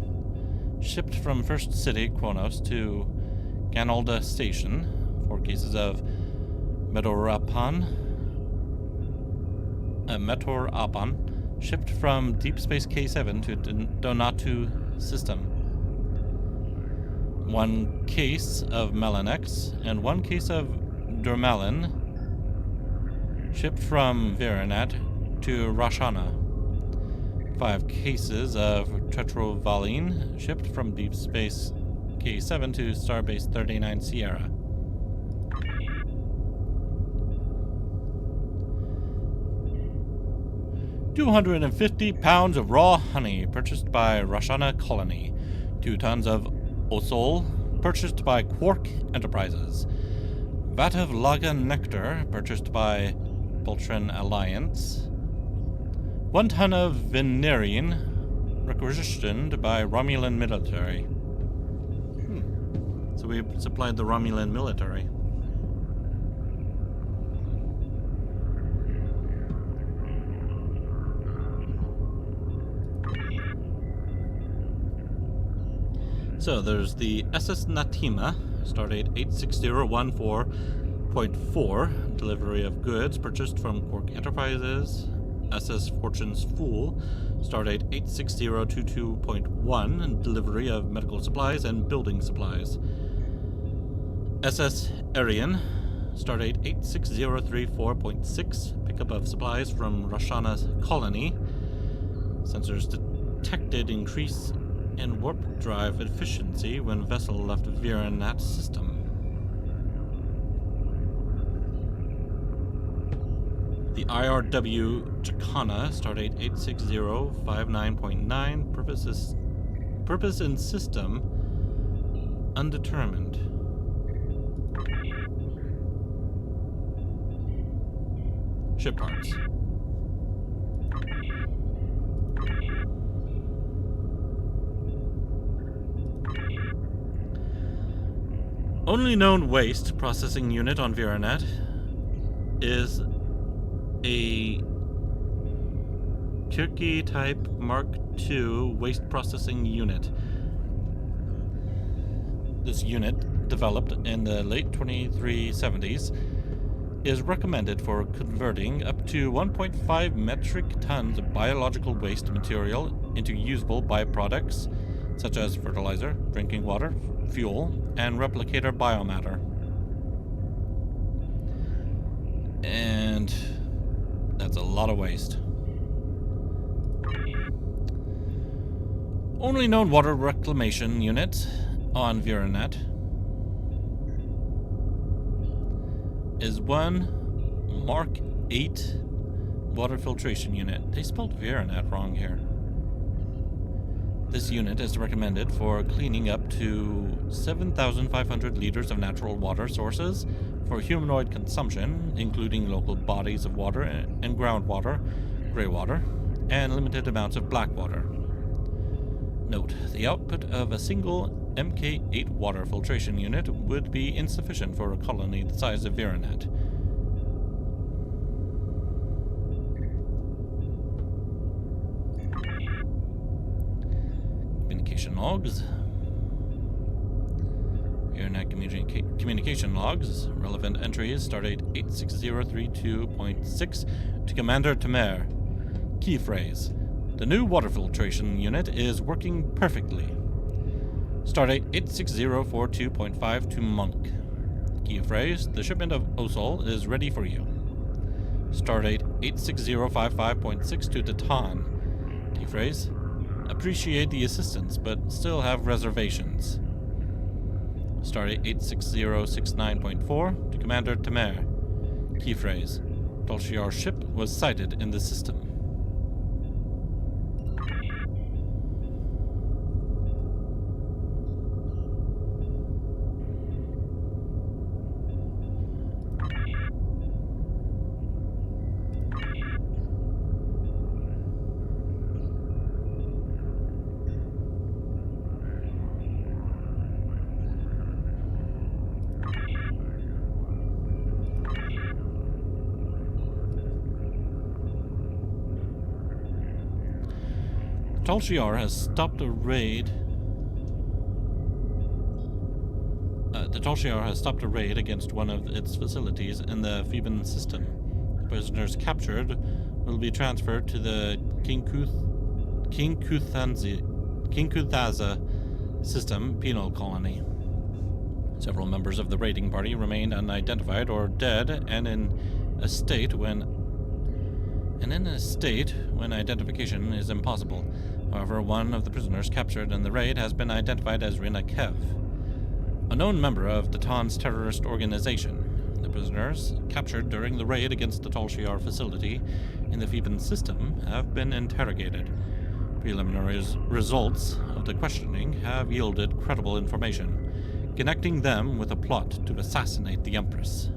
shipped from First City, Kronos, to Ganalda Station. 4 cases of Medorapan shipped from Deep Space K7 to Donatu System. 1 case of Melanex and 1 case of Durmalin shipped from Viranet to Rashana. 5 cases of Tetrovaline shipped from Deep Space K7 to Starbase 39 Sierra. £250 of raw honey purchased by Rashana Colony. 2 tons of Osol purchased by Quark Enterprises. Vat of Laga Nectar purchased by Beltran Alliance. 1 ton of Venerian requisitioned by Romulan military. So we supplied the Romulan military. So there's the SS Natima, stardate 86014.4, delivery of goods purchased from Quark Enterprises. SS Fortune's Fool, stardate 86022.1, and delivery of medical supplies and building supplies. SS Arian, stardate 86034.6, pickup of supplies from Rashana's colony. Sensors detected increase in warp drive efficiency when vessel left Viranat system. The IRW Chakana, stardate 86059.9, purpose and system undetermined. Ship parts. Only known waste processing unit on Viranet is a Kirky Type Mark II waste processing unit. This unit, developed in the late 2370s, is recommended for converting up to 1.5 metric tons of biological waste material into usable byproducts, such as fertilizer, drinking water, fuel, and replicator biomatter. And that's a lot of waste. Only known water reclamation unit on Viranet is one Mark 8 water filtration unit. They spelled Viranet wrong here. This unit is recommended for cleaning up to 7,500 liters of natural water sources for humanoid consumption, including local bodies of water and groundwater, grey water, and limited amounts of black water. Note, the output of a single MK8 water filtration unit would be insufficient for a colony the size of Viranet. Communication logs. Viranet communication logs. Relevant entries. Stardate 86032.6 to Commander Tamer. Key phrase. The new water filtration unit is working perfectly. Stardate 86042.5 to Monk. Key phrase. The shipment of Osol is ready for you. Stardate 86055.6 to Datan. Key phrase. Appreciate the assistance, but still have reservations. Stardate 86069.4 to Commander Tamer. Key phrase. Tolshiar ship was sighted in the system. Tolshiar has stopped a raid. The Tolshiar has stopped a raid against one of its facilities in the Theban system. The prisoners captured will be transferred to the Kinkuthaza system penal colony. Several members of the raiding party remain unidentified or dead, and in a state when identification is impossible. However, one of the prisoners captured in the raid has been identified as Rina Kev, a known member of Datan's terrorist organization. The prisoners captured during the raid against the Tolshiar facility in the Theban system have been interrogated. Preliminary results of the questioning have yielded credible information, connecting them with a plot to assassinate the Empress.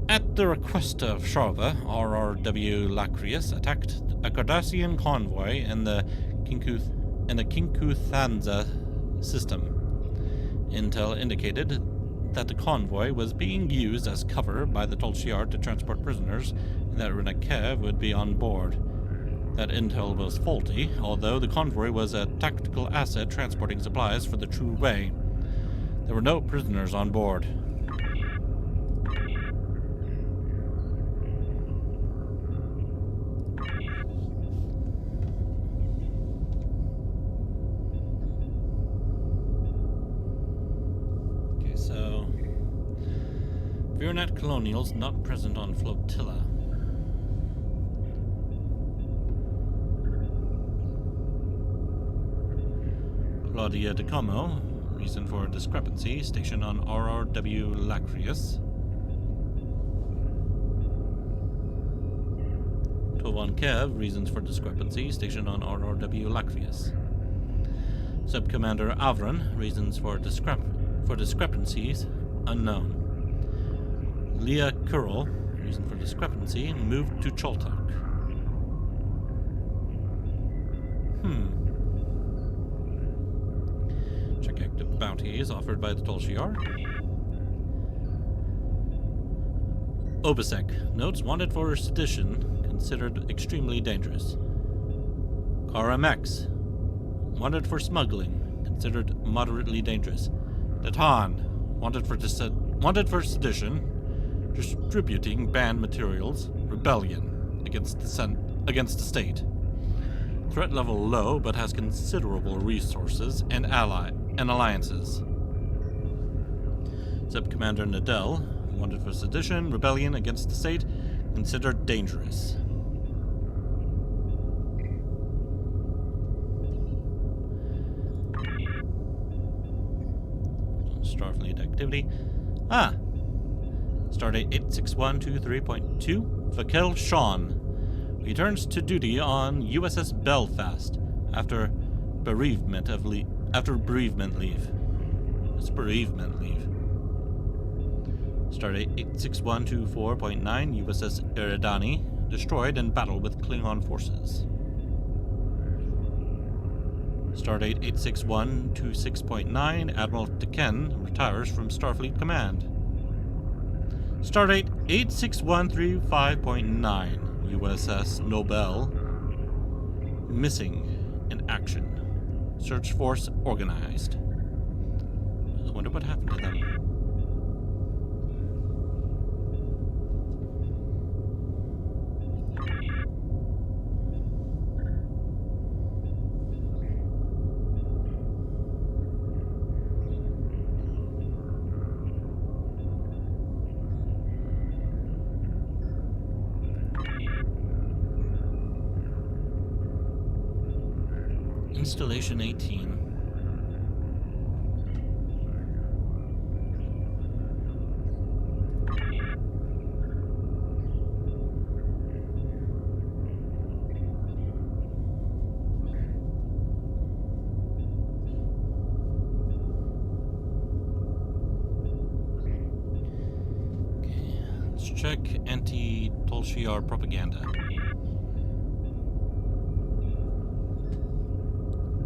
At the request of Sharva, RRW Lacrius attacked a Cardassian convoy in the Kinkuthanza system. Intel indicated that the convoy was being used as cover by the Tolshiar to transport prisoners, and that Renakev would be on board. That intel was faulty, although the convoy was a tactical asset transporting supplies for the True Way. There were no prisoners on board. Viranet colonials not present on flotilla. Claudia DeComo, reason for discrepancy, station on RRW Lacrius. Tovan Kev, reasons for discrepancy, station on RRW Lacrius. Subcommander Avron, reasons for discrepancies, unknown. Leah Curl, reason for discrepancy, moved to Choltok. Check active bounties offered by the Tolshiar. Obasek notes wanted for sedition, considered extremely dangerous. Karamex, wanted for smuggling, considered moderately dangerous. Datan, wanted for sedition, distributing banned materials, rebellion against the state. Threat level low, but has considerable resources and alliances. Sub-Commander Nadell, wanted for sedition, rebellion against the state, considered dangerous. Starfleet activity. Stardate 86123.2. Vakel Shawn returns to duty on USS Belfast after bereavement leave. It's bereavement leave. Stardate 86124.9. USS Eridani destroyed in battle with Klingon forces. Stardate 86126.9, Admiral Teken retires from Starfleet Command. Stardate 86135.9, USS Nobel missing in action. Search force organized. I wonder what happened to them. Installation 18. Okay, let's check anti-Tolshiar propaganda.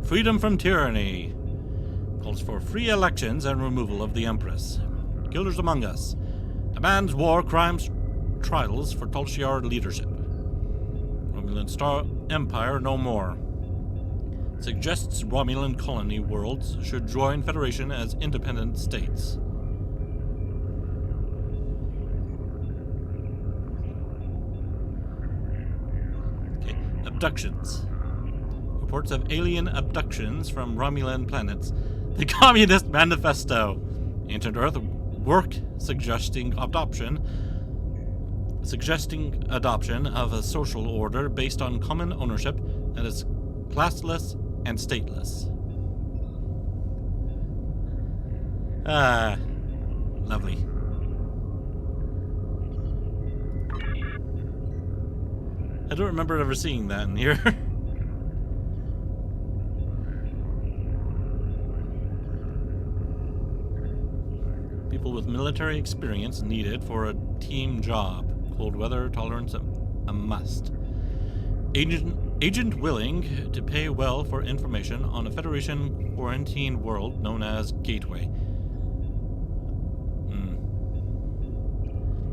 Freedom from tyranny. Calls for free elections and removal of the Empress. Killers Among Us. Demands war crimes trials for Tolshiar leadership. Romulan Star Empire no more. Suggests Romulan colony worlds should join Federation as independent states. Okay, abductions. Reports of alien abductions from Romulan planets. The Communist Manifesto. Ancient Earth work suggesting adoption of a social order based on common ownership that is classless and stateless. Lovely. I don't remember ever seeing that in here. People with military experience needed for a team job. Cold weather tolerance a must. Agent willing to pay well for information on a Federation quarantine world known as Gateway.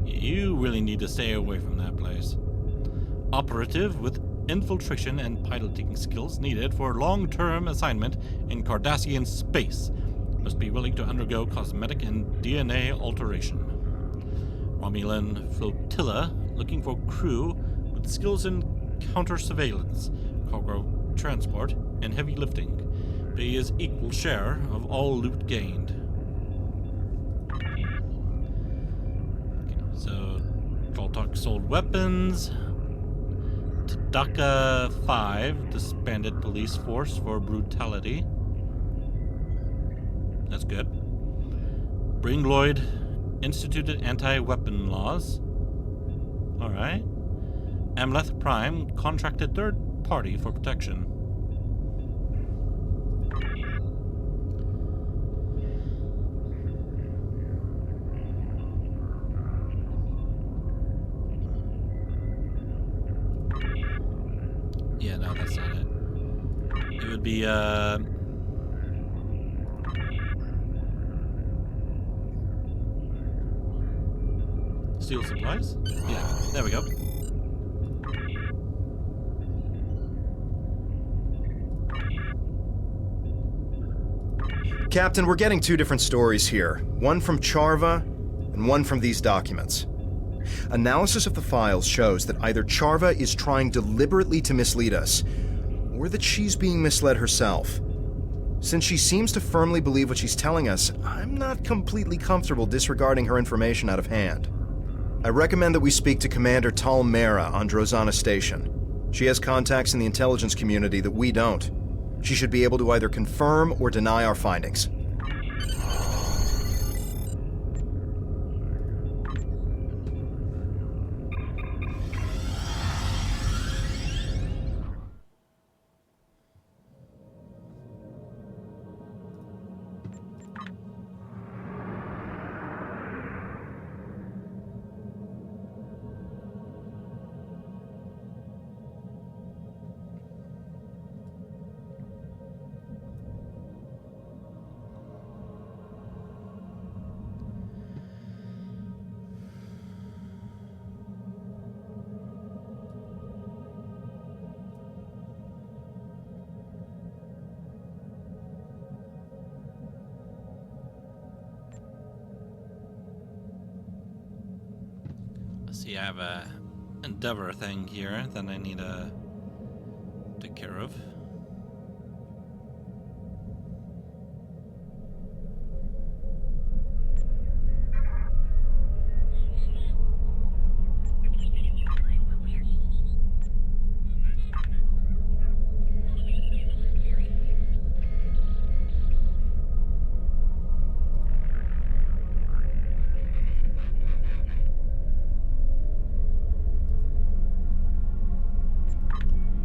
You really need to stay away from that place. Operative with infiltration and piloting skills needed for long-term assignment in Cardassian space. Must be willing to undergo cosmetic and DNA alteration. Romulan flotilla looking for crew with skills in counter-surveillance, cargo transport, and heavy lifting. Pay is equal share of all loot gained. Okay, so Kaltok sold weapons. Tadaka 5 disbanded police force for brutality. That's good. Bringloid instituted anti-weapon laws. Alright. Amleth Prime contracted third party for protection. Yeah, no, that's not it. It would be, Steal supplies? Yeah, there we go. Captain, we're getting two different stories here. One from Charva, and one from these documents. Analysis of the files shows that either Charva is trying deliberately to mislead us, or that she's being misled herself. Since she seems to firmly believe what she's telling us, I'm not completely comfortable disregarding her information out of hand. I recommend that we speak to Commander Tal Mera on Drozana Station. She has contacts in the intelligence community that we don't. She should be able to either confirm or deny our findings. See, I have a Endeavor thing here that I need to take care of.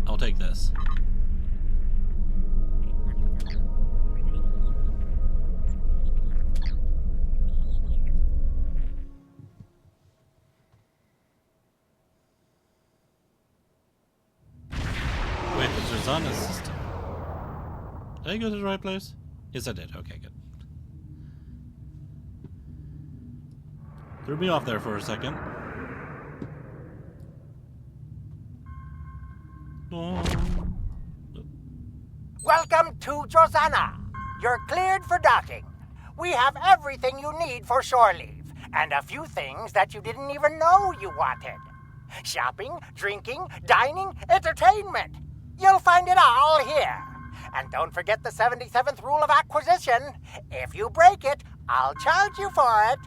I'll take this. Wait, the Drozana system. Did I go to the right place? Yes, I did. Okay, good. Threw me off there for a second. Welcome to Drozana. You're cleared for docking. We have everything you need for shore leave, and a few things that you didn't even know you wanted. Shopping, drinking, dining, entertainment. You'll find it all here. And don't forget the 77th rule of acquisition. If you break it, I'll charge you for it.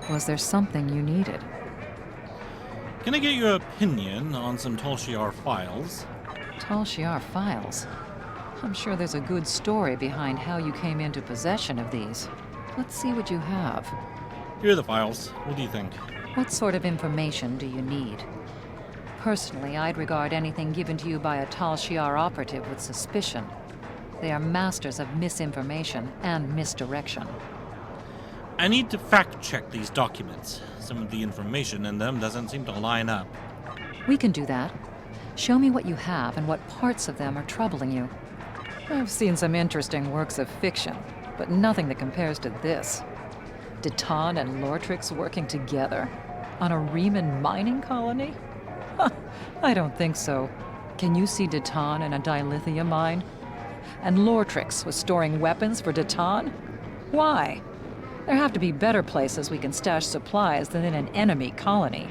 Was there something you needed? Can I get your opinion on some Tal Shiar files? Tal Shiar files? I'm sure there's a good story behind how you came into possession of these. Let's see what you have. Here are the files. What do you think? What sort of information do you need? Personally, I'd regard anything given to you by a Tal Shiar operative with suspicion. They are masters of misinformation and misdirection. I need to fact-check these documents. Some of the information in them doesn't seem to line up. We can do that. Show me what you have and what parts of them are troubling you. I've seen some interesting works of fiction, but nothing that compares to this. Deton and Lortrix working together? On a Riemann mining colony? I don't think so. Can you see Deton in a dilithium mine? And Lortrix was storing weapons for Deton? Why? There have to be better places we can stash supplies than in an enemy colony.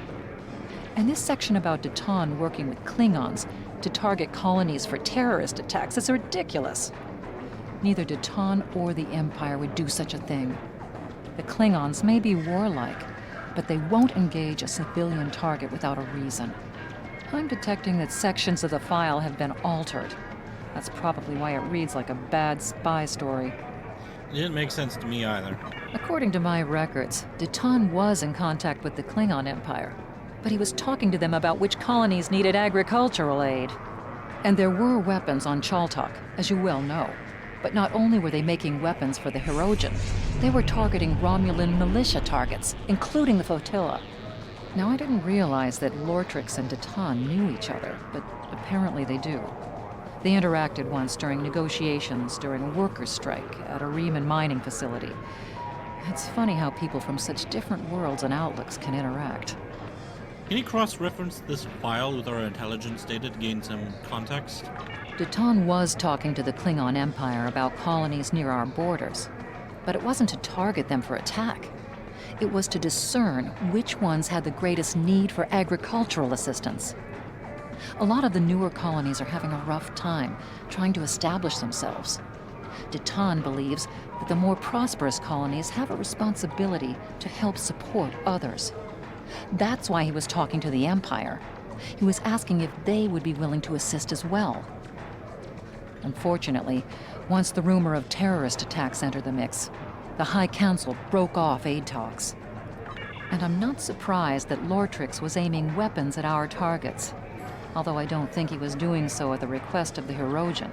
And this section about Deton working with Klingons to target colonies for terrorist attacks is ridiculous. Neither Deton or the Empire would do such a thing. The Klingons may be warlike, but they won't engage a civilian target without a reason. I'm detecting that sections of the file have been altered. That's probably why it reads like a bad spy story. It didn't make sense to me either. According to my records, Deton was in contact with the Klingon Empire, but he was talking to them about which colonies needed agricultural aid. And there were weapons on Chaltok, as you well know. But not only were they making weapons for the Hirogen, they were targeting Romulan militia targets, including the flotilla. Now, I didn't realize that Lortrix and Deton knew each other, but apparently they do. They interacted once during negotiations during a workers' strike at a Riemann mining facility. It's funny how people from such different worlds and outlooks can interact. Can you cross-reference this file with our intelligence data to gain some context? Deton was talking to the Klingon Empire about colonies near our borders, but it wasn't to target them for attack. It was to discern which ones had the greatest need for agricultural assistance. A lot of the newer colonies are having a rough time trying to establish themselves. Deton believes that the more prosperous colonies have a responsibility to help support others. That's why he was talking to the Empire. He was asking if they would be willing to assist as well. Unfortunately, once the rumor of terrorist attacks entered the mix, the High Council broke off aid talks. And I'm not surprised that Lortrix was aiming weapons at our targets, although I don't think he was doing so at the request of the Hirogen.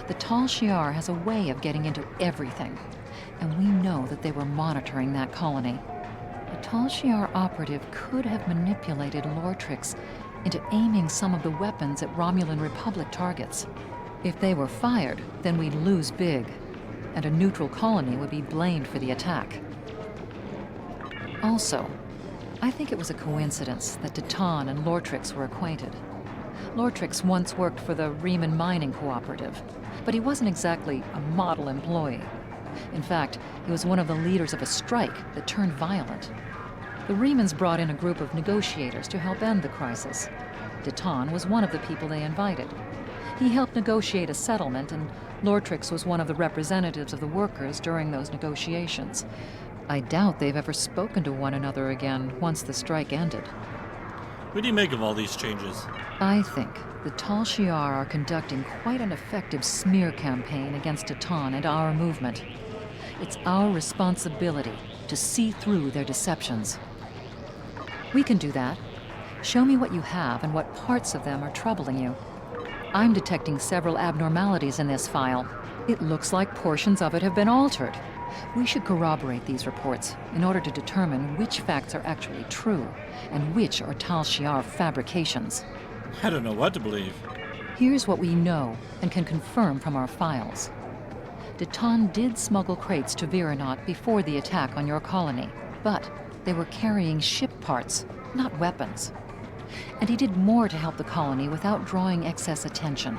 The Tal Shiar has a way of getting into everything, and we know that they were monitoring that colony. A Tal Shiar operative could have manipulated Lortrix into aiming some of the weapons at Romulan Republic targets. If they were fired, then we'd lose big, and a neutral colony would be blamed for the attack. Also, I think it was a coincidence that Deton and Lortrix were acquainted. Lortrix once worked for the Riemann Mining Cooperative, but he wasn't exactly a model employee. In fact, he was one of the leaders of a strike that turned violent. The Riemanns brought in a group of negotiators to help end the crisis. Deton was one of the people they invited. He helped negotiate a settlement, and Lortrix was one of the representatives of the workers during those negotiations. I doubt they've ever spoken to one another again once the strike ended. What do you make of all these changes? I think the Tal Shiar are conducting quite an effective smear campaign against Deton and our movement. It's our responsibility to see through their deceptions. We can do that. Show me what you have and what parts of them are troubling you. I'm detecting several abnormalities in this file. It looks like portions of it have been altered. We should corroborate these reports in order to determine which facts are actually true and which are Tal Shiar fabrications. I don't know what to believe. Here's what we know and can confirm from our files. Deton did smuggle crates to Viranot before the attack on your colony, but they were carrying ship parts, not weapons. And he did more to help the colony without drawing excess attention.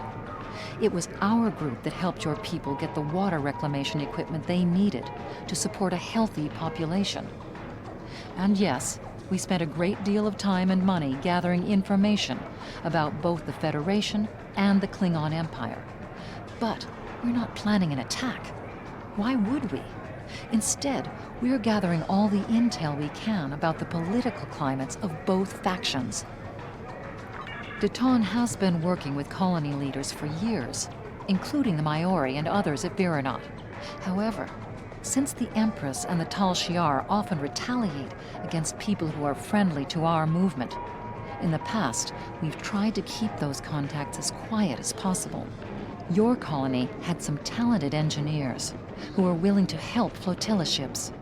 It was our group that helped your people get the water reclamation equipment they needed to support a healthy population. And yes, we spent a great deal of time and money gathering information about both the Federation and the Klingon Empire. But we're not planning an attack. Why would we? Instead, we're gathering all the intel we can about the political climates of both factions. Deton has been working with colony leaders for years, including the Maori and others at Viranot. However, since the Empress and the Tal Shiar often retaliate against people who are friendly to our movement, in the past, we've tried to keep those contacts as quiet as possible. Your colony had some talented engineers who were willing to help flotilla ships.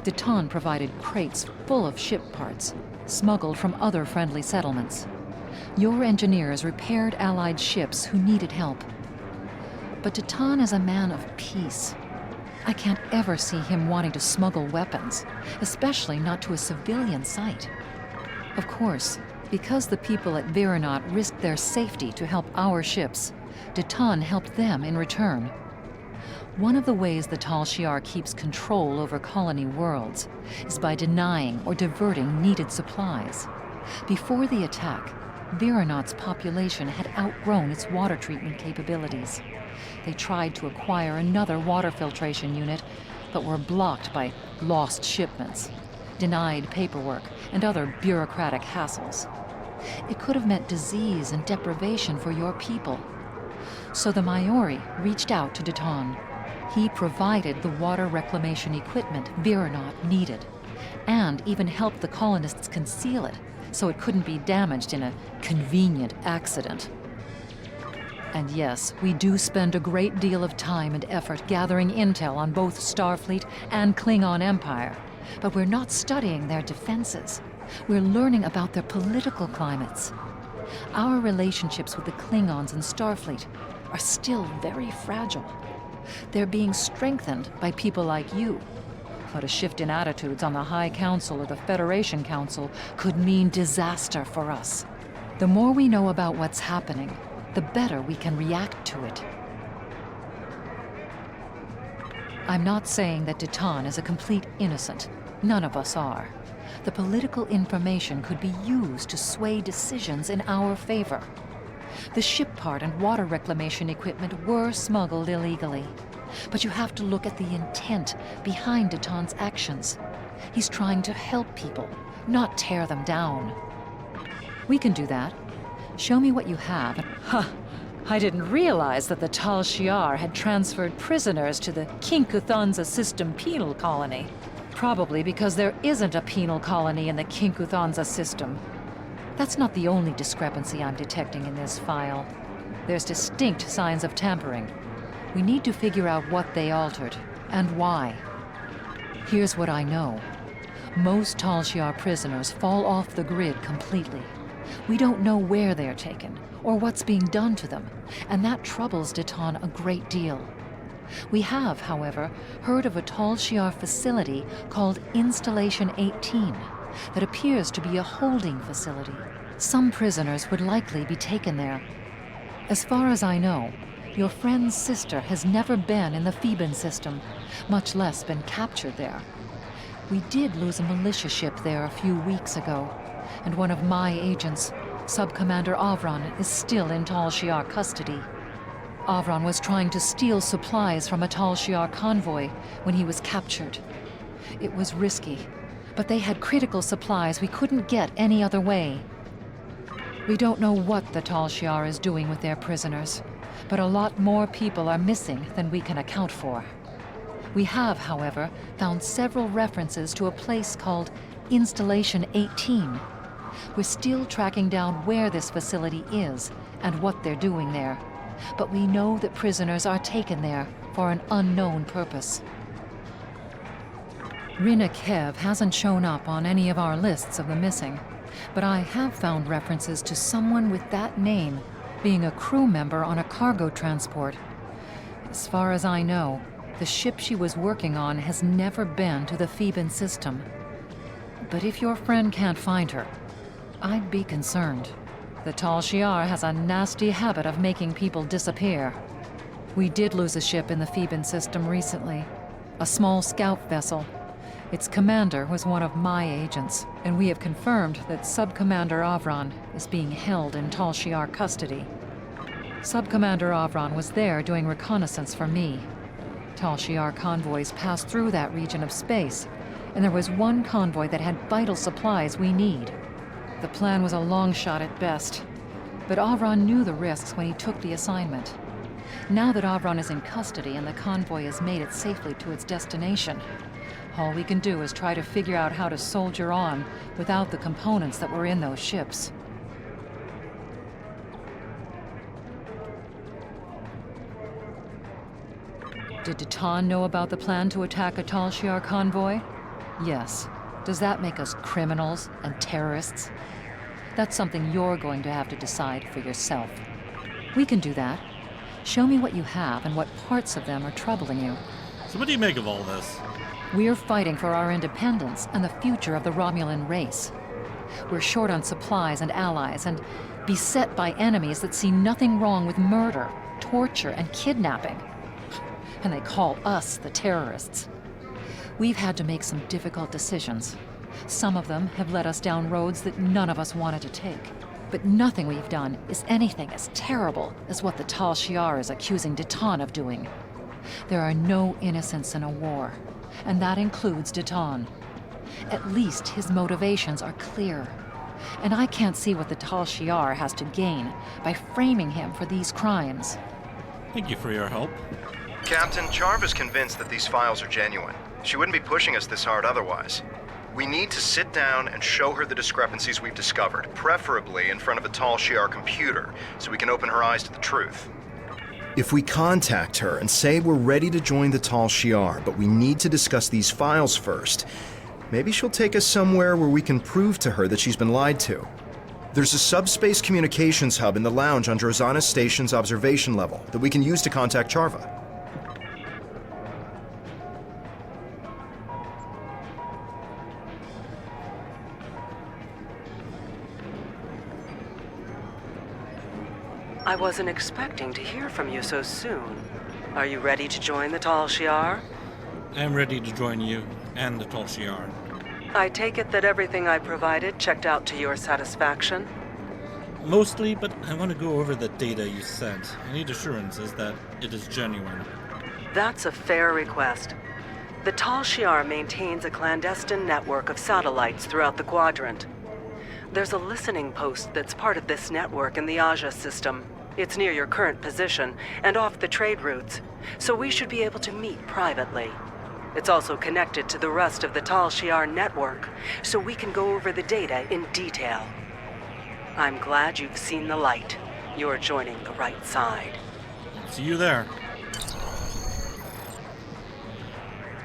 Deton provided crates full of ship parts, smuggled from other friendly settlements. Your engineers repaired Allied ships who needed help. But Deton is a man of peace. I can't ever see him wanting to smuggle weapons, especially not to a civilian site. Of course, because the people at Viranot risked their safety to help our ships, Deton helped them in return. One of the ways the Tal Shiar keeps control over colony worlds is by denying or diverting needed supplies. Before the attack, Viranot's population had outgrown its water treatment capabilities. They tried to acquire another water filtration unit, but were blocked by lost shipments, denied paperwork, and other bureaucratic hassles. It could have meant disease and deprivation for your people. So the Maori reached out to Deton. He provided the water reclamation equipment Byrnjolf needed, and even helped the colonists conceal it so it couldn't be damaged in a convenient accident. And yes, we do spend a great deal of time and effort gathering intel on both Starfleet and Klingon Empire, but we're not studying their defenses. We're learning about their political climates. Our relationships with the Klingons and Starfleet are still very fragile. They're being strengthened by people like you. But a shift in attitudes on the High Council or the Federation Council could mean disaster for us. The more we know about what's happening, the better we can react to it. I'm not saying that Ditan is a complete innocent. None of us are. The political information could be used to sway decisions in our favor. The ship part and water reclamation equipment were smuggled illegally. But you have to look at the intent behind Ditan's actions. He's trying to help people, not tear them down. We can do that. Show me what you have. Huh. I didn't realize that the Tal Shiar had transferred prisoners to the Kinkuthanza system penal colony. Probably because there isn't a penal colony in the Kinkuthanza system. That's not the only discrepancy I'm detecting in this file. There's distinct signs of tampering. We need to figure out what they altered, and why. Here's what I know. Most Tal Shiar prisoners fall off the grid completely. We don't know where they're taken, or what's being done to them, and that troubles Ditan a great deal. We have, however, heard of a Tal Shiar facility called Installation 18 that appears to be a holding facility. Some prisoners would likely be taken there. As far as I know, your friend's sister has never been in the Theban system, much less been captured there. We did lose a militia ship there a few weeks ago, and one of my agents, Sub-Commander Avron, is still in Tal Shiar custody. Avron was trying to steal supplies from a Tal Shiar convoy when he was captured. It was risky, but they had critical supplies we couldn't get any other way. We don't know what the Tal Shiar is doing with their prisoners, but a lot more people are missing than we can account for. We have, however, found several references to a place called Installation 18. We're still tracking down where this facility is and what they're doing there, but we know that prisoners are taken there for an unknown purpose. Rina Kev hasn't shown up on any of our lists of the missing, but I have found references to someone with that name being a crew member on a cargo transport. As far as I know, the ship she was working on has never been to the Theban system. But if your friend can't find her, I'd be concerned. The Tal Shiar has a nasty habit of making people disappear. We did lose a ship in the Theban system recently, a small scout vessel. Its commander was one of my agents, and we have confirmed that Sub-Commander Avron is being held in Tal Shiar custody. Sub-Commander Avron was there doing reconnaissance for me. Tal Shiar convoys pass through that region of space, and there was one convoy that had vital supplies we need. The plan was a long shot at best, but Avron knew the risks when he took the assignment. Now that Avron is in custody and the convoy has made it safely to its destination, all we can do is try to figure out how to soldier on without the components that were in those ships. Did Ditan know about the plan to attack a Tal Shiar convoy? Yes. Does that make us criminals and terrorists? That's something you're going to have to decide for yourself. We can do that. Show me what you have and what parts of them are troubling you. So what do you make of all this? We're fighting for our independence and the future of the Romulan race. We're short on supplies and allies and beset by enemies that see nothing wrong with murder, torture, and kidnapping. And they call us the terrorists. We've had to make some difficult decisions. Some of them have led us down roads that none of us wanted to take. But nothing we've done is anything as terrible as what the Tal Shiar is accusing Ditan of doing. There are no innocents in a war, and that includes Ditan. At least his motivations are clear. And I can't see what the Tal Shiar has to gain by framing him for these crimes. Thank you for your help. Captain, Charva's convinced that these files are genuine. She wouldn't be pushing us this hard otherwise. We need to sit down and show her the discrepancies we've discovered, preferably in front of a Tal Shiar computer, so we can open her eyes to the truth. If we contact her and say we're ready to join the Tal Shiar, but we need to discuss these files first, maybe she'll take us somewhere where we can prove to her that she's been lied to. There's a subspace communications hub in the lounge on Drozana Station's observation level that we can use to contact Charva. I wasn't expecting to hear from you so soon. Are you ready to join the Tal Shiar? I'm ready to join you and the Tal Shiar. I take it that everything I provided checked out to your satisfaction? Mostly, but I want to go over the data you sent. I need assurances that it is genuine. That's a fair request. The Tal Shiar maintains a clandestine network of satellites throughout the quadrant. There's a listening post that's part of this network in the Aja system. It's near your current position and off the trade routes, so we should be able to meet privately. It's also connected to the rest of the Tal Shiar network, so we can go over the data in detail. I'm glad you've seen the light. You're joining the right side. See you there.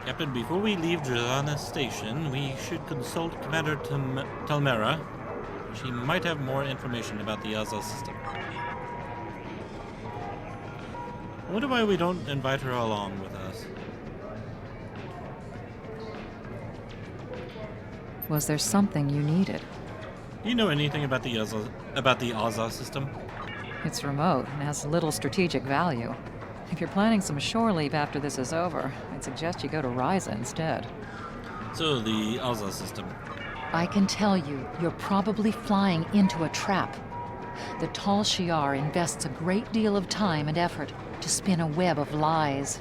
Captain, before we leave Drozana Station, we should consult Commander Talmera. She might have more information about the Aza system. I wonder why we don't invite her along with us. Was there something you needed? Do you know anything about the Aza system? It's remote and has little strategic value. If you're planning some shore leave after this is over, I'd suggest you go to Ryza instead. So, the Aza system. I can tell you, you're probably flying into a trap. The Tal Shiar invests a great deal of time and effort to spin a web of lies.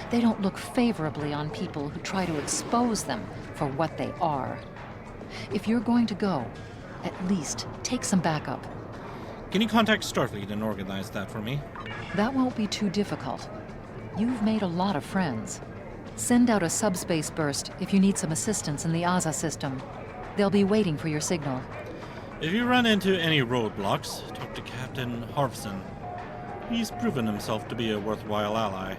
They don't look favorably on people who try to expose them for what they are. If you're going to go, at least take some backup. Can you contact Starfleet and organize that for me? That won't be too difficult. You've made a lot of friends. Send out a subspace burst if you need some assistance in the Aza system. They'll be waiting for your signal. If you run into any roadblocks, talk to Captain Harfson. He's proven himself to be a worthwhile ally.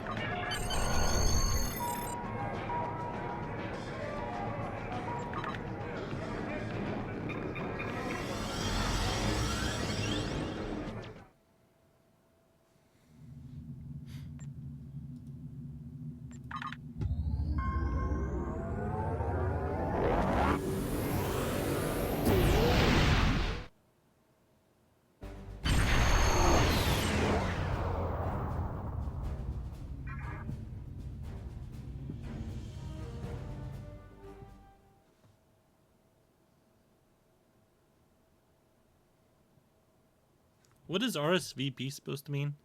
What is RSVP supposed to mean?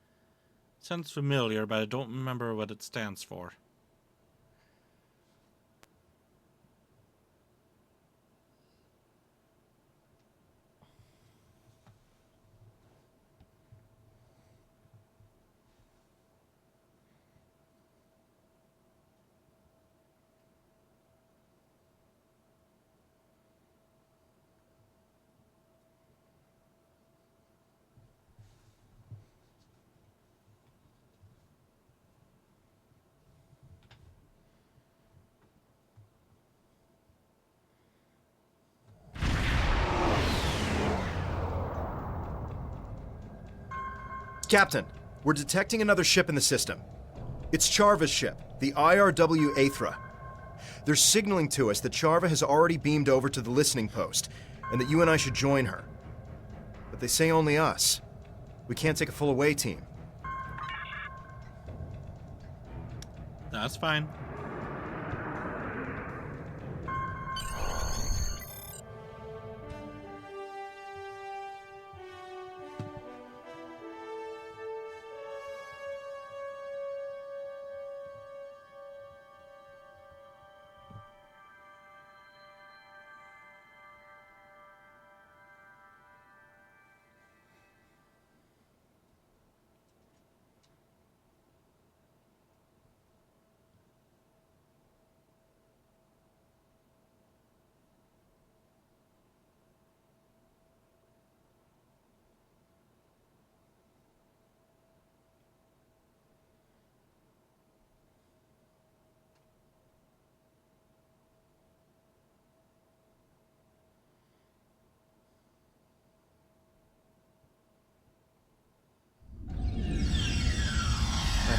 Sounds familiar, but I don't remember what it stands for. Captain, we're detecting another ship in the system. It's Charva's ship, the IRW Aethra. They're signaling to us that Charva has already beamed over to the listening post, and that you and I should join her. But they say only us. We can't take a full away team. That's fine.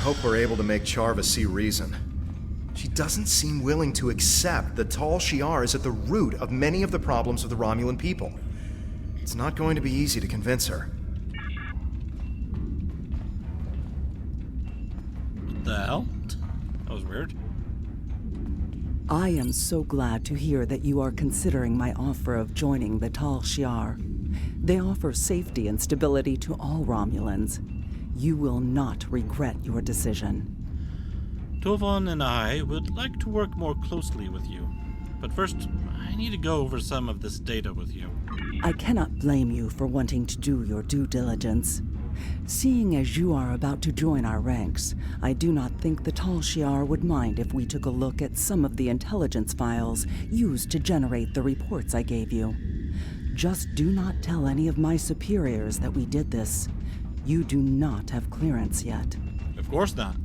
hope we're able to make Charva see reason. She doesn't seem willing to accept that Tal Shiar is at the root of many of the problems of the Romulan people. It's not going to be easy to convince her. What the hell? That was weird. I am so glad to hear that you are considering my offer of joining the Tal Shiar. They offer safety and stability to all Romulans. You will not regret your decision. Tovan and I would like to work more closely with you. But first, I need to go over some of this data with you. I cannot blame you for wanting to do your due diligence. Seeing as you are about to join our ranks, I do not think the Tal Shiar would mind if we took a look at some of the intelligence files used to generate the reports I gave you. Just do not tell any of my superiors that we did this. You do not have clearance yet. Of course not.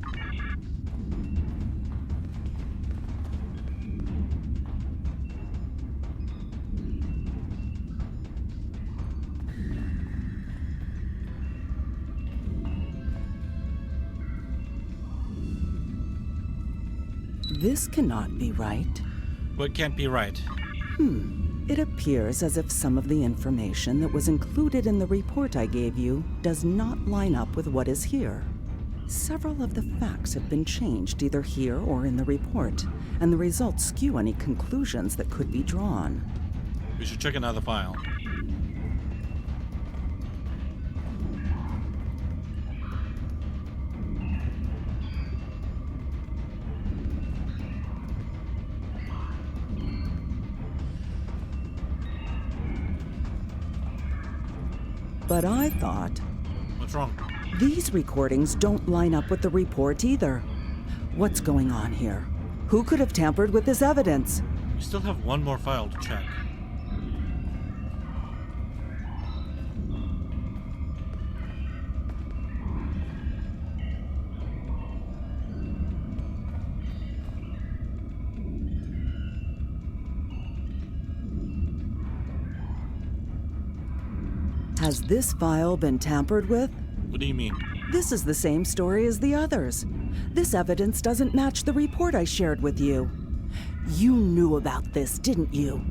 This cannot be right. What can't be right? It appears as if some of the information that was included in the report I gave you does not line up with what is here. Several of the facts have been changed either here or in the report, and the results skew any conclusions that could be drawn. We should check another file. But I thought... What's wrong? These recordings don't line up with the report either. What's going on here? Who could have tampered with this evidence? We still have one more file to check. Has this file been tampered with? What do you mean? This is the same story as the others. This evidence doesn't match the report I shared with you. You knew about this, didn't you?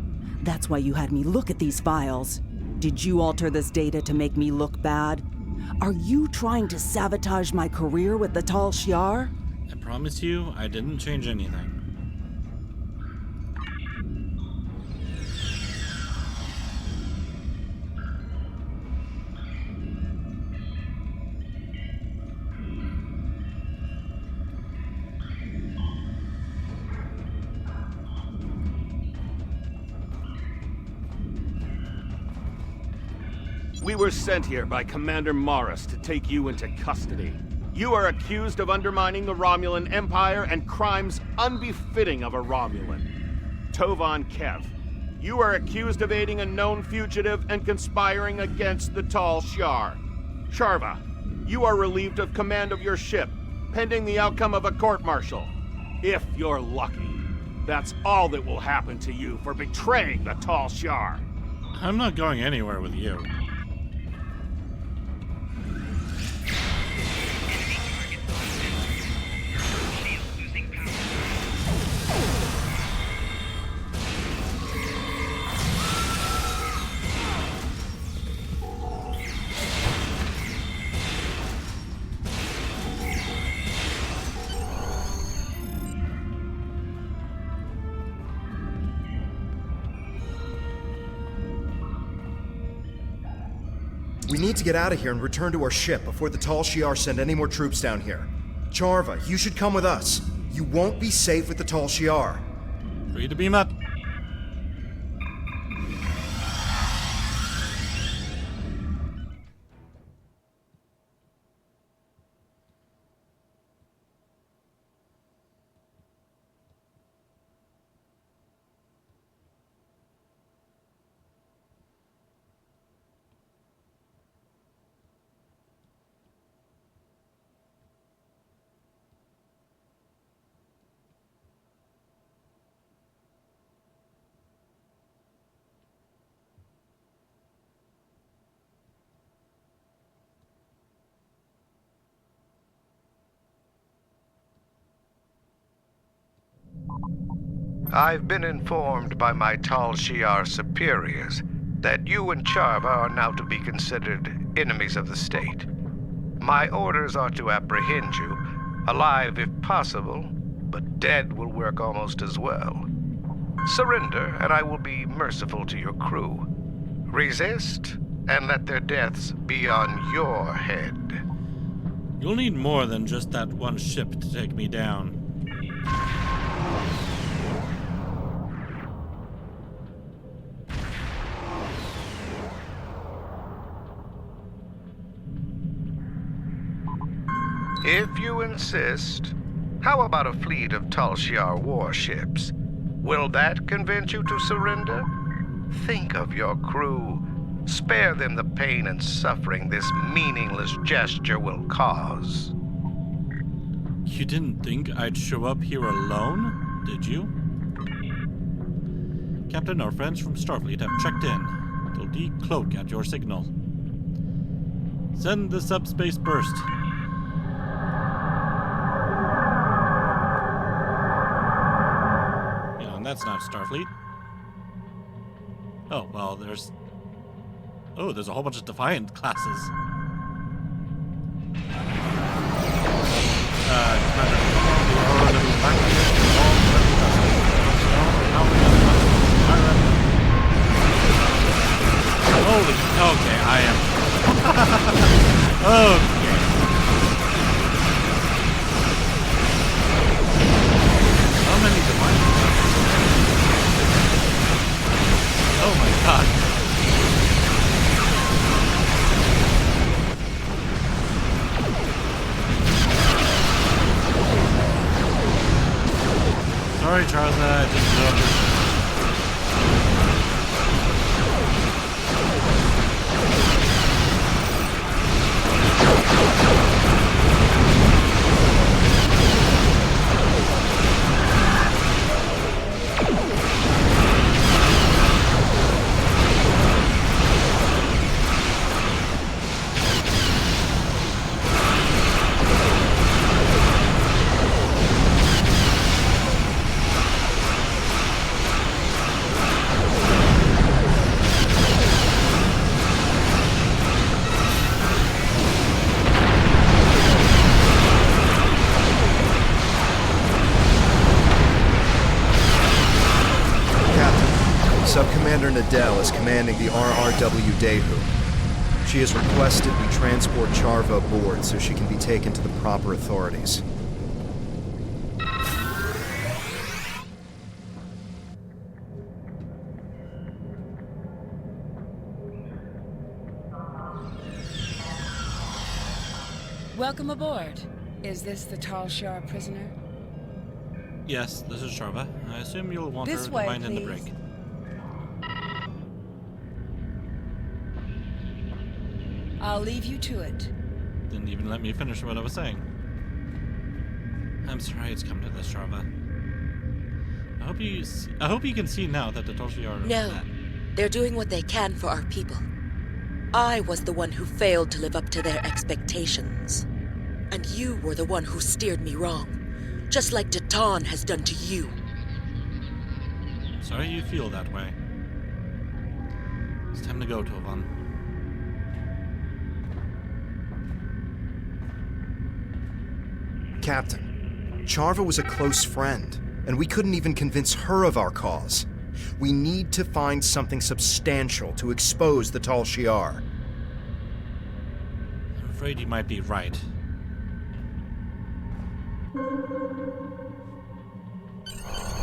That's why you had me look at these files. Did you alter this data to make me look bad? Are you trying to sabotage my career with the Tal Shiar? I promise you, I didn't change anything. We were sent here by Commander Morris to take you into custody. You are accused of undermining the Romulan Empire and crimes unbefitting of a Romulan. Tovan Kev, you are accused of aiding a known fugitive and conspiring against the Tal Shiar. Charva, you are relieved of command of your ship, pending the outcome of a court-martial. If you're lucky, that's all that will happen to you for betraying the Tal Shiar. I'm not going anywhere with you. We need to get out of here and return to our ship before the Tal Shiar send any more troops down here. Charva, you should come with us. You won't be safe with the Tal Shiar. Free to beam up. I've been informed by my Tal Shiar superiors that you and Charva are now to be considered enemies of the state. My orders are to apprehend you, alive if possible, but dead will work almost as well. Surrender, and I will be merciful to your crew. Resist, and let their deaths be on your head. You'll need more than just that one ship to take me down. If you insist, how about a fleet of Tal Shiar warships? Will that convince you to surrender? Think of your crew. Spare them the pain and suffering this meaningless gesture will cause. You didn't think I'd show up here alone, did you? Captain, our friends from Starfleet have checked in. They'll decloak at your signal. Send the subspace burst. That's not Starfleet. Oh, well, there's a whole bunch of Defiant classes. Holy, okay, I am. Okay. How many Defiant? Oh my god. Sorry, Charles, I didn't know this. Subcommander Nadell is commanding the RRW Dahu. She has requested we transport Charva aboard so she can be taken to the proper authorities. Welcome aboard. Is this the Tal Shiar prisoner? Yes, this is Charva. I assume you'll want This her way, to mind in the please. brig. I'll leave you to it. Didn't even let me finish what I was saying. I'm sorry it's come to this, Charva. I hope you can see now that the Toshi are No, they're doing what they can for our people. I was the one who failed to live up to their expectations. And you were the one who steered me wrong, just like Datan has done to you. Sorry you feel that way. It's time to go, Tovan. Captain, Charva was a close friend, and we couldn't even convince her of our cause. We need to find something substantial to expose the Tal Shiar. I'm afraid you might be right.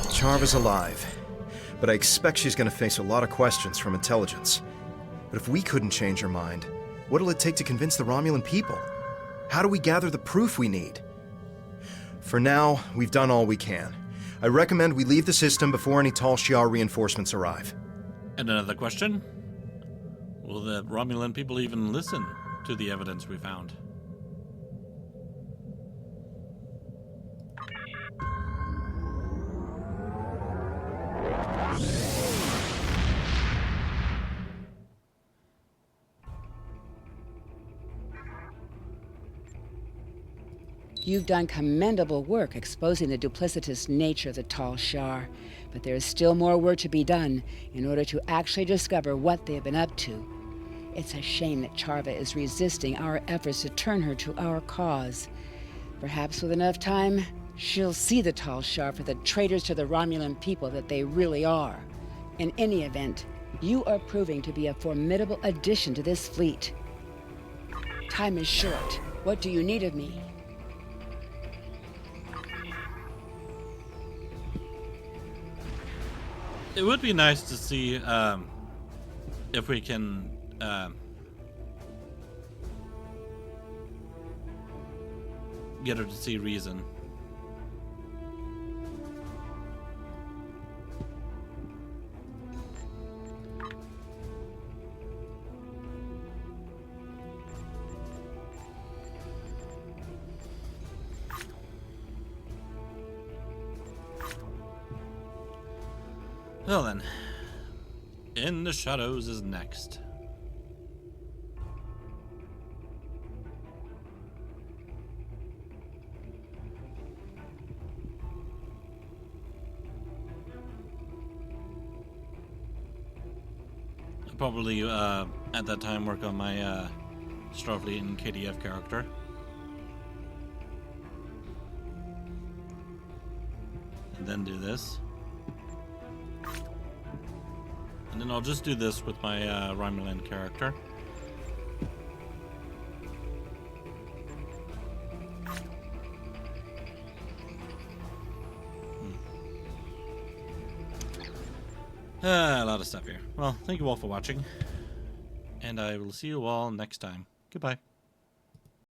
Charva's alive, but I expect she's going to face a lot of questions from intelligence. But if we couldn't change her mind, what'll it take to convince the Romulan people? How do we gather the proof we need? For now, we've done all we can. I recommend we leave the system before any Tal Shiar reinforcements arrive. And another question? Will the Romulan people even listen to the evidence we found? You've done commendable work exposing the duplicitous nature of the Tal Shiar, but there is still more work to be done in order to actually discover what they have been up to. It's a shame that Charva is resisting our efforts to turn her to our cause. Perhaps with enough time, she'll see the Tal Shiar for the traitors to the Romulan people that they really are. In any event, you are proving to be a formidable addition to this fleet. Time is short. What do you need of me? It would be nice to see if we can get her to see reason. Well then, In the Shadows is next. I'll probably at that time work on my Starfleet and KDF character. And then do this. And then I'll just do this with my Romulan character. A lot of stuff here. Well, thank you all for watching. And I will see you all next time. Goodbye.